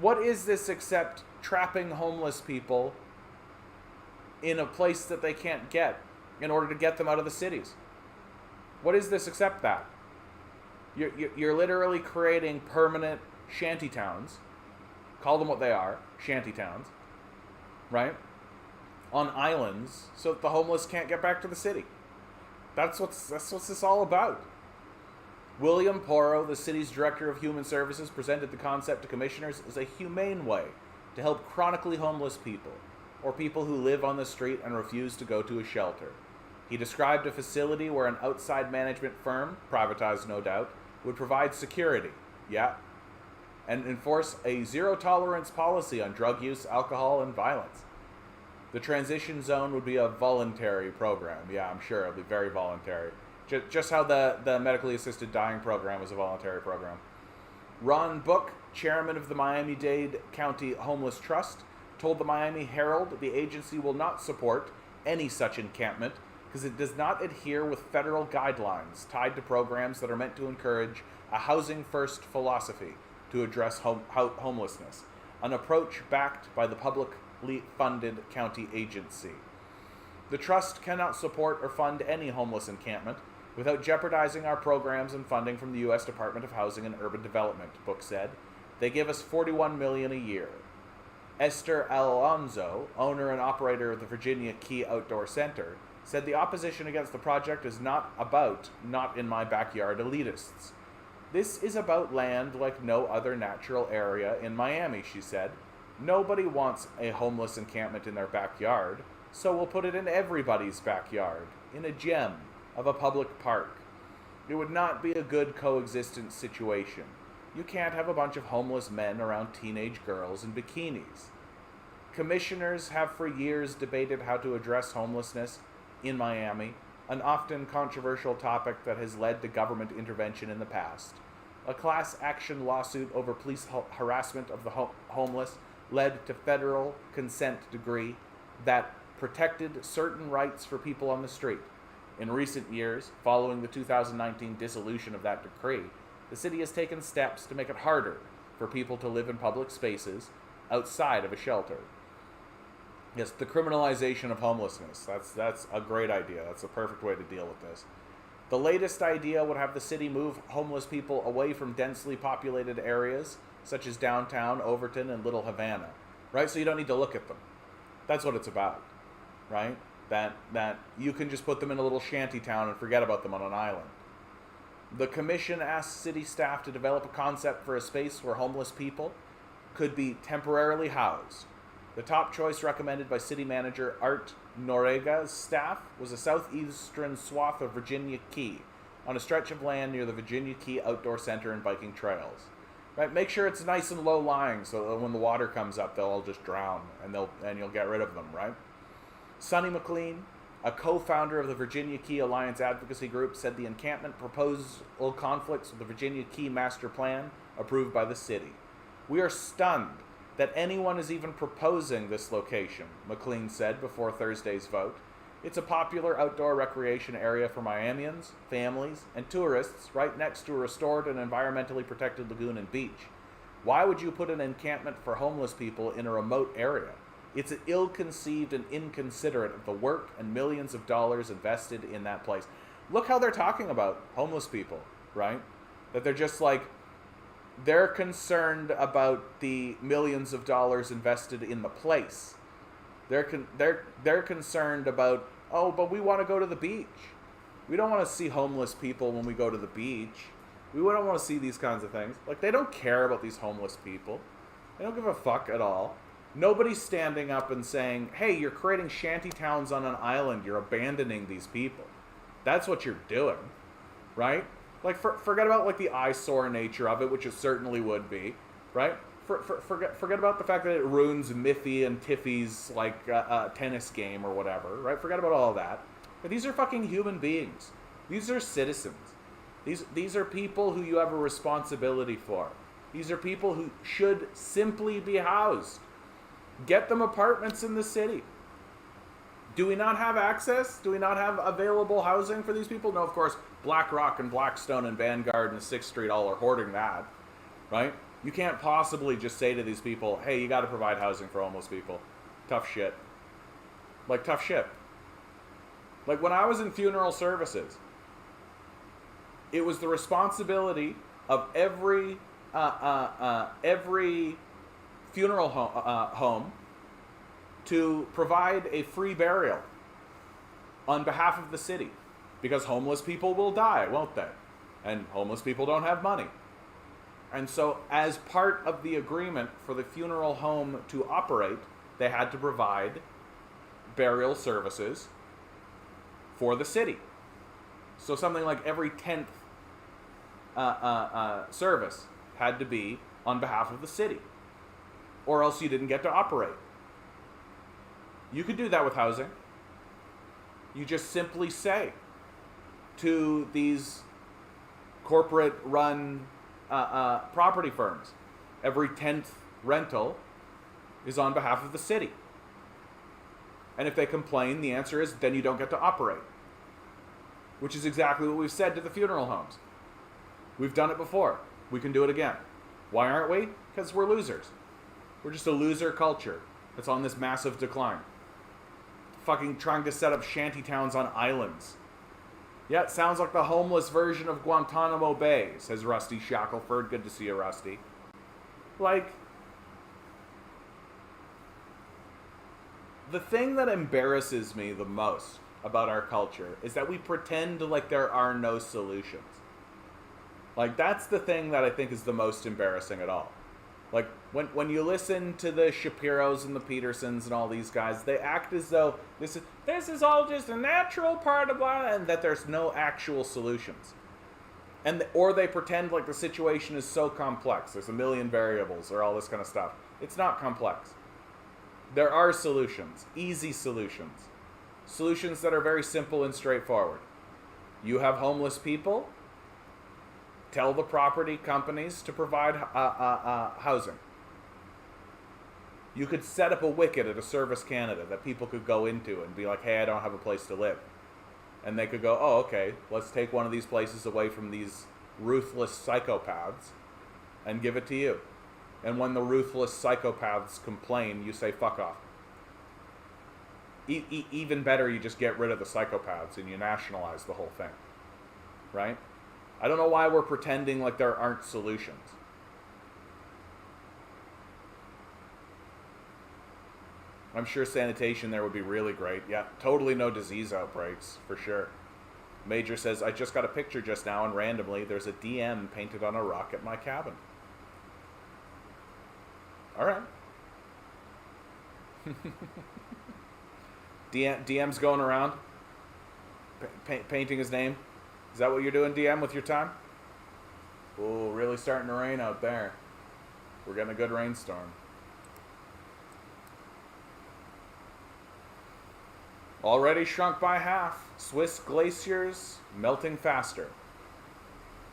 what is this except trapping homeless people in a place that they can't get in order to get them out of the cities? What is this except that? You're literally creating permanent shanty towns. Call them what they are, shanty towns, right? On islands so that the homeless can't get back to the city. That's what this all about. William Porro, the city's director of human services, presented the concept to commissioners as a humane way to help chronically homeless people, or people who live on the street and refuse to go to a shelter. He described a facility where an outside management firm, privatized no doubt, would provide security, and enforce a zero-tolerance policy on drug use, alcohol, and violence. The transition zone would be a voluntary program. Yeah, I'm sure it'll be very voluntary. Just how the medically assisted dying program was a voluntary program. Ron Book, chairman of the Miami-Dade County Homeless Trust, told the Miami Herald the agency will not support any such encampment because it does not adhere with federal guidelines tied to programs that are meant to encourage a housing-first philosophy to address homelessness, an approach backed by the publicly funded county agency. The trust cannot support or fund any homeless encampment without jeopardizing our programs and funding from the U.S. Department of Housing and Urban Development, Book said. They give us $41 million a year. Esther Alonzo, owner and operator of the Virginia Key Outdoor Center, said the opposition against the project is not about not in my backyard elitists. This is about land like no other natural area in Miami, she said. Nobody wants a homeless encampment in their backyard, so we'll put it in everybody's backyard, in a gem of a public park. It would not be a good coexistence situation. You can't have a bunch of homeless men around teenage girls in bikinis. Commissioners have for years debated how to address homelessness in Miami, an often controversial topic that has led to government intervention in the past. A class action lawsuit over police harassment of the homeless led to federal consent decree that protected certain rights for people on the street. In recent years, following the 2019 dissolution of that decree, the city has taken steps to make it harder for people to live in public spaces outside of a shelter. Yes, the criminalization of homelessness. That's a great idea. That's a perfect way to deal with this. The latest idea would have the city move homeless people away from densely populated areas, such as downtown, Overton, and Little Havana. Right? So you don't need to look at them. That's what it's about. Right? That you can just put them in a little shanty town and forget about them on an island. The commission asked city staff to develop a concept for a space where homeless people could be temporarily housed. The top choice recommended by city manager Art Norega's staff was a southeastern swath of Virginia Key, on a stretch of land near the Virginia Key Outdoor Center and biking trails. Right? Make sure it's nice and low-lying so that when the water comes up, they'll all just drown and you'll get rid of them, right? Sonny McLean, a co-founder of the Virginia Key Alliance Advocacy Group, said the encampment proposal conflicts with the Virginia Key Master Plan approved by the city. We are stunned that anyone is even proposing this location, McLean said before Thursday's vote. It's a popular outdoor recreation area for Miamians, families, and tourists right next to a restored and environmentally protected lagoon and beach. Why would you put an encampment for homeless people in a remote area? It's ill-conceived and inconsiderate of the work and millions of dollars invested in that place. Look how they're talking about homeless people, right? That they're just like, they're concerned about the millions of dollars invested in the place. They're concerned about, oh, but we want to go to the beach. We don't want to see homeless people when we go to the beach. We don't want to see these kinds of things. Like, they don't care about these homeless people. They don't give a fuck at all. Nobody's standing up and saying, hey, you're creating shanty towns on an island. You're abandoning these people. That's what you're doing, right? Like, forget about, like, the eyesore nature of it, which it certainly would be, right? Forget about the fact that it ruins Miffy and Tiffy's, like, tennis game or whatever, right? Forget about all that. But these are fucking human beings. These are citizens. These are people who you have a responsibility for. These are people who should simply be housed. Get them apartments in the city. Do we not have access? Do we not have available housing for these people? No, of course, BlackRock and Blackstone and Vanguard and 6th Street all are hoarding that, right? You can't possibly just say to these people, hey, you got to provide housing for homeless people. Tough shit. Like, tough shit. Like, when I was in funeral services, it was the responsibility of every funeral home to provide a free burial on behalf of the city, because homeless people will die, won't they? And homeless people don't have money. And so, as part of the agreement for the funeral home to operate, they had to provide burial services for the city. So something like every 10th service had to be on behalf of the city, or else you didn't get to operate. You could do that with housing. You just simply say to these corporate-run property firms, every 10th rental is on behalf of the city. And if they complain, the answer is, then you don't get to operate. Which is exactly what we've said to the funeral homes. We've done it before. We can do it again. Why aren't we? Because we're losers. We're just a loser culture that's on this massive decline. Fucking trying to set up shanty towns on islands. Yeah, it sounds like the homeless version of Guantanamo Bay, says Rusty Shackelford. Good to see you, Rusty. Like, the thing that embarrasses me the most about our culture is that we pretend like there are no solutions. Like, that's the thing that I think is the most embarrassing at all. Like, when you listen to the Shapiros and the Petersons and all these guys, they act as though this is all just a natural part of life, and that there's no actual solutions. Or they pretend like the situation is so complex, there's a million variables or all this kind of stuff. It's not complex. There are solutions, easy solutions. Solutions that are very simple and straightforward. You have homeless people, tell the property companies to provide housing. You could set up a wicket at a Service Canada that people could go into and be like, hey, I don't have a place to live. And they could go, oh, okay, let's take one of these places away from these ruthless psychopaths and give it to you. And when the ruthless psychopaths complain, you say, fuck off. Even better, you just get rid of the psychopaths and you nationalize the whole thing. Right? I don't know why we're pretending like there aren't solutions. I'm sure sanitation there would be really great. Yeah, totally no disease outbreaks, for sure. Major says, I just got a picture just now, and randomly there's a DM painted on a rock at my cabin. Alright. DM's going around painting his name. Is that what you're doing, DM, with your time? Oh, really starting to rain out there. We're getting a good rainstorm. Already shrunk by half. Swiss glaciers melting faster.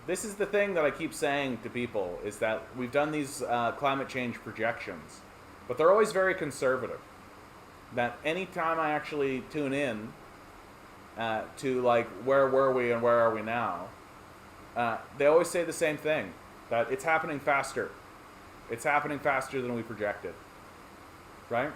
This is the thing that I keep saying to people, is that we've done these climate change projections, but they're always very conservative. That anytime I actually tune in to like, where were we and where are we now, they always say the same thing, that it's happening faster. It's happening faster than we projected. Right?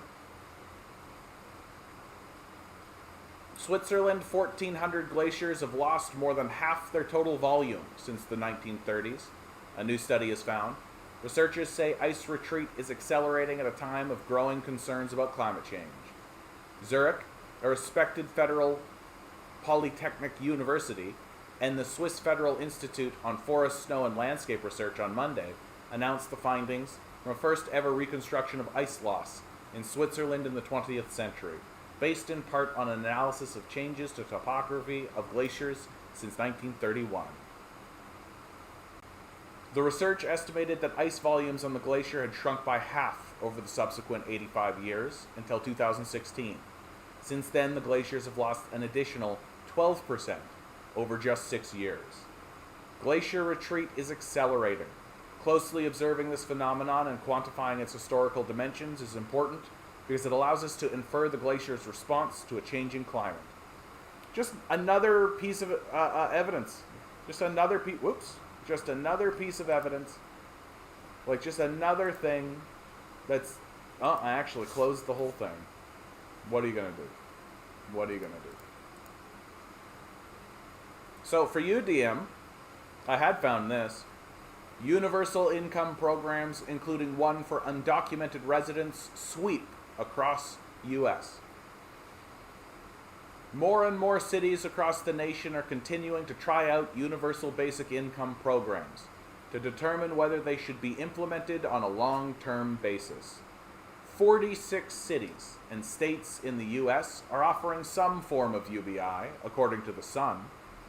Switzerland, 1,400 glaciers have lost more than half their total volume since the 1930s, a new study has found. Researchers say ice retreat is accelerating at a time of growing concerns about climate change. Zurich, a respected federal polytechnic university, and the Swiss Federal Institute on Forest, Snow, and Landscape Research on Monday announced the findings from a first ever reconstruction of ice loss in Switzerland in the 20th century, based in part on an analysis of changes to topography of glaciers since 1931. The research estimated that ice volumes on the glacier had shrunk by half over the subsequent 85 years until 2016. Since then, the glaciers have lost an additional 12% over just 6 years. Glacier retreat is accelerating. Closely observing this phenomenon and quantifying its historical dimensions is important because it allows us to infer the glacier's response to a changing climate. Just another piece of evidence. Just another piece of evidence. Like, just another thing that's... Oh, I actually closed the whole thing. What are you going to do? What are you going to do? So, for you, DM, I had found this. Universal income programs, including one for undocumented residents, sweep across U.S. More and more cities across the nation are continuing to try out universal basic income programs to determine whether they should be implemented on a long-term basis. 46 cities and states in the U.S. are offering some form of UBI, according to The Sun.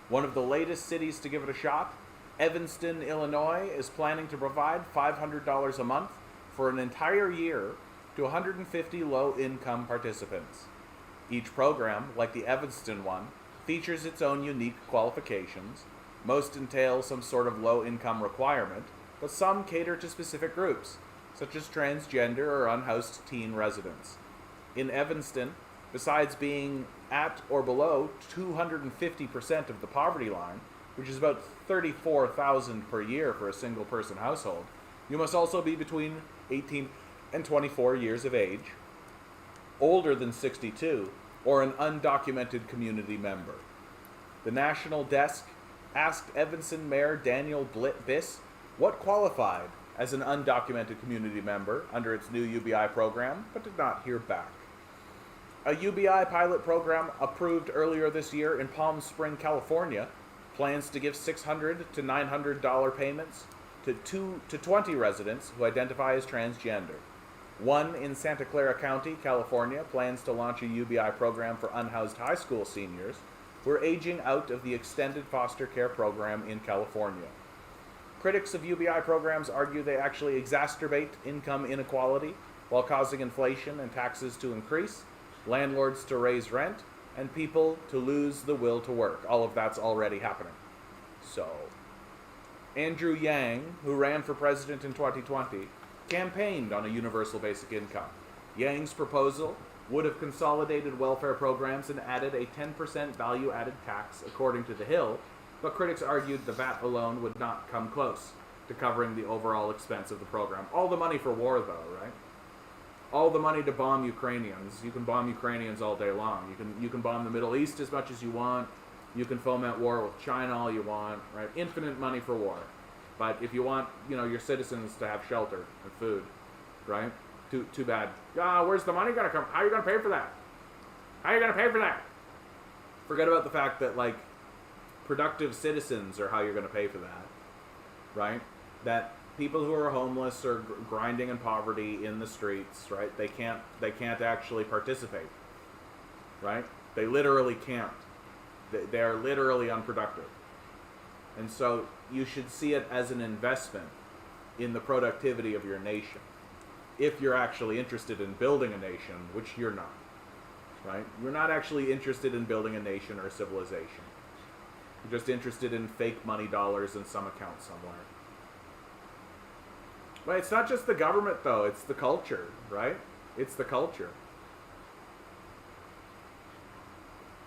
One of the latest cities to give it a shot, Evanston, Illinois, is planning to provide $500 a month for an entire year to 150 low-income participants. Each program, like the Evanston one, features its own unique qualifications. Most entail some sort of low-income requirement, but some cater to specific groups, such as transgender or unhoused teen residents. In Evanston, besides being at or below 250% of the poverty line, which is about $34,000 per year for a single-person household, you must also be between 18 and 24 years of age, older than 62, or an undocumented community member. The National Desk asked Evanston Mayor Daniel Biss what qualified as an undocumented community member under its new UBI program, but did not hear back. A UBI pilot program approved earlier this year in Palm Springs, California, plans to give $600 to $900 payments to 20 residents who identify as transgender. One in Santa Clara County, California, plans to launch a UBI program for unhoused high school seniors who are aging out of the extended foster care program in California. Critics of UBI programs argue they actually exacerbate income inequality while causing inflation and taxes to increase, landlords to raise rent, and people to lose the will to work. All of that's already happening. So, Andrew Yang, who ran for president in 2020, campaigned on a universal basic income. Yang's proposal would have consolidated welfare programs and added a 10% value-added tax, according to The Hill, but critics argued the VAT alone would not come close. to covering the overall expense of the program. All the money for war, though, right? All the money to bomb Ukrainians. You can bomb Ukrainians all day long. You can bomb the Middle East as much as you want. You can foment war with China all you want, right? Infinite money for war. But if you want, your citizens to have shelter and food, right? Too bad. Where's the money gonna come? How are you gonna pay for that? How are you gonna pay for that? Forget about the fact that, like, productive citizens are how you're gonna pay for that, right? That people who are homeless or grinding in poverty in the streets, right? They can't actually participate, right? They literally can't. They are literally unproductive. And so you should see it as an investment in the productivity of your nation. If you're actually interested in building a nation, which you're not, right? You're not actually interested in building a nation or a civilization. You're just interested in fake money dollars in some account somewhere. But it's not just the government, though. It's the culture, right? It's the culture.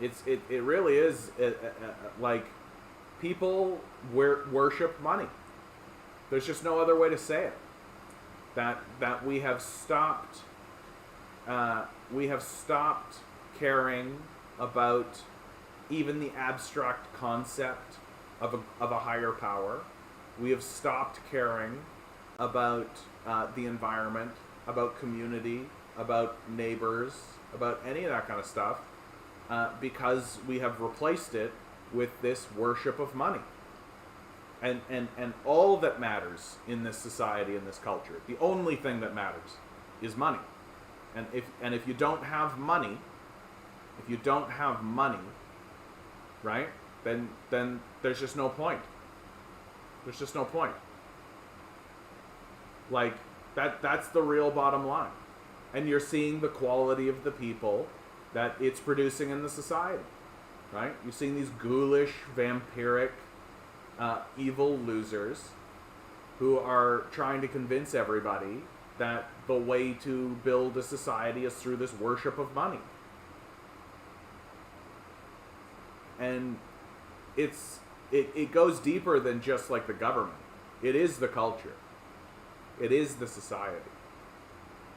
It really is like people worship money. There's just no other way to say it. That we have stopped caring about even the abstract concept of a higher power. We have stopped caring about the environment, about community, about neighbors, about any of that kind of stuff, because we have replaced it with this worship of money. And all that matters in this society, in this culture, the only thing that matters is money. And if you don't have money, right, then there's just no point. There's just no point. Like, that's the real bottom line. And you're seeing the quality of the people that it's producing in the society, right? You're seeing these ghoulish, vampiric, evil losers who are trying to convince everybody that the way to build a society is through this worship of money. And it goes deeper than just like the government. It is the culture. It is the society.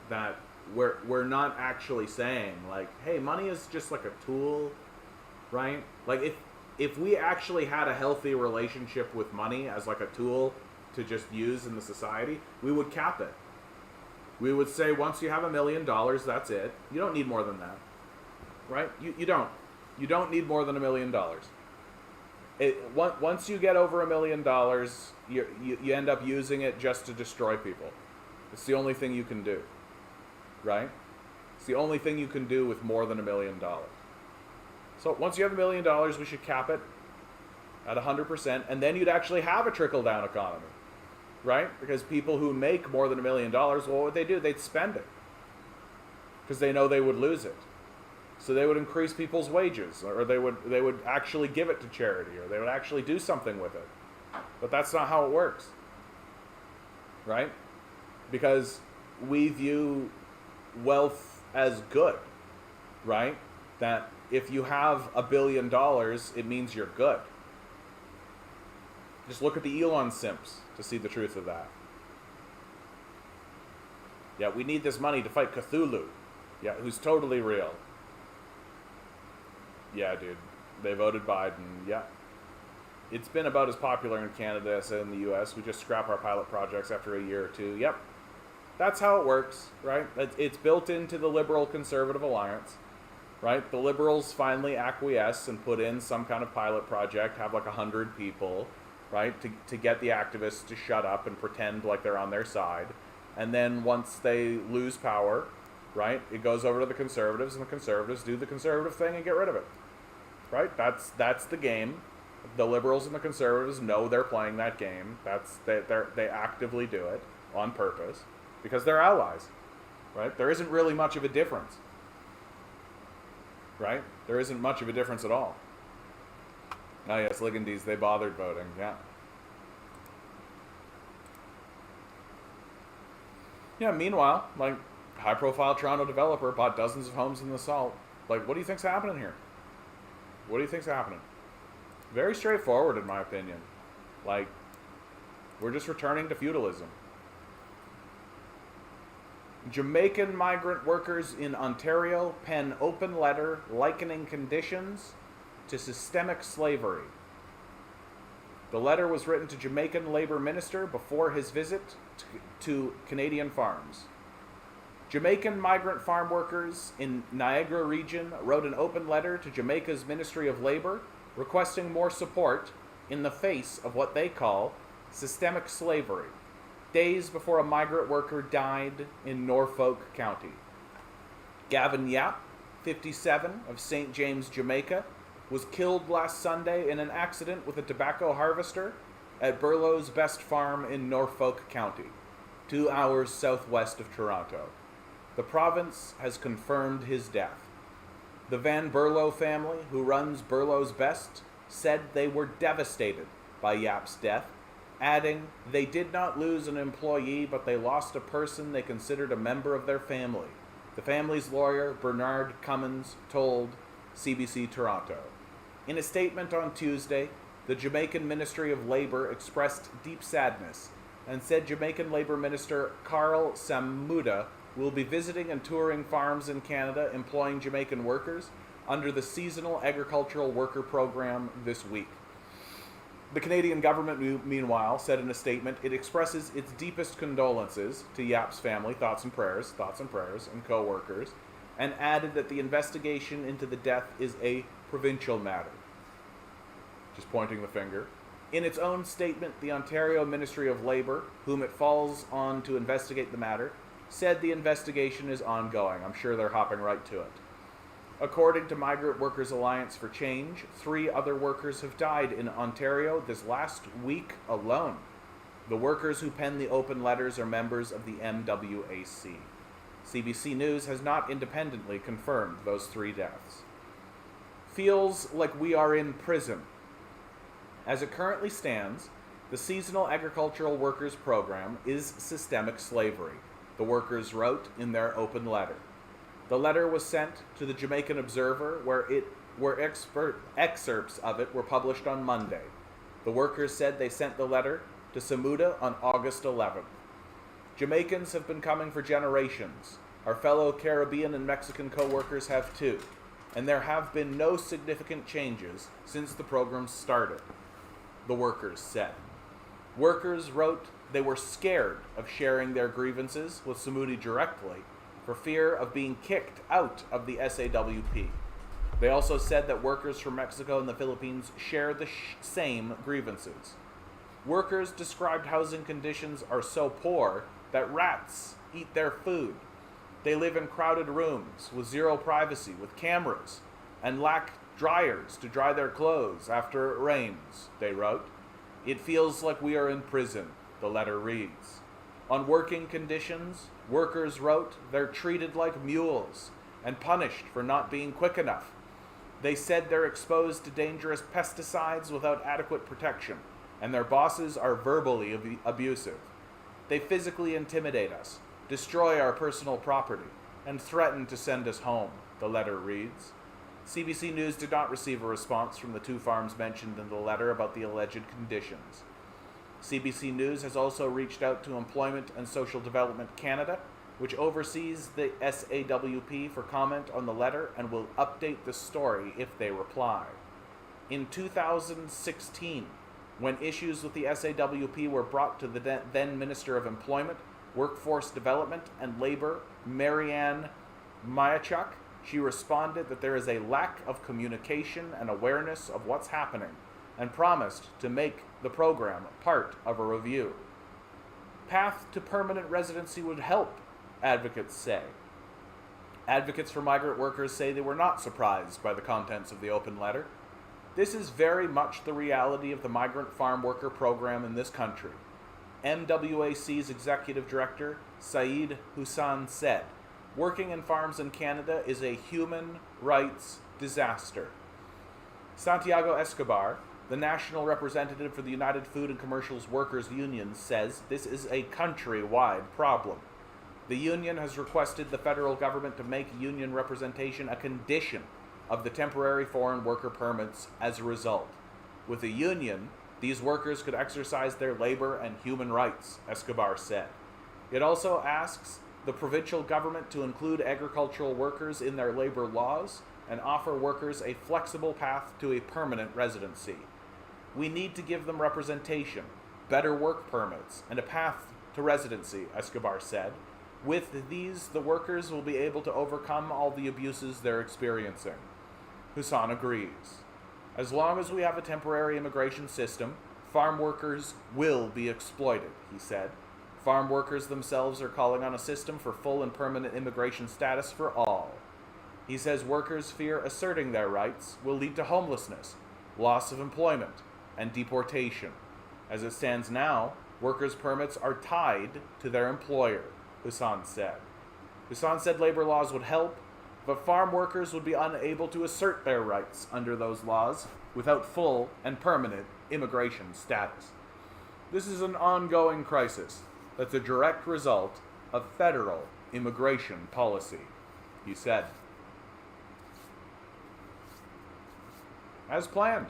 That we're not actually saying, like, hey, money is just like a tool, right? Like, if we actually had a healthy relationship with money as like a tool to just use in the society, we would cap it. We would say, once you have $1 million, that's it. You don't need more than that, right? You don't. You don't need more than $1 million. Once you get over $1 million, you end up using it just to destroy people. It's the only thing you can do, right? It's the only thing you can do with more than $1 million. So once you have $1 million, we should cap it at 100%, and then you'd actually have a trickle-down economy, right? Because people who make more than $1 million, well, what would they do? They'd spend it because they know they would lose it. So they would increase people's wages, or they would actually give it to charity, or they would actually do something with it. But that's not how it works, right? Because we view wealth as good, right? That if you have $1 billion, it means you're good. Just look at the Elon simps to see the truth of that. Yeah, we need this money to fight Cthulhu. Yeah, who's totally real. Yeah, dude. They voted Biden. Yeah. It's been about as popular in Canada as in the US. We just scrap our pilot projects after a year or two. Yep. That's how it works, right? It's built into the liberal-conservative alliance, right? The liberals finally acquiesce and put in some kind of pilot project, have like 100 people, right? To get the activists to shut up and pretend like they're on their side. And then once they lose power, right, it goes over to the conservatives, and the conservatives do the conservative thing and get rid of it. Right? That's the game. The liberals and the conservatives know they're playing that game. They actively do it on purpose because they're allies. Right? There isn't really much of a difference. Right? There isn't much of a difference at all. Oh yes, Ligandese, they bothered voting. Yeah. Yeah, meanwhile, like, high-profile Toronto developer bought dozens of homes in the Salt. Like, what do you think's happening here? What do you think's happening? Very straightforward, in my opinion. Like, We're just returning to feudalism. Jamaican migrant workers in Ontario pen open letter likening conditions to systemic slavery. The letter was written to Jamaican Labour Minister before his visit to Canadian farms. Jamaican migrant farm workers in Niagara region wrote an open letter to Jamaica's Ministry of Labour requesting more support in the face of what they call systemic slavery, days before a migrant worker died in Norfolk County. Gavin Yap, 57, of St. James, Jamaica, was killed last Sunday in an accident with a tobacco harvester at Burlow's Best Farm in Norfolk County, 2 hours southwest of Toronto. The province has confirmed his death. The Van Burlow family, who runs Burlow's Best, said they were devastated by Yap's death, adding, they did not lose an employee, but they lost a person they considered a member of their family. The family's lawyer, Bernard Cummins, told CBC Toronto. In a statement on Tuesday, the Jamaican Ministry of Labour expressed deep sadness and said Jamaican Labour Minister Carl Samuda will be visiting and touring farms in Canada employing Jamaican workers under the Seasonal Agricultural Worker Program this week. The Canadian government, meanwhile, said in a statement it expresses its deepest condolences to Yap's family, thoughts and prayers, and co-workers, and added that the investigation into the death is a provincial matter. Just pointing the finger. In its own statement, the Ontario Ministry of Labour, whom it falls on to investigate the matter, said the investigation is ongoing. I'm sure they're hopping right to it. According to Migrant Workers Alliance for Change, 3 other workers have died in Ontario this last week alone. The workers who penned the open letters are members of the MWAC. CBC News has not independently confirmed those 3 deaths. Feels like we are in prison. As it currently stands, the Seasonal Agricultural Workers Program is systemic slavery, the workers wrote in their open letter. The letter was sent to the Jamaican Observer, where excerpts of it were published on Monday. The workers said they sent the letter to Samuda on August 11th. Jamaicans have been coming for generations. Our fellow Caribbean and Mexican co-workers have too, and there have been no significant changes since the program started, the workers said. Workers wrote they were scared of sharing their grievances with Samudi directly for fear of being kicked out of the SAWP. They also said that workers from Mexico and the Philippines share the same grievances. Workers described housing conditions are so poor that rats eat their food. They live in crowded rooms with zero privacy, with cameras, and lack dryers to dry their clothes after it rains, they wrote. It feels like we are in prison, the letter reads. On working conditions, workers wrote they're treated like mules and punished for not being quick enough. They said they're exposed to dangerous pesticides without adequate protection, and their bosses are verbally abusive. They physically intimidate us, destroy our personal property, and threaten to send us home, the letter reads. CBC News did not receive a response from the 2 farms mentioned in the letter about the alleged conditions. CBC News has also reached out to Employment and Social Development Canada, which oversees the SAWP, for comment on the letter and will update the story if they reply. In 2016, when issues with the SAWP were brought to the then Minister of Employment, Workforce Development and Labor, Marianne Mayachuk, she responded that there is a lack of communication and awareness of what's happening, and promised to make the program part of a review. Path to permanent residency would help, advocates say. Advocates for migrant workers say they were not surprised by the contents of the open letter. This is very much the reality of the migrant farm worker program in this country. MWAC's executive director, Saeed Hussan, said, working in farms in Canada is a human rights disaster. Santiago Escobar, the national representative for the United Food and Commercials Workers Union, says this is a country-wide problem. The union has requested the federal government to make union representation a condition of the temporary foreign worker permits as a result. With a union, These workers could exercise their labor and human rights, Escobar said. It also asks the provincial government to include agricultural workers in their labor laws and offer workers a flexible path to a permanent residency. We need to give them representation, better work permits, and a path to residency, Escobar said. With these, the workers will be able to overcome all the abuses they're experiencing. Husan agrees. As long as we have a temporary immigration system, farm workers will be exploited, he said. Farm workers themselves are calling on a system for full and permanent immigration status for all. He says workers fear asserting their rights will lead to homelessness, loss of employment, and deportation. As it stands now, workers' permits are tied to their employer, Husan said. Husan said labor laws would help, but farm workers would be unable to assert their rights under those laws without full and permanent immigration status. This is an ongoing crisis that's a direct result of federal immigration policy, he said. As planned.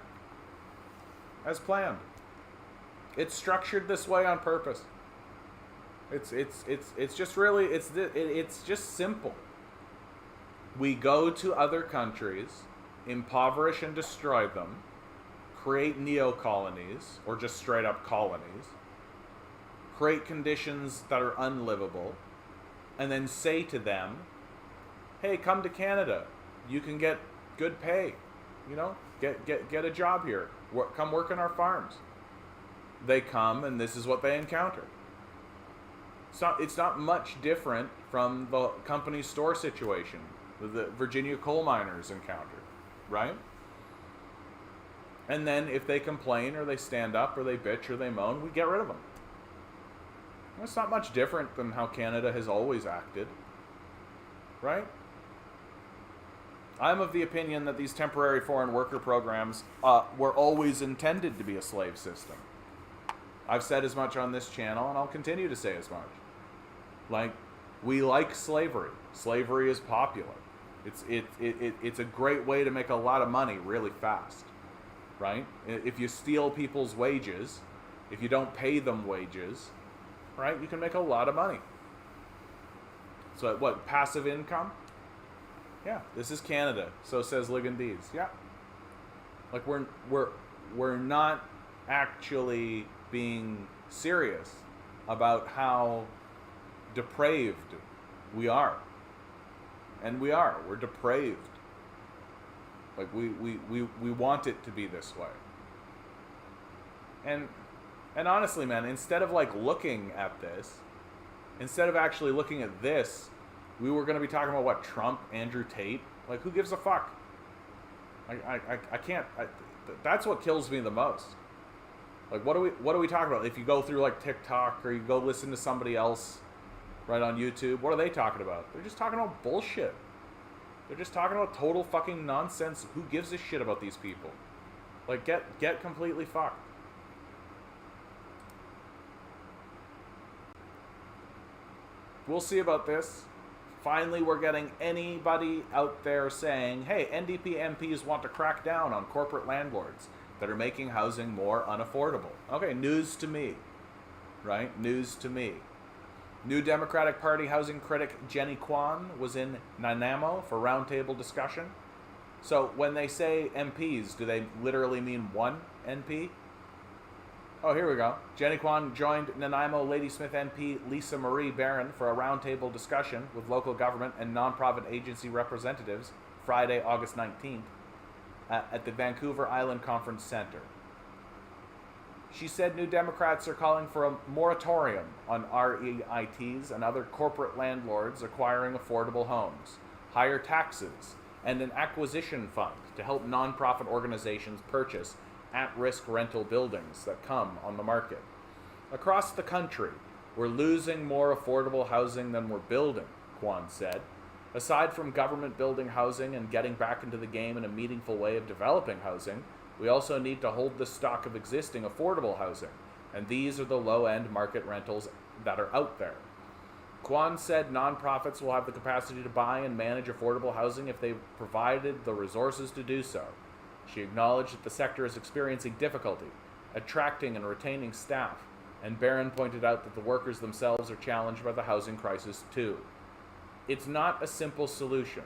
As planned. It's structured this way on purpose. It's just really it's just simple. We go to other countries, impoverish and destroy them, create neo-colonies, or just straight up colonies, create conditions that are unlivable, and then say to them, hey, come to Canada. You can get good pay. You know, get a job here. Come work on our farms. They come, and this is what they encounter. It's not much different from the company store situation that the Virginia coal miners encountered, right? And then if they complain, or they stand up, or they bitch, or they moan, we get rid of them. It's not much different than how Canada has always acted, right? I'm of the opinion that these temporary foreign worker programs were always intended to be a slave system. I've said as much on this channel, and I'll continue to say as much. Like, we like slavery. Slavery is popular. It's a great way to make a lot of money really fast, right? If you steal people's wages, if you don't pay them wages, right, you can make a lot of money. So what, passive income? Yeah, this is Canada. So says Ligandese. Yeah. Like we're not actually being serious about how depraved we are. And we are. We're depraved. Like we want it to be this way. And honestly, man, instead of like looking at this, instead of actually looking at this, we were going to be talking about what, Trump, Andrew Tate? Like, who gives a fuck? I can't. That's what kills me the most. Like, what are we talking about? If you go through like TikTok, or you go listen to somebody else right on YouTube, what are they talking about? They're just talking about bullshit. They're just talking about total fucking nonsense. Who gives a shit about these people? Like, get completely fucked. We'll see about this. Finally, we're getting anybody out there saying, hey, NDP MPs want to crack down on corporate landlords that are making housing more unaffordable. Okay, news to me, right? News to me. New Democratic Party housing critic Jenny Kwan was in Nanaimo for roundtable discussion. So when they say MPs, do they literally mean one MP? Oh, here we go. Jenny Kwan joined Nanaimo Ladysmith MP Lisa Marie Barron for a roundtable discussion with local government and nonprofit agency representatives Friday, August 19th at the Vancouver Island Conference Center. She said New Democrats are calling for a moratorium on REITs and other corporate landlords acquiring affordable homes, higher taxes, and an acquisition fund to help nonprofit organizations purchase at-risk rental buildings that come on the market. Across the country, we're losing more affordable housing than we're building, Kwan said. Aside from government building housing and getting back into the game in a meaningful way of developing housing, we also need to hold the stock of existing affordable housing, and these are the low-end market rentals that are out there. Kwan said nonprofits will have the capacity to buy and manage affordable housing if they provided the resources to do so. She acknowledged that the sector is experiencing difficulty attracting and retaining staff, and Barron pointed out that the workers themselves are challenged by the housing crisis too. It's not a simple solution,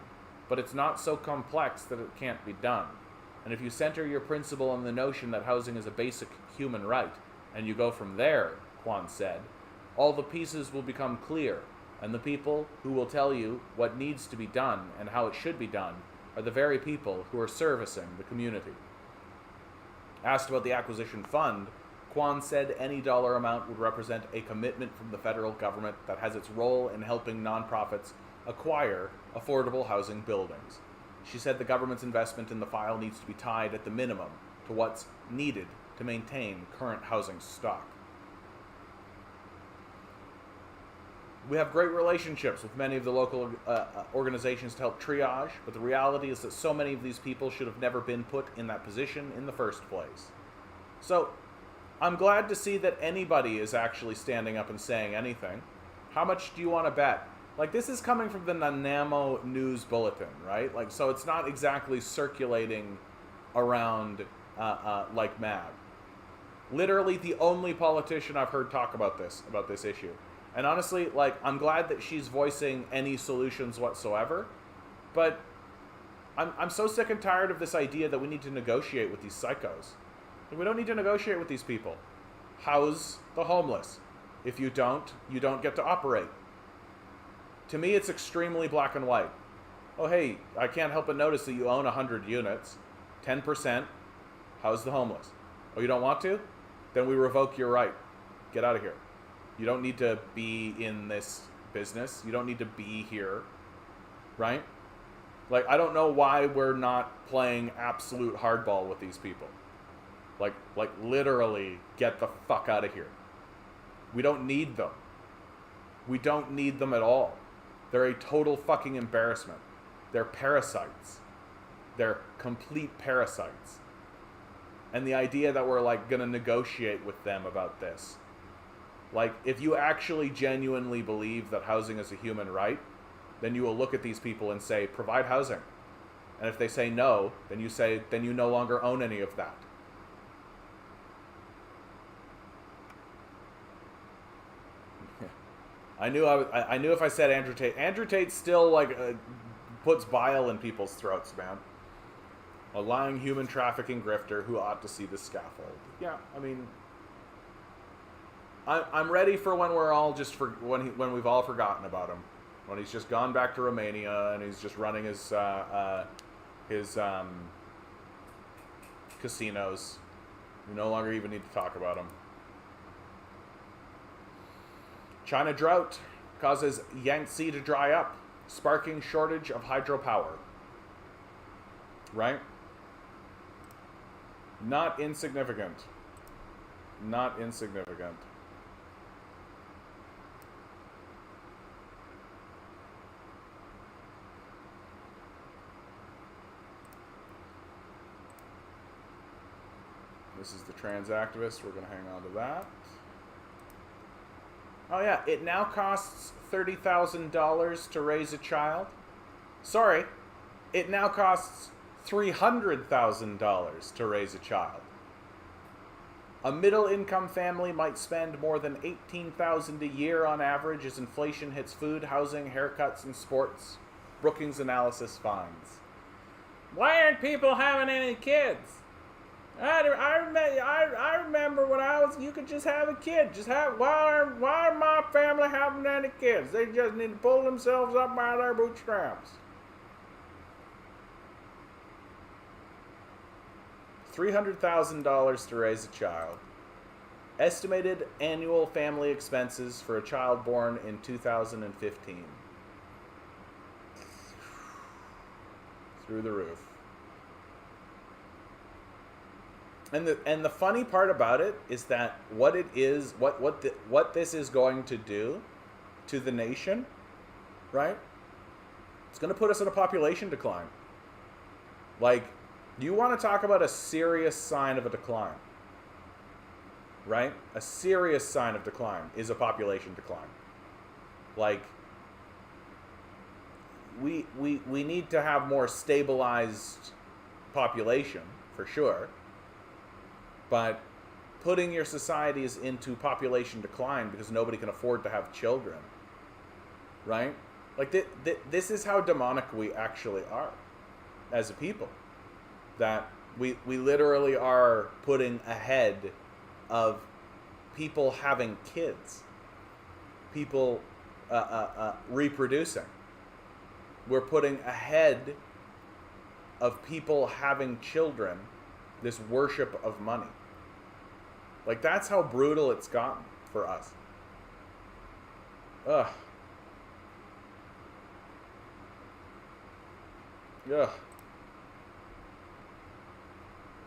but it's not so complex that it can't be done. And if you center your principle on the notion that housing is a basic human right, and you go from there, Kwan said, all the pieces will become clear, and the people who will tell you what needs to be done and how it should be done are the very people who are servicing the community. Asked about the acquisition fund, Kwan said any dollar amount would represent a commitment from the federal government that has its role in helping nonprofits acquire affordable housing buildings. She said the government's investment in the file needs to be tied at the minimum to what's needed to maintain current housing stock. We have great relationships with many of the local organizations to help triage, but the reality is that so many of these people should have never been put in that position in the first place. So, I'm glad to see that anybody is actually standing up and saying anything. How much do you want to bet? Like, this is coming from the Nanaimo News Bulletin, right? Like, so it's not exactly circulating around like mad. Literally the only politician I've heard talk about this issue. And honestly, like, I'm glad that she's voicing any solutions whatsoever, but I'm so sick and tired of this idea that we need to negotiate with these psychos. We don't need to negotiate with these people. House the homeless. If you don't get to operate. To me, it's extremely black and white. Oh, hey, I can't help but notice that you own 100 units. 10%, house the homeless. Oh, you don't want to? Then we revoke your right. Get out of here. You don't need to be in this business. You don't need to be here, right? Like, I don't know why we're not playing absolute hardball with these people. Like literally, get the fuck out of here. We don't need them. We don't need them at all. They're a total fucking embarrassment. They're parasites. They're complete parasites. And the idea that we're, like, gonna negotiate with them about this. Like, if you actually genuinely believe that housing is a human right, then you will look at these people and say, provide housing. And if they say no, then you no longer own any of that. I knew if I said Andrew Tate still, like, puts bile in people's throats, man. A lying human trafficking grifter who ought to see the scaffold. Yeah, I mean, I'm ready for when we're all just when we've all forgotten about him, when he's just gone back to Romania and he's just running his casinos. We no longer even need to talk about him. China drought causes Yangtze to dry up, sparking shortage of hydropower. Right? Not insignificant. Not insignificant. This is the trans activist. We're going to hang on to that. Oh yeah, it now costs $30,000 to raise a child. Sorry, it now costs $300,000 to raise a child. A middle-income family might spend more than $18,000 a year on average as inflation hits food, housing, haircuts, and sports. Brookings analysis finds. Why aren't people having any kids? I remember when you could just have a kid. Why are my family having any kids? They just need to pull themselves up by their bootstraps. $300,000 to raise a child. Estimated annual family expenses for a child born in 2015. Through the roof. And the funny part about it is that what this is going to do to the nation, right? It's going to put us in a population decline. Like, you want to talk about a serious sign of a decline, right? A serious sign of decline is a population decline. Like, we need to have more stabilized population, for sure. But putting your societies into population decline because nobody can afford to have children, right? Like, this is how demonic we actually are as a people. That we literally are putting ahead of people having kids, people reproducing. We're putting ahead of people having children this worship of money. Like, that's how brutal it's gotten for us. Ugh. Ugh.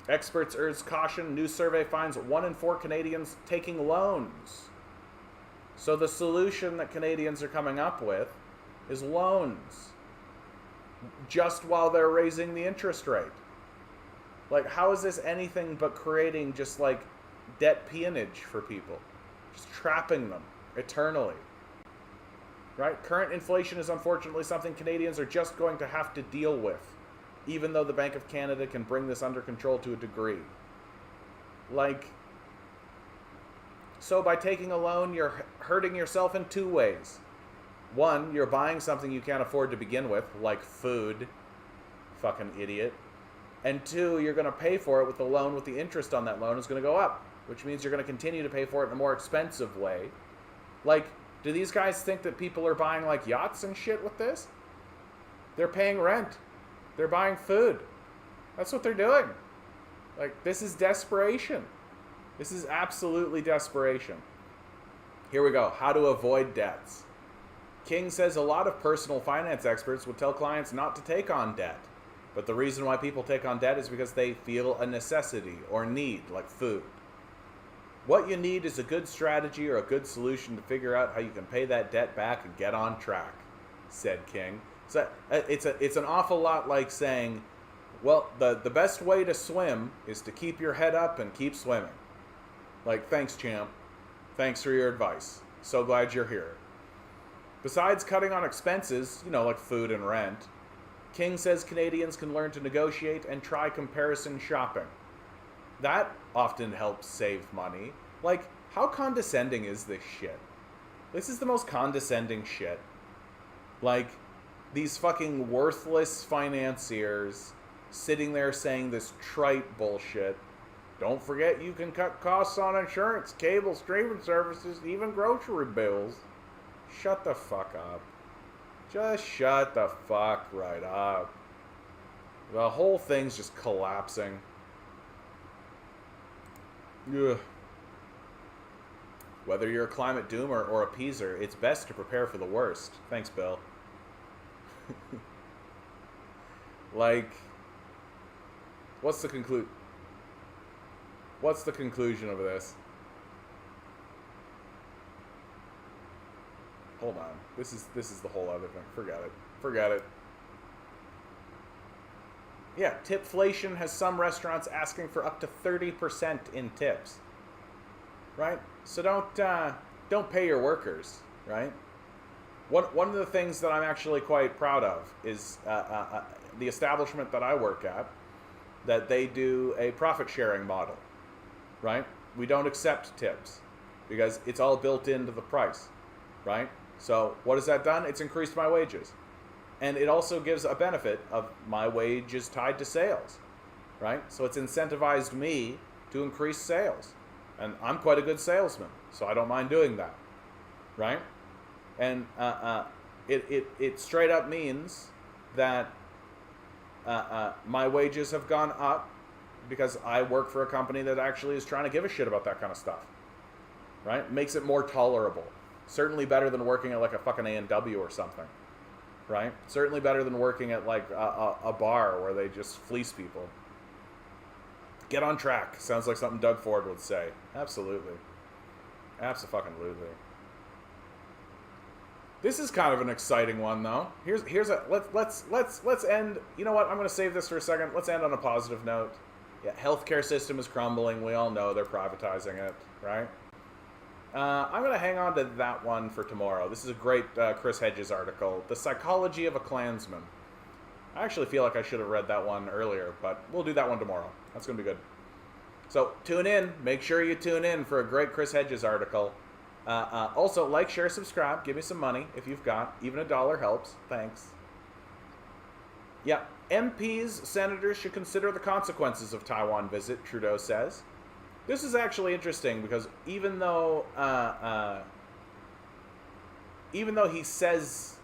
Experts urge caution. New survey finds 1 in 4 Canadians taking loans. So the solution that Canadians are coming up with is loans. Just while they're raising the interest rate. Like, how is this anything but creating just, like, debt peonage for people? Just trapping them eternally. Right? Current inflation is unfortunately something Canadians are just going to have to deal with, even though the Bank of Canada can bring this under control to a degree. Like, so by taking a loan, you're hurting yourself in 2 ways. 1, you're buying something you can't afford to begin with, like food. Fucking idiot. And 2, you're going to pay for it with the loan, with the interest on that loan is going to go up, which means you're going to continue to pay for it in a more expensive way. Like, do these guys think that people are buying, like, yachts and shit with this? They're paying rent. They're buying food. That's what they're doing. Like, this is desperation. This is absolutely desperation. Here we go. How to avoid debts. King says a lot of personal finance experts would tell clients not to take on debt. But the reason why people take on debt is because they feel a necessity or need, like food. What you need is a good strategy or a good solution to figure out how you can pay that debt back and get on track, said King. So it's an awful lot like saying, well, the best way to swim is to keep your head up and keep swimming. Like, thanks, champ. Thanks for your advice. So glad you're here. Besides cutting on expenses, like food and rent, King says Canadians can learn to negotiate and try comparison shopping. That often helps save money. Like, how condescending is this shit? This is the most condescending shit. Like, these fucking worthless financiers sitting there saying this trite bullshit. Don't forget you can cut costs on insurance, cable, streaming services, even grocery bills. Shut the fuck up. Just shut the fuck right up. The whole thing's just collapsing. Ugh. Whether you're a climate doomer or a appeaser, it's best to prepare for the worst. Thanks, Bill. Like, what's the conclusion of this? Hold on. This is the whole other thing. Forget it. Yeah, tipflation has some restaurants asking for up to 30% in tips. Right? So don't pay your workers, right? One of the things that I'm actually quite proud of is the establishment that I work at, that they do a profit sharing model, right? We don't accept tips because it's all built into the price, right? So what has that done? It's increased my wages. And it also gives a benefit of my wages tied to sales, right? So it's incentivized me to increase sales. And I'm quite a good salesman, so I don't mind doing that, right? And it straight up means that my wages have gone up because I work for a company that actually is trying to give a shit about that kind of stuff, right? Makes it more tolerable. Certainly better than working at like a fucking A&W or something, right? Certainly better than working at like a bar where they just fleece people. Get on track. Sounds like something Doug Ford would say. Absolutely. Abso-fucking-lutely. This is kind of an exciting one, though. Let's end. You know what? I'm going to save this for a second. Let's end on a positive note. Yeah, healthcare system is crumbling. We all know they're privatizing it, right? I'm going to hang on to that one for tomorrow. This is a great Chris Hedges article, The Psychology of a Klansman. I actually feel like I should have read that one earlier, but we'll do that one tomorrow. That's going to be good. So tune in. Make sure you tune in for a great Chris Hedges article. Also, like, share, subscribe. Give me some money if you've got. Even $1 helps. Thanks. Yeah. MPs, senators should consider the consequences of Taiwan visit, Trudeau says. This is actually interesting because even though he says,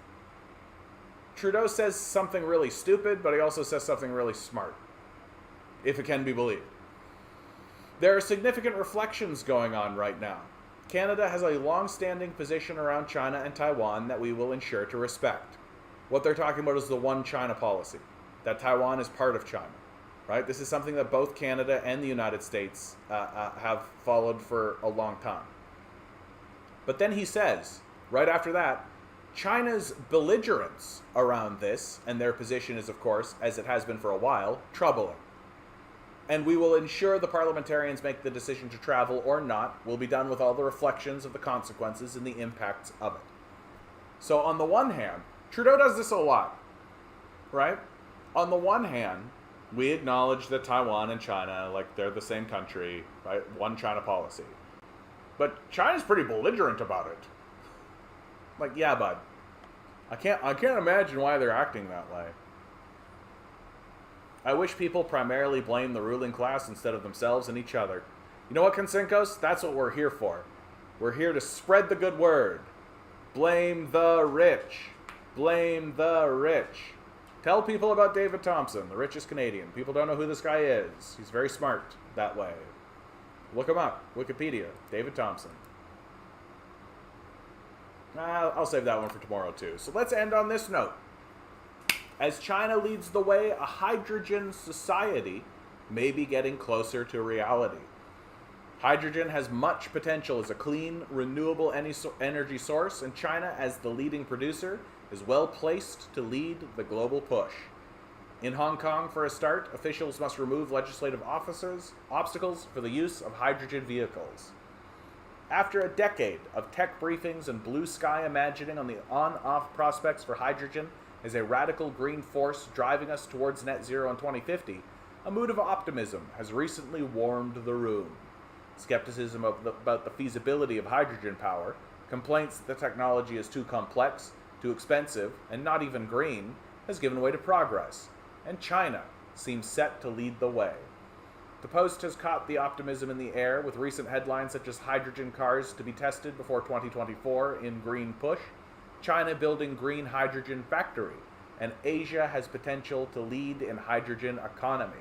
Trudeau says something really stupid, but he also says something really smart, if it can be believed. There are significant reflections going on right now. Canada has a long-standing position around China and Taiwan that we will ensure to respect. What they're talking about is the one China policy, that Taiwan is part of China, right? This is something that both Canada and the United States have followed for a long time. But then he says, right after that, China's belligerence around this, and their position is, of course, as it has been for a while, troubling. And we will ensure the parliamentarians make the decision to travel or not will be done with all the reflections of the consequences and the impacts of it. So on the one hand, Trudeau does this a lot, right? On the one hand, we acknowledge that Taiwan and China, like, they're the same country, right? One China policy. But China's pretty belligerent about it. Like, yeah, bud. I can't imagine why they're acting that way. I wish people primarily blame the ruling class instead of themselves and each other. You know what, Consincos? That's what we're here for. We're here to spread the good word. Blame the rich. Blame the rich. Tell people about David Thompson, the richest Canadian. People don't know who this guy is. He's very smart that way. Look him up. Wikipedia. David Thompson. I'll save that one for tomorrow, too. So let's end on this note. As China leads the way, a hydrogen society may be getting closer to reality. Hydrogen has much potential as a clean, renewable energy source, and China, as the leading producer, is well placed to lead the global push. In Hong Kong, for a start, officials must remove legislative obstacles for the use of hydrogen vehicles. After a decade of tech briefings and blue sky imagining on the on-off prospects for hydrogen as a radical green force driving us towards net zero in 2050, a mood of optimism has recently warmed the room. Skepticism about the feasibility of hydrogen power, complaints that the technology is too complex, too expensive, and not even green, has given way to progress, and China seems set to lead the way. The Post has caught the optimism in the air with recent headlines such as hydrogen cars to be tested before 2024 in green push, China building green hydrogen factory, and Asia has potential to lead in hydrogen economy.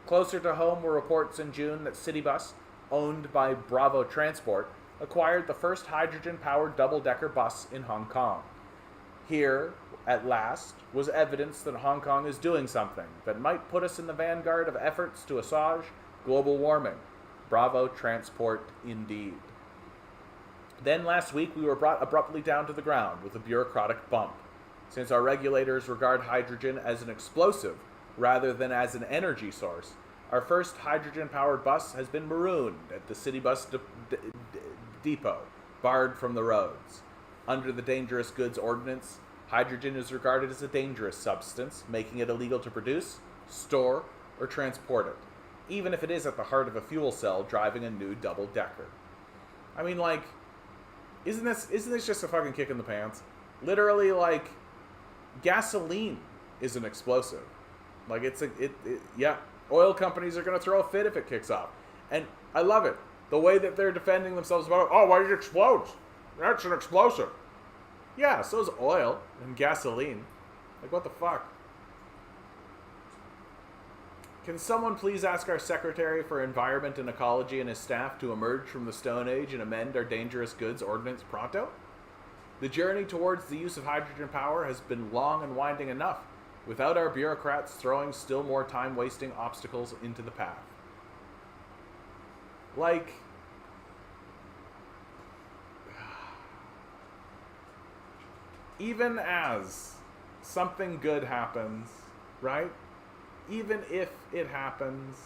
Closer to home were reports in June that Citybus, owned by Bravo Transport, acquired the first hydrogen-powered double-decker bus in Hong Kong. Here, at last, was evidence that Hong Kong is doing something that might put us in the vanguard of efforts to assuage global warming. Bravo Transport indeed. Then last week we were brought abruptly down to the ground with a bureaucratic bump. Since our regulators regard hydrogen as an explosive rather than as an energy source, our first hydrogen-powered bus has been marooned at the Citybus depot, barred from the roads. Under the Dangerous Goods Ordinance, hydrogen is regarded as a dangerous substance, making it illegal to produce, store, or transport it, even if it is at the heart of a fuel cell driving a new double-decker. I mean, like, isn't this just a fucking kick in the pants? Literally, like, gasoline is an explosive. Like, yeah, oil companies are going to throw a fit if it kicks off. And I love it. The way that they're defending themselves about, oh, why did it explode? That's an explosive. Yeah, so is oil and gasoline. Like, what the fuck? Can someone please ask our Secretary for Environment and Ecology and his staff to emerge from the Stone Age and amend our Dangerous Goods Ordinance pronto? The journey towards the use of hydrogen power has been long and winding enough, without our bureaucrats throwing still more time-wasting obstacles into the path. Like, even as something good happens, right? Even if it happens,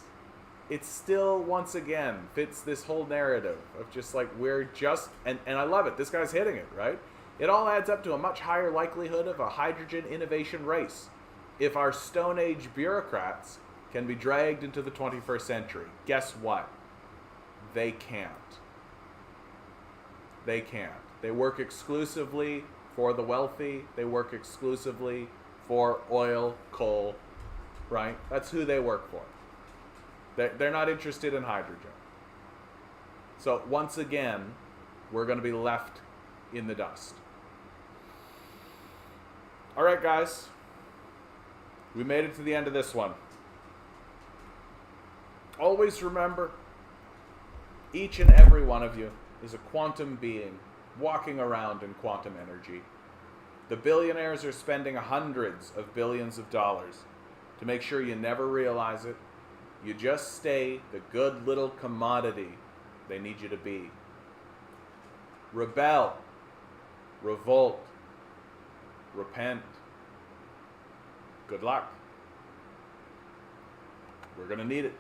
it still, once again, fits this whole narrative of just like, we're just, and I love it, this guy's hitting it, right? It all adds up to a much higher likelihood of a hydrogen innovation race if our Stone Age bureaucrats can be dragged into the 21st century. Guess what? They can't. They can't. They work exclusively for the wealthy. They work exclusively for oil, coal, right? That's who they work for. They're not interested in hydrogen. So once again, we're going to be left in the dust. All right, guys. We made it to the end of this one. Always remember, each and every one of you is a quantum being walking around in quantum energy. The billionaires are spending hundreds of billions of dollars to make sure you never realize it. You just stay the good little commodity they need you to be. Rebel, revolt, repent. Good luck. We're going to need it.